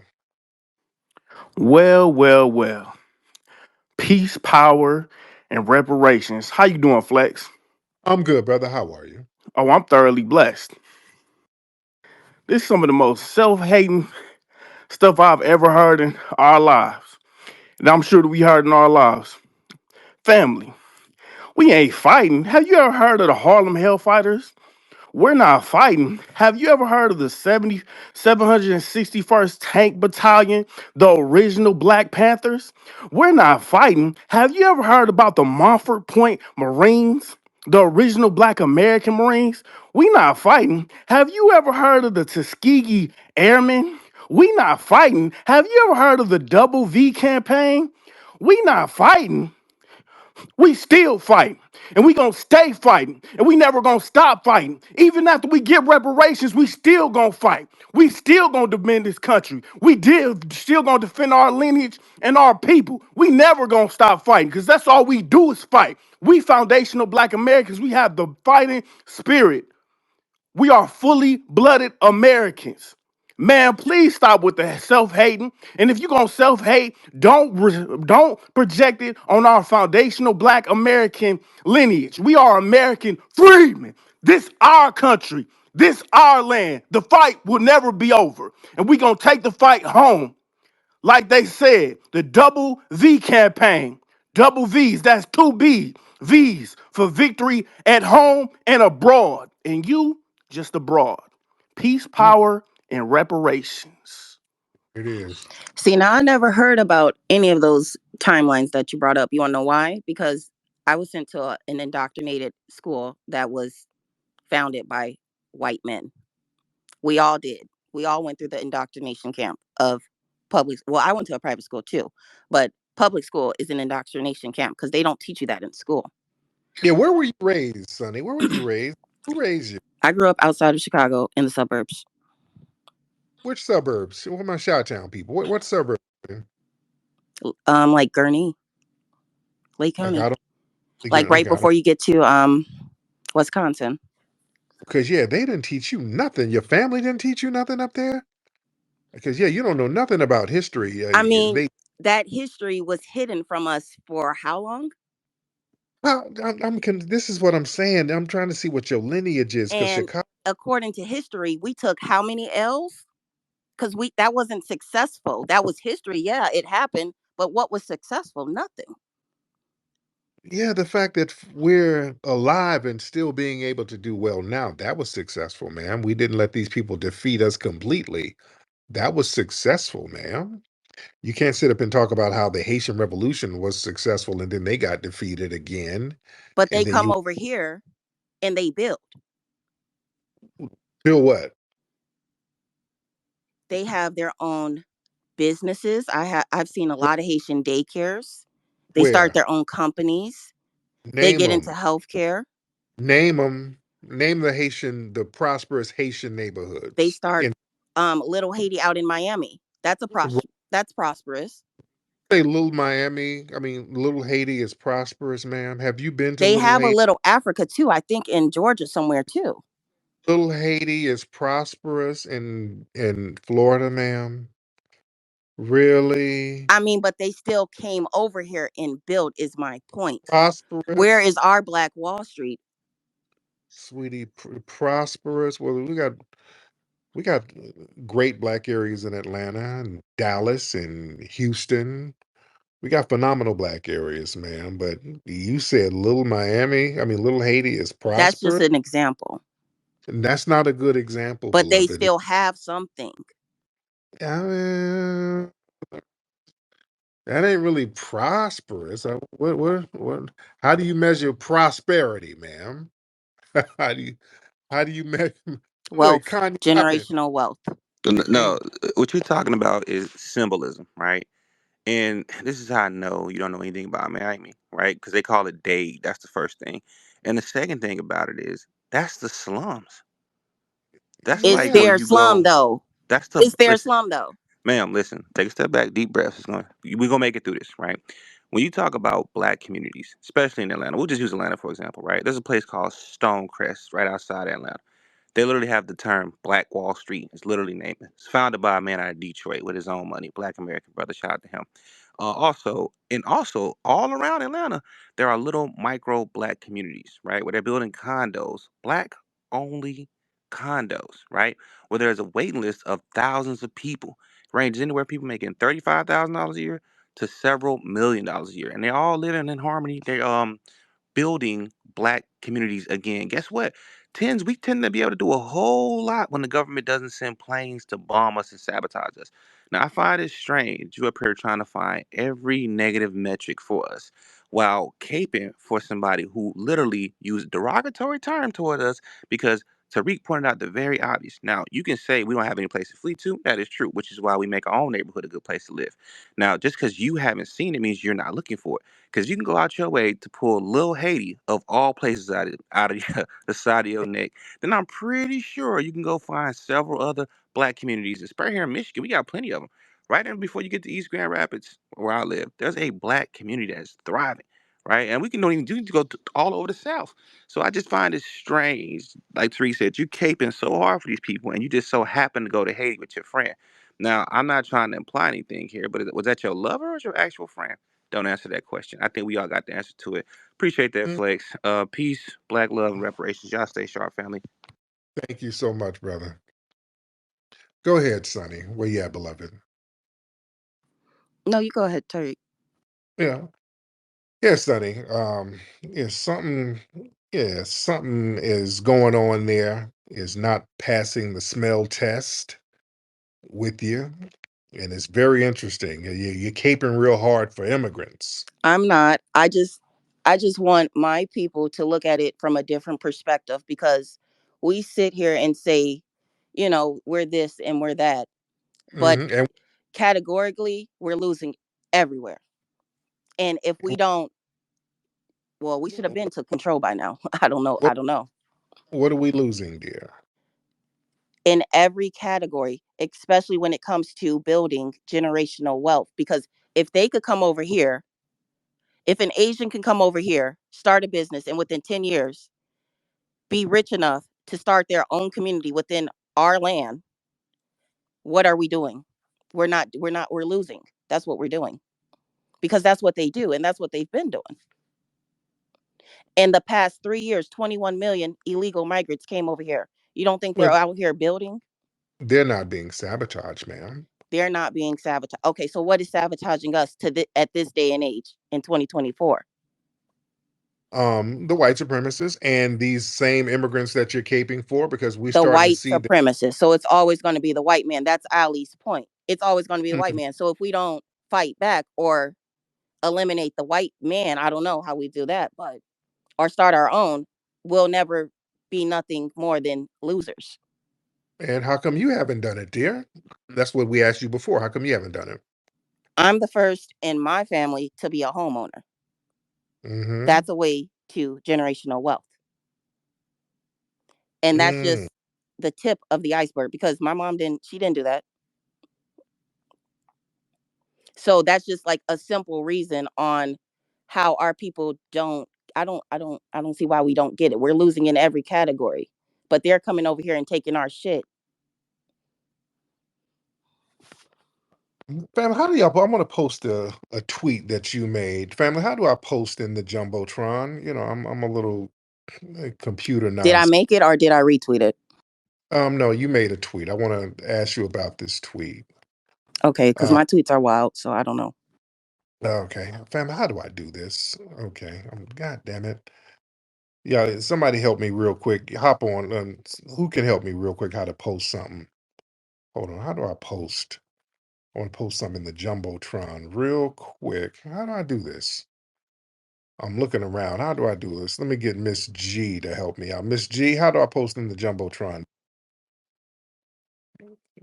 Well, well, well. Peace, power, and reparations. How you doing, Flex? I'm good, brother. How are you? Oh, I'm thoroughly blessed. This is some of the most self-hating stuff I've ever heard in our lives. And I'm sure that we heard in our lives. Family, we ain't fighting. Have you ever heard of the Harlem Hellfighters? We're not fighting. Have you ever heard of the 761st Tank Battalion, the original Black Panthers? We're not fighting. Have you ever heard about the Montford Point Marines, the original Black American Marines? We not fighting. Have you ever heard of the Tuskegee Airmen? We not fighting. Have you ever heard of the Double V campaign? We not fighting. We still fighting, and we gonna stay fighting, and we never gonna stop fighting. Even after we get reparations, we still gonna fight. We still gonna defend this country. We did still gonna defend our lineage and our people. We never gonna stop fighting, because that's all we do is fight. We foundational Black Americans, we have the fighting spirit. We are fully blooded Americans. Man, please stop with the self-hating. And if you're gonna self-hate, don't project it on our foundational Black American lineage. We are American freedmen. This our country. This our land. The fight will never be over. And we gonna take the fight home. Like they said, the double V campaign. Double V's, that's two B. V's for victory at home and abroad. And you, just abroad. Peace, Mm, power, and reparations. it is. See, now I never heard about any of those timelines that you brought up. You want to know why? Because I was sent to an indoctrinated school that was founded by white men. We all did. We all went through the indoctrination camp of public. Well, I went to a private school too, but public school is an indoctrination camp because they don't teach you that in school. Yeah, where were you raised, Sonny? Where were you raised? Who raised you? I grew up outside of Chicago in the suburbs, Which suburbs? What are my Chi-town people? What suburbs? like Gurnee, Lake Like County, I don't like again. right Okay, I don't before you get to Wisconsin. because yeah, they didn't teach you nothing. Your family didn't teach you nothing up there. Because yeah, you don't know nothing about history. I mean, They that history was hidden from us for how long? well, this is what I'm saying. I'm trying to see what your lineage is. Because And Chicago, according to history, we took how many L's? Because we that wasn't successful. That was history. Yeah, it happened, but what was successful? Nothing. yeah, the fact that we're alive and still being able to do well now, that was successful, man. We didn't let these people defeat us completely. That was successful, man. You can't sit up and talk about how the Haitian Revolution was successful and then they got defeated again. But they And then come you over here and they build. feel what? They have their own businesses. I've seen a lot of Haitian daycares. They start Where? their own companies. They Name get them. into healthcare. Name them. Name the prosperous Haitian They neighborhoods. start And Little Haiti out in Miami. That's prosperous. say Little Miami. I mean, Little Haiti is prosperous, ma'am. Have you been to They Little have a Haiti? Little Africa too. I think in Georgia somewhere too. Little Haiti is prosperous in Florida, ma'am. Really? I mean, but they still came over here and built. Is my point. Where Prosperous? is our Black Wall Street? Sweetie, prosperous. Well, we got great black areas in Atlanta and Dallas and Houston. We got phenomenal black areas, man. But you said Little Miami. I mean, Little Haiti is That's just prosperous. an example. And that's not a good example, But they beloved. still have something. I mean, That ain't really prosperous. What? How do you measure prosperity, ma'am? How do you how do you measure? Wait, Wealth, Kanye, what happened? generational wealth. No, what you're talking about is symbolism, right? And this is how I know you don't know anything about Miami, right? Because they call it Dade. That's the first thing. And the second thing about it is that's the slums. That's Is like where Yeah. there you slum go. though? That's the Is there listen, slum though? ma'am. Listen, take a step back, deep breaths. We're gonna make it through this, right? When you talk about black communities, especially in Atlanta, we'll just use Atlanta for example, right? There's a place called Stonecrest right outside Atlanta. They literally have the term Black Wall Street. It's literally named. It's founded by a man out of Detroit with his own money. Black American brother. Shout out to him. Also all around Atlanta, there are little micro black communities, right, where they're building condos, black only condos, right, where there's a waiting list of thousands of people, ranges anywhere people making $35,000 a year to several $1 million a year, and they're all living in harmony. They building black communities again. Guess what? We tend to be able to do a whole lot when the government doesn't send planes to bomb us and sabotage us. Now, I find it strange you up here trying to find every negative metric for us while caping for somebody who literally used derogatory term toward us because Tariq pointed out the very obvious. Now, you can say we don't have any place to flee to. That is true, which is why we make our own neighborhood a good place to live. Now, just because you haven't seen it means you're not looking for it. Because you can go out your way to pull Lil Haiti of all places out of the side of your neck. Then I'm pretty sure you can go find several other black communities. Especially here in Michigan, we got plenty of them. Right in before you get to East Grand Rapids, where I live, there's a black community that's thriving. Right, and we can don't even do to go all over the South. So I just find it strange, like Tariq said, you caping so hard for these people, and you just so happen to go to Haiti with your friend. Now, I'm not trying to imply anything here, but was that your lover or your actual friend? Don't answer that question. I think we all got the answer to it. Appreciate that, Mm, Flex. Peace, black love, and reparations. Y'all stay sharp, family. thank you so much, brother. Go ahead, Sonny. Where you at, beloved? No, you go ahead, Tariq. Yeah. Yeah, Sonny. Yeah, something is going on there. Is not passing the smell test with you. And it's very interesting. You're caping real hard for immigrants. I'm not. I just want my people to look at it from a different perspective because we sit here and say, you know, we're this and we're that, but And categorically we're losing everywhere. And if we don't, well, we should have been to control by now. I don't know. what I don't know. what are we losing, dear? In every category, especially when it comes to building generational wealth because if they could come over here, if an Asian can come over here, start a business and within 10 years be rich enough to start their own community within our land, what are we doing? We're losing. That's what we're doing. Because that's what they do and that's what they've been doing. In the past 3 years, 21 million illegal migrants came over here. You don't think they're Well, out here building? they're not being sabotaged, ma'am. They're not being sabotaged. Okay, so what is sabotaging us at this day and age in 2024? The white supremacists and these same immigrants that you're caping for, because we're The starting to white see that. supremacist. So it's always going to be the white man. That's Ali's point. It's always going to be the white Mhm. man. So if we don't fight back or eliminate the white man, I don't know how we do that, but or start our own, we'll never be nothing more than losers. And how come you haven't done it, dear? That's what we asked you before. How come you haven't done it? I'm the first in my family to be a homeowner. Mm-hmm. That's a way to generational wealth. And that's Mm. just the tip of the iceberg because my mom she didn't do that. So that's just like a simple reason on how our people don't I don't see why we don't get it. We're losing in every category. But they're coming over here and taking our shit. Family, how do y'all? I'm gonna post a tweet that you made. Family, how do I post in the jumbotron? I'm a little computer Did I nonsense. make it or did I retweet it? No, you made a tweet. I want to ask you about this tweet. Okay, because Uh, my tweets are wild, so I don't know. okay, family, how do I do this? Okay, God damn it. Yeah, somebody help me real quick. Hop on. Who can help me real quick? How to post something? Hold on. How do I post? I want to post some in the Jumbotron real quick. How do I do this? I'm looking around. How do I do this? Let me get Miss G to help me out. Miss G, how do I post in the Jumbotron?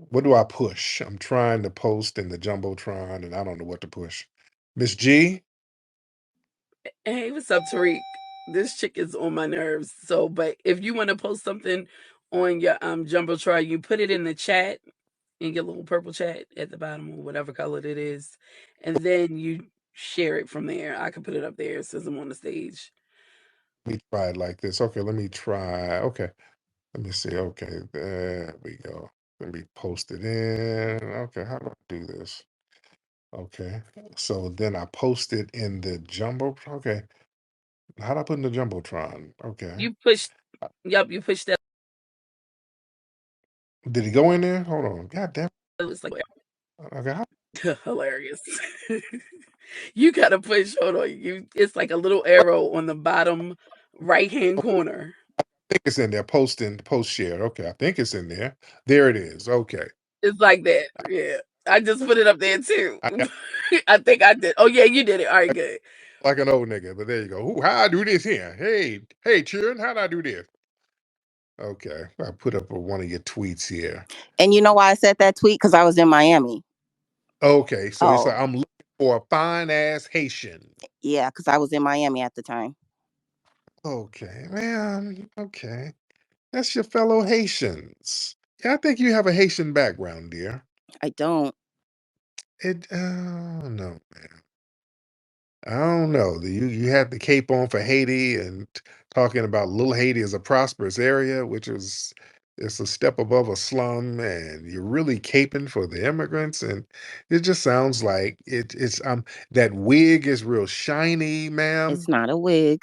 What do I push? I'm trying to post in the Jumbotron and I don't know what to push. Miss G? Hey, what's up, Tariq? This chick is on my nerves. So, but if you want to post something on your jumbotron, you put it in the chat, in your little purple chat at the bottom or whatever color it is, and then you share it from there. I can put it up there since I'm on the stage. Let me try it like this. Okay, let me try. Okay, let me see. Okay, there we go. Let me post it in. Okay, how do I do this? Okay, so then I post it in the Jumbo. Okay, how do I put in the Jumbotron? Okay, You push, uh, yep, you push that. did he go in there? Hold on. God damn. It looks like Okay, hilarious. You gotta push. Hold on, you. It's like a little arrow on the bottom right hand corner. think it's in there. Post share. Okay, I think it's in there. There it is. Okay. It's like that. Yeah. I just put it up there too. I got I think I did. Oh yeah, you did it. All right, good. like an old nigga, but there you go. Ooh, how I do this here? Hey, children, how do I do this? Okay, I put up one of your tweets here. And you know why I said that tweet? Because I was in Miami. Okay, so it's Oh, like I'm looking for a fine ass Haitian. yeah, because I was in Miami at the time. Okay, man. Okay, that's your fellow Haitians. Yeah, I think you have a Haitian background, dear. I don't. No, man. I don't know. You had the cape on for Haiti and talking about little Haiti as a prosperous area, which is it's a step above a slum, and you're really caping for the immigrants, and it just sounds like it's that wig is real shiny, It's ma'am. not a wig.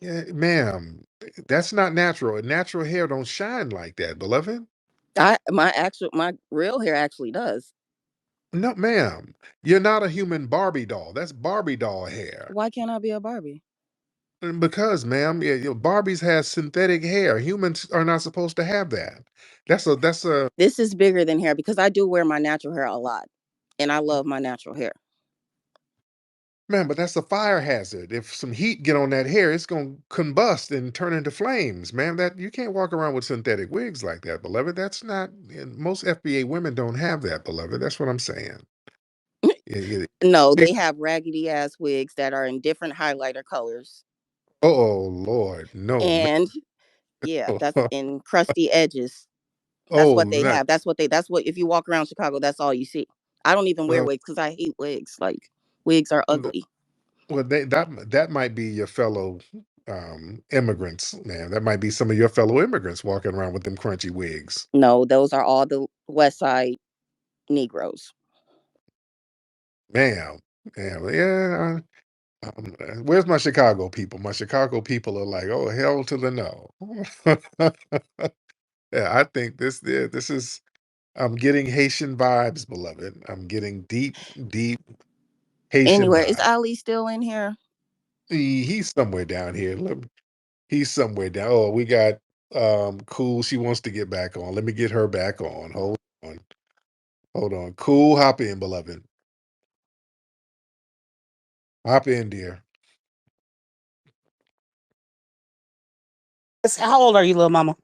Yeah, ma'am. That's not natural. Natural hair don't shine like that, beloved. My real hair actually does. No, ma'am. You're not a human Barbie doll. That's Barbie doll hair. Why can't I be a Barbie? Because, ma'am, yeah, Barbies has synthetic hair. Humans are not supposed to have that. That's a This is bigger than hair because I do wear my natural hair a lot, and I love my natural hair. man, but that's a fire hazard. If some heat get on that hair, it's gonna combust and turn into flames, ma'am. That you can't walk around with synthetic wigs like that, beloved. That's not and most FBA women don't have that, beloved. That's what I'm saying. No, they have raggedy ass wigs that are in different highlighter colors, Oh Lord, no, man. and yeah, that's in crusty edges. That's Oh, what they that have. That's what if you walk around Chicago, that's all you see. I don't even wear well, wigs because I hate wigs. Like wigs are ugly. well, that might be your fellow immigrants, man. That might be some of your fellow immigrants walking around with them crunchy wigs, No, those are all the West Side Negroes. ma'am. Yeah. Where's my Chicago people? My Chicago people are like, oh hell to the no. Yeah, I think this is. I'm getting Haitian vibes, beloved. I'm getting deep, deep Haitian Anywhere, is vibes. Ali still in here? He's somewhere down here. He's somewhere down. Oh, we got Cool. She wants to get back on. Let me get her back on. On. Hold on. Cool, hop in, beloved. Hop in, dear. How old are you, little mama?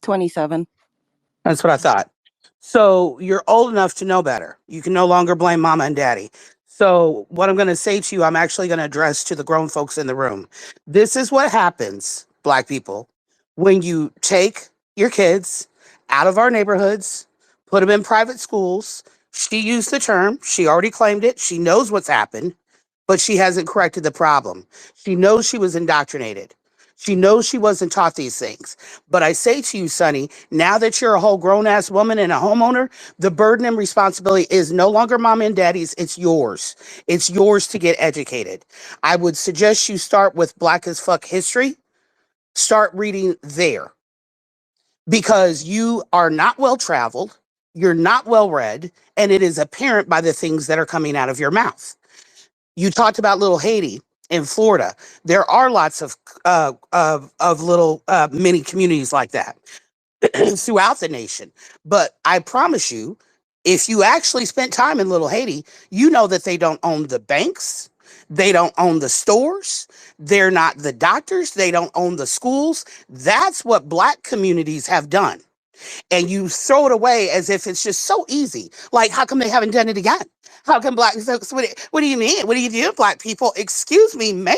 27. That's what I thought. So you're old enough to know better. You can no longer blame mama and daddy. So what I'm going to say to you, I'm actually going to address to the grown folks in the room. This is what happens, black people, when you take your kids out of our neighborhoods, put them in private schools. She used the term, she already claimed it. She knows what's happened, but she hasn't corrected the problem. She knows she was indoctrinated. She knows she wasn't taught these things. But I say to you, Sonny, now that you're a whole grown ass woman and a homeowner, the burden and responsibility is no longer mom and daddy's, it's yours. It's yours to get educated. I would suggest you start with Black as Fuck history. Start reading there because you are not well traveled, you're not well read, and it is apparent by the things that are coming out of your mouth. You talked about little Haiti in Florida. There are lots of little mini communities like that. throughout the nation. But I promise you, if you actually spent time in Little Haiti, you know that they don't own the banks, they don't own the stores, they're not the doctors, they don't own the schools. That's what Black communities have done. And you throw it away as if it's just so easy. Like, how come they haven't done it again? How come Black? So what do you mean? What do you do, Black people? Excuse me, ma'am.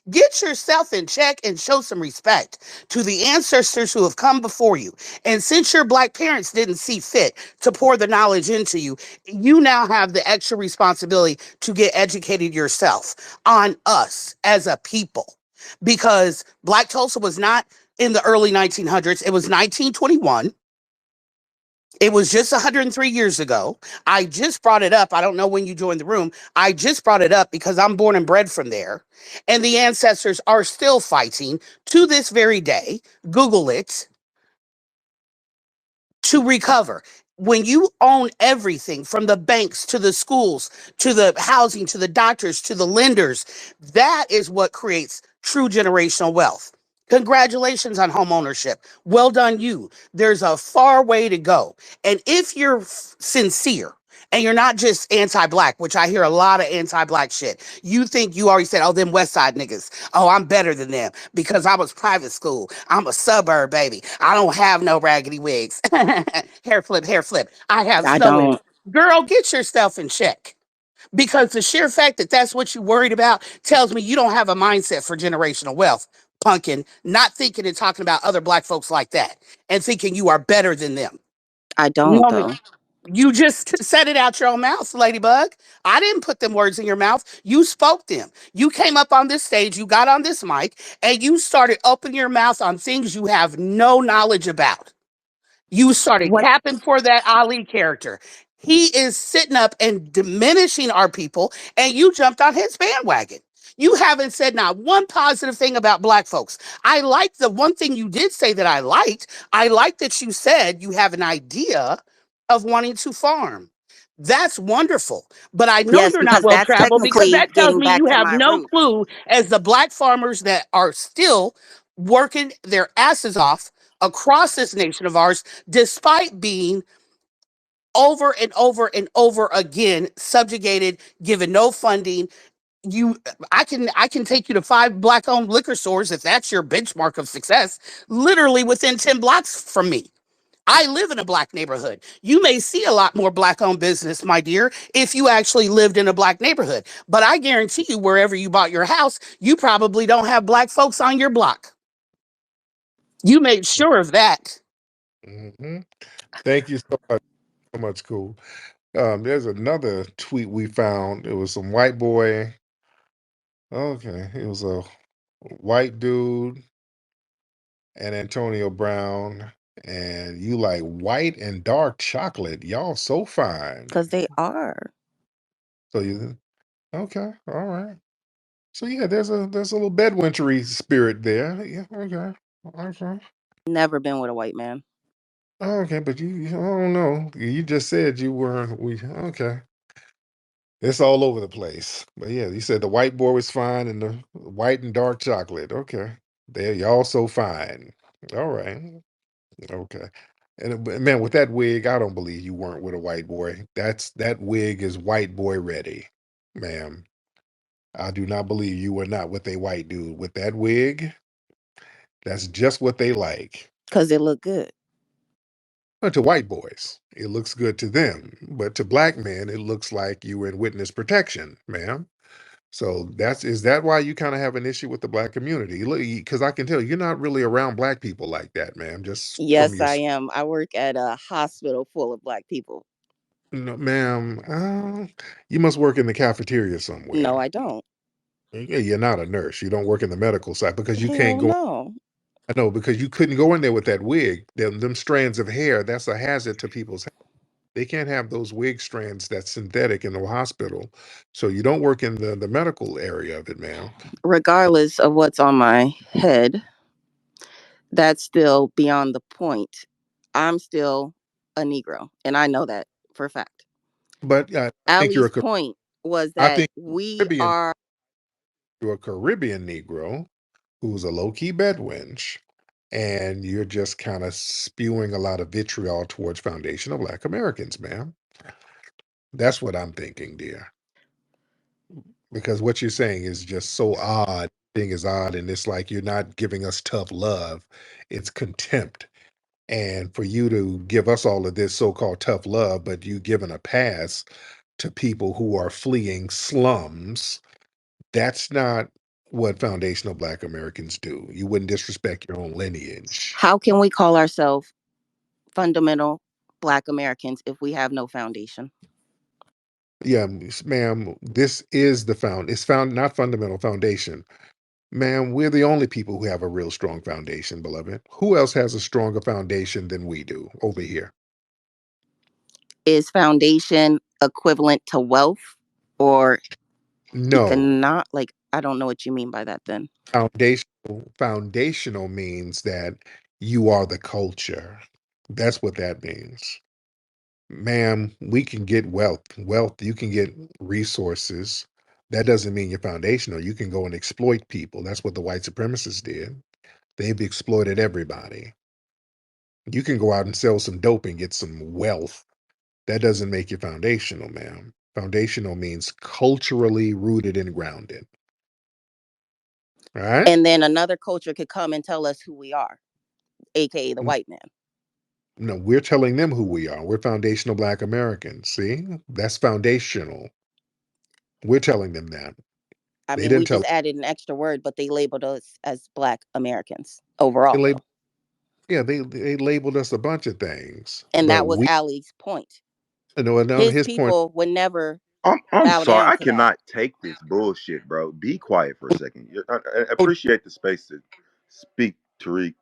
Get yourself in check and show some respect to the ancestors who have come before you. And since your Black parents didn't see fit to pour the knowledge into you, you now have the extra responsibility to get educated yourself on us as a people. Because Black Tulsa was not in the early 1900s, it was 1921. It was just 103 years ago. I just brought it up. I don't know when you joined the room. I just brought it up because I'm born and bred from there. And the ancestors are still fighting to this very day. Google it, to recover. When you own everything from the banks to the schools to the housing to the doctors to the lenders, that is what creates true generational wealth. Congratulations on home ownership. Well done, you. There's a far way to go. And if you're sincere and you're not just anti-Black, which I hear a lot of anti-Black shit, you think you already said, oh, them West Side niggas. Oh, I'm better than them because I was private school. I'm a suburb, baby. I don't have no raggedy wigs. Hair flip, hair flip. I have I snow in. don't. Girl, get yourself in check. Because the sheer fact that that's what you're worried about tells me you don't have a mindset for generational wealth. Pumpkin, not thinking and talking about other Black folks like that and thinking you are better than them. I don't No, though. you just said it out your own mouth, Ladybug. I didn't put them words in your mouth. You spoke them. You came up on this stage, you got on this mic, and you started opening your mouth on things you have no knowledge about. You started What? capping for that Ali character. He is sitting up and diminishing our people, and you jumped on his bandwagon. You haven't said not one positive thing about Black folks. I like the one thing you did say that I liked. I like that you said you have an idea of wanting to farm. That's wonderful. But I know Yes, you're not because well that's traveled because technically that tells getting me back you to have my no roots. clue as the Black farmers that are still working their asses off across this nation of ours, despite being over and over and over again subjugated, given no funding. You I can take you to 5 Black-owned liquor stores if that's your benchmark of success, literally within 10 blocks from me. I live in a Black neighborhood. You may see a lot more Black-owned business, my dear, if you actually lived in a Black neighborhood. But I guarantee you, wherever you bought your house, you probably don't have Black folks on your block. You made sure of that. Hmm. Thank you so much, cool. There's another tweet we found. It was some white boy. Okay, it was a white dude and Antonio Brown, and you like white and dark chocolate. Y'all so fine. Because they are. So you okay? All right. So yeah, there's a little bedwintery spirit there. Yeah. Okay. Okay. Never been with a white man. Okay, but I don't know. You just said you were. We okay. It's all over the place. But yeah, you said the white boy was fine and the white and dark chocolate. Okay. There, y'all so fine. All right. Okay. And man, with that wig, I don't believe you weren't with a white boy. That wig is white boy ready, ma'am. I do not believe you were not with a white dude. With that wig, that's just what they like. Because it look good. But to white boys, it looks good to them. But to black men, it looks like you were in witness protection, ma'am. So is that why you kind of have an issue with the black community? Because I can tell you're not really around black people like that, ma'am. Just from Yes, your I am. I work at a hospital full of Black people. no, ma'am. You must work in the cafeteria No, somewhere. I don't. Yeah, you're not a nurse. You don't work in the medical side because you can't Hell go. no. I know because you couldn't go in there with that wig. Them strands of hair. That's a hazard to people's. They can't have those wig strands that's synthetic in the hospital. So you don't work in the medical area of it, ma'am. Regardless of what's on my head, that's still beyond the point. I'm still a Negro, and I know that for a fact. But I think Ali's point was I that think we Caribbean, are. you're a Caribbean Negro who's a low key bedwench. and you're just kind of spewing a lot of vitriol towards foundational Black Americans, ma'am. That's what I'm thinking, dear. Because what you're saying is just so odd. Thing is odd, and it's like you're not giving us tough love. It's contempt. And for you to give us all of this so-called tough love, but you giving a pass to people who are fleeing slums, that's not what foundational Black Americans do. You wouldn't disrespect your own lineage. How can we call ourselves fundamental Black Americans if we have no foundation? Yeah, ma'am, this is the it's found not fundamental foundation. Ma'am, we're the only people who have a real strong foundation, beloved. Who else has a stronger foundation than we do over here? Is foundation equivalent to wealth or No. economic? Like, I don't know what you mean by that then. Foundational means that you are the culture. That's what that means. Ma'am, we can get wealth. Wealth, you can get resources. That doesn't mean you're foundational. You can go and exploit people. That's what the white supremacists did. They've exploited everybody. You can go out and sell some dope and get some wealth. That doesn't make you foundational, ma'am. Foundational means culturally rooted and grounded. All right? And then another culture could come and tell us who we are, aka the white man. No, we're telling them who we are. We're foundational Black Americans. See? That's foundational. We're telling them that. I They mean, we didn't tell just added an extra word, but they labeled us as Black Americans they overall, labeled though. yeah, they labeled us a bunch of things. And But that was we Ali's point. no, His his point, people would never I'm bow sorry. down I to that. cannot take this bullshit, bro. Be quiet for a second. I oh, appreciate the space to speak, Tariq.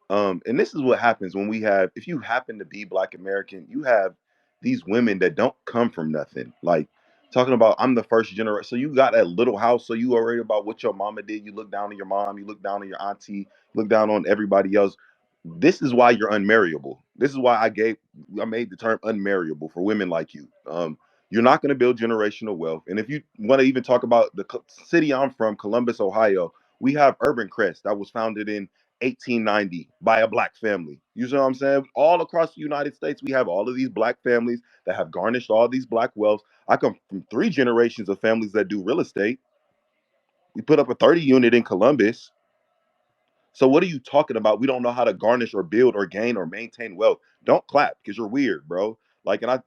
And this is what happens when we have, if you happen to be Black American, you have these women that don't come from nothing. Like talking about, I'm the first generation. So you got that little house. So you worried about what your mama did. You look down on your mom. You look down on your auntie. You look down on everybody else. This is why you're unmarriable. This is why I made the term unmarriable for women like you. You're not going to build generational wealth. And if you want to even talk about the city I'm from, Columbus, Ohio, we have Urban Crest that was founded in 1890 by a Black family. You see what I'm saying? All across the United States, we have all of these Black families that have garnished all these Black wealth. I come from 3 generations of families that do real estate. We put up a 30 unit in Columbus. So what are you talking about? We don't know how to garnish or build or gain or maintain wealth. Don't clap because you're weird, bro. Like, and I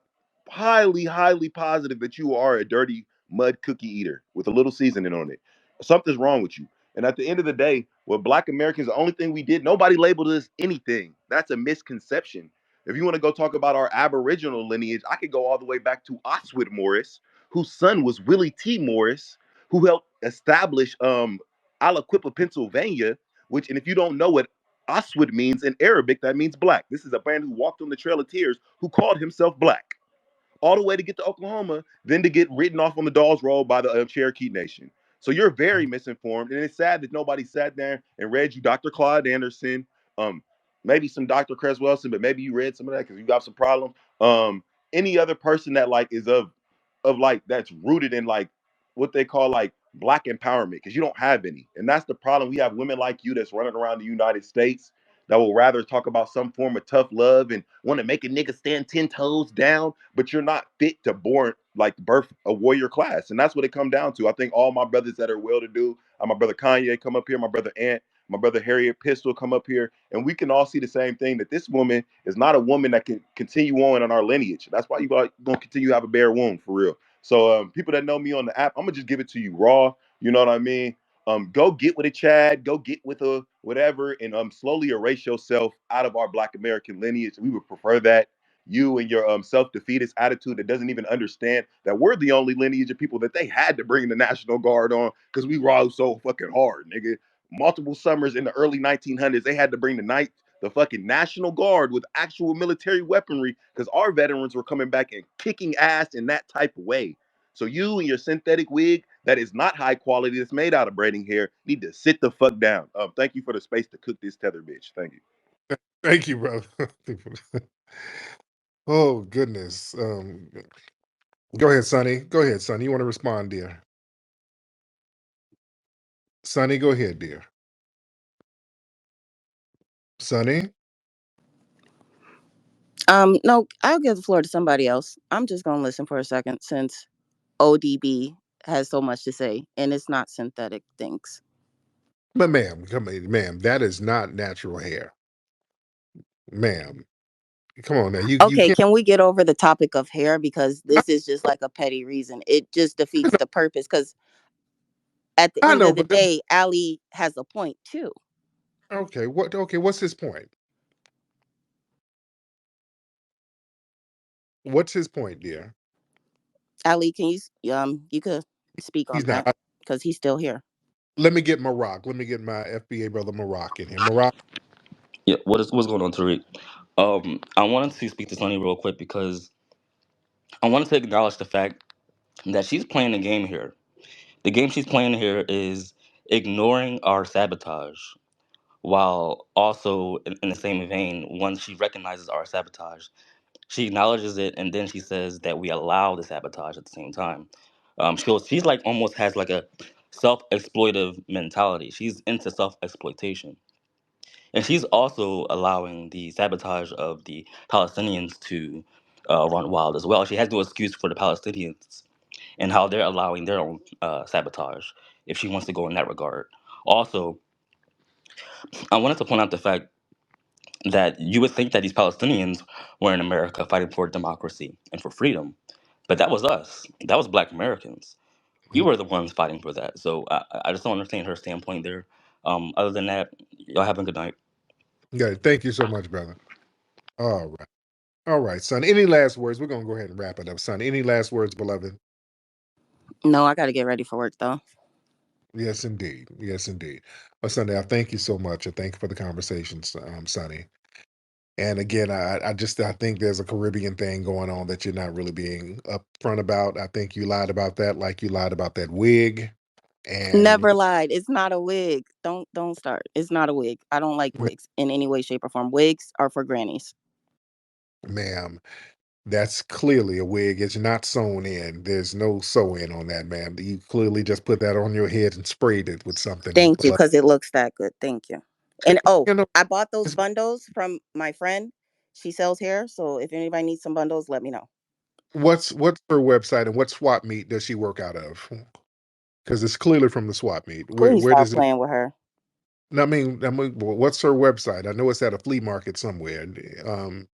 highly, highly positive that you are a dirty mud cookie eater with a little seasoning on it. Something's wrong with you. And at the end of the day, with Black Americans, the only thing we did, nobody labeled us anything. That's a misconception. If you want to go talk about our Aboriginal lineage, I could go all the way back to Oswald Morris, whose son was Willie T. Morris, who helped establish Aliquippa, Pennsylvania, which, and if you don't know what Aswad means in Arabic, that means black. This is a man who walked on the Trail of Tears who called himself black, all the way to get to Oklahoma, then to get written off on the Dawes Roll by the Cherokee Nation. So you're very misinformed, and it's sad that nobody sat there and read you Dr. Claude Anderson, um, maybe some Dr. Cress Wilson, but maybe you read some of that because you got some problem. Any other person that like is of like that's rooted in like what they call like Black empowerment, because you don't have any, and that's the problem. We have women like you that's running around the United States that will rather talk about some form of tough love and want to make a nigga stand 10 toes down, but you're not fit to born like birth a warrior class. And that's what it come down to. I think all my brothers that are well to do, my brother Kanye come up here, my brother Ant, my brother Harriet Pistol come up here, and we can all see the same thing, that this woman is not a woman that can continue on in our lineage. That's why you gonna continue to have a bare womb for real. So people that know me on the app, I'm gonna just give it to you raw. You know what I mean? Go get with a Chad, go get with a whatever, and slowly erase yourself out of our Black American lineage. We would prefer that. You and your self-defeatist attitude that doesn't even understand that we're the only lineage of people that they had to bring the National Guard on because we rode so fucking hard, nigga. Multiple summers in the early 1900s, they had to bring the fucking National Guard with actual military weaponry because our veterans were coming back and kicking ass in that type of way. So you and your synthetic wig that is not high quality, that's made out of braiding hair, need to sit the fuck down. Thank you for the space to cook this tether bitch. Thank you. thank you, brother. Oh goodness. Go ahead, Sonny. Go ahead, Sonny. You want to respond, dear? Sonny, go ahead, dear. Sonny. No, I'll give the floor to somebody else. I'm just gonna listen for a second since ODB has so much to say, and it's not synthetic things. But ma'am, come on, ma'am, that is not natural hair. Ma'am. Come on now. You Okay, can't can we get over the topic of hair because this is just like a petty reason. It just defeats the purpose because at the I end know, of the but day, Ali has a point too. what's his point? What's his point, dear? Ali, can you could speak on He's not. that because he's still here. Let me get Maroc. Let me get my FBA brother Maroc in here. Maroc. Yeah, what's going on, Tariq? I wanted to speak to Sonny real quick because I wanted to acknowledge the fact that she's playing a game here. The game she's playing here is ignoring our sabotage, while also in the same vein, once she recognizes our sabotage, she acknowledges it, and then she says that we allow the sabotage at the same time. She's like almost has like a self-exploitive mentality. She's into self-exploitation. And she's also allowing the sabotage of the Palestinians to run wild as well. She has no excuse for the Palestinians and how they're allowing their own sabotage if she wants to go in that regard. Also, I wanted to point out the fact that you would think that these Palestinians were in America fighting for democracy and for freedom, but that was us. That was Black Americans. We were the ones fighting for that. So I just don't understand her standpoint there. Other than that, y'all have a good night. Yeah, thank you so much, brother. All right. All right, son. Any last words? We're gonna go ahead and wrap it up, son. Any last words, beloved? No, I got to get ready for work though. Yes, indeed. Yes, indeed. Well, Sonny, I thank you so much. I thank you for the conversations, Sonny. And again, I think there's a Caribbean thing going on that you're not really being upfront about. I think you lied about that, like you lied about that wig. And Never lied. It's not a wig. Don't start. It's not a wig. I don't like wigs in any way, shape, or form. Wigs are for grannies. ma'am, that's clearly a wig. It's not sewn in. There's no sew in on that, ma'am. You clearly just put that on your head and sprayed it with something. Thank you, because it looks that good. Thank you. And You know, I bought those it's- bundles from my friend. She sells hair, so if anybody needs some bundles, let me know. what's her website and what swap meet does she work out of? Because it's clearly from the swap meet. Please Where stop does it? playing with her. No, I mean, what's her website? I know it's at a flea market somewhere. Um,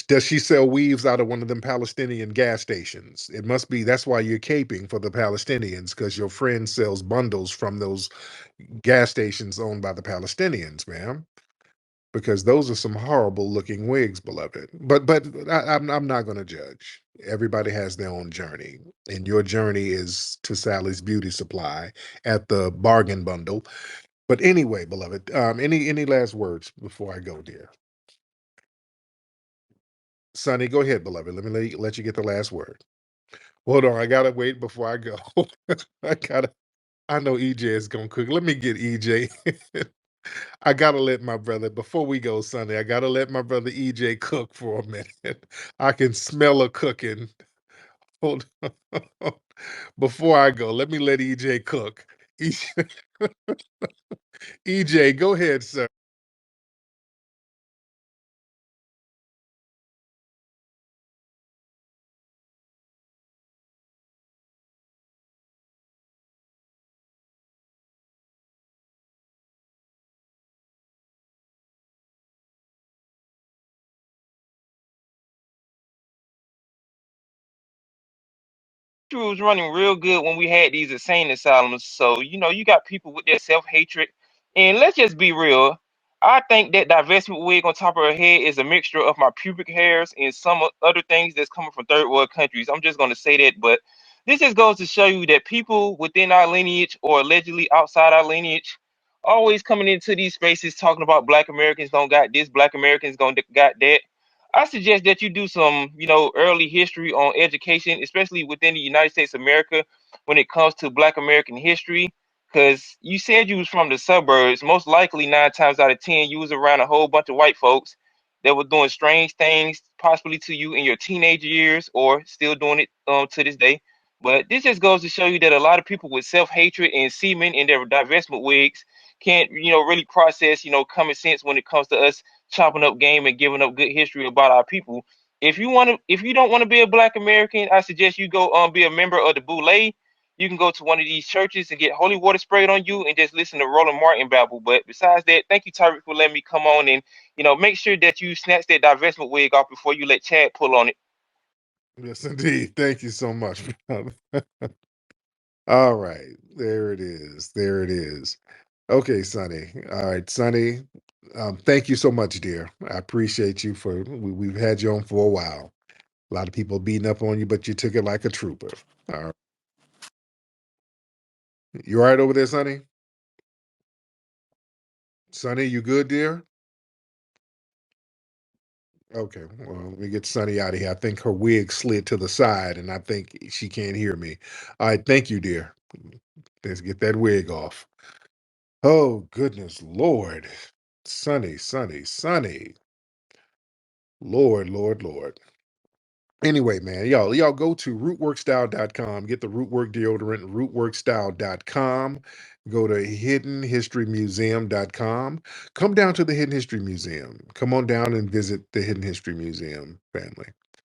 does she sell weaves out of one of them Palestinian gas stations? It must be. That's why you're caping for the Palestinians because your friend sells bundles from those gas stations owned by the Palestinians, ma'am. Because those are some horrible looking wigs, beloved. But I'm not going to judge. Everybody has their own journey, and your journey is to Sally's Beauty Supply at the bargain bundle. But anyway, beloved, any last words before I go, dear? Sonny, go ahead, beloved. Let me let you get the last word. Hold on, I gotta wait before I go. I gotta. I know EJ is gonna cook. Let me get EJ. I gotta let my brother before we go Sunday. I gotta let my brother EJ cook for a minute. I can smell her cooking. Hold on. Before I go, let me let EJ cook. EJ, go ahead, sir. Was running real good when we had these insane asylums. So, you got people with their self hatred. And let's just be real. I think that divestment wig on top of her head is a mixture of my pubic hairs and some other things that's coming from third world countries. I'm just going to say that. But this just goes to show you that people within our lineage or allegedly outside our lineage always coming into these spaces talking about Black Americans don't got this, Black Americans don't got that. I suggest that you do some, early history on education, especially within the United States of America when it comes to Black American history. Because you said you was from the suburbs. Most likely, 9 times out of 10, you was around a whole bunch of white folks that were doing strange things, possibly to you in your teenage years, or still doing it to this day. But this just goes to show you that a lot of people with self-hatred and semen in their divestment wigs can't, really process, common sense when it comes to us chopping up game and giving up good history about our people. If you don't want to be a Black American, I suggest you go be a member of the Boule. You can go to one of these churches and get holy water sprayed on you and just listen to Roland Martin babble. But besides that, thank you, Tariq, for letting me come on and make sure that you snatch that divestment wig off before you let Chad pull on it. Yes, indeed. Thank you so much. All right. There it is. There it is. Okay, Sonny. All right, Sonny. Thank you so much, dear. I appreciate you we've had you on for a while. A lot of people beating up on you, but you took it like a trooper. All right. You all right over there, Sonny? Sonny, you good, dear? Okay. Well, let me get Sonny out of here. I think her wig slid to the side, and I think she can't hear me. All right. Thank you, dear. Let's get that wig off. Oh, goodness Lord. Sonny, Sonny, Sonny. Lord, Lord, Lord. Anyway, man, y'all go to rootworkstyle.com, get the Rootwork deodorant, rootworkstyle.com, go to hiddenhistorymuseum.com, come down to the Hidden History Museum. Come on down and visit the Hidden History Museum, family.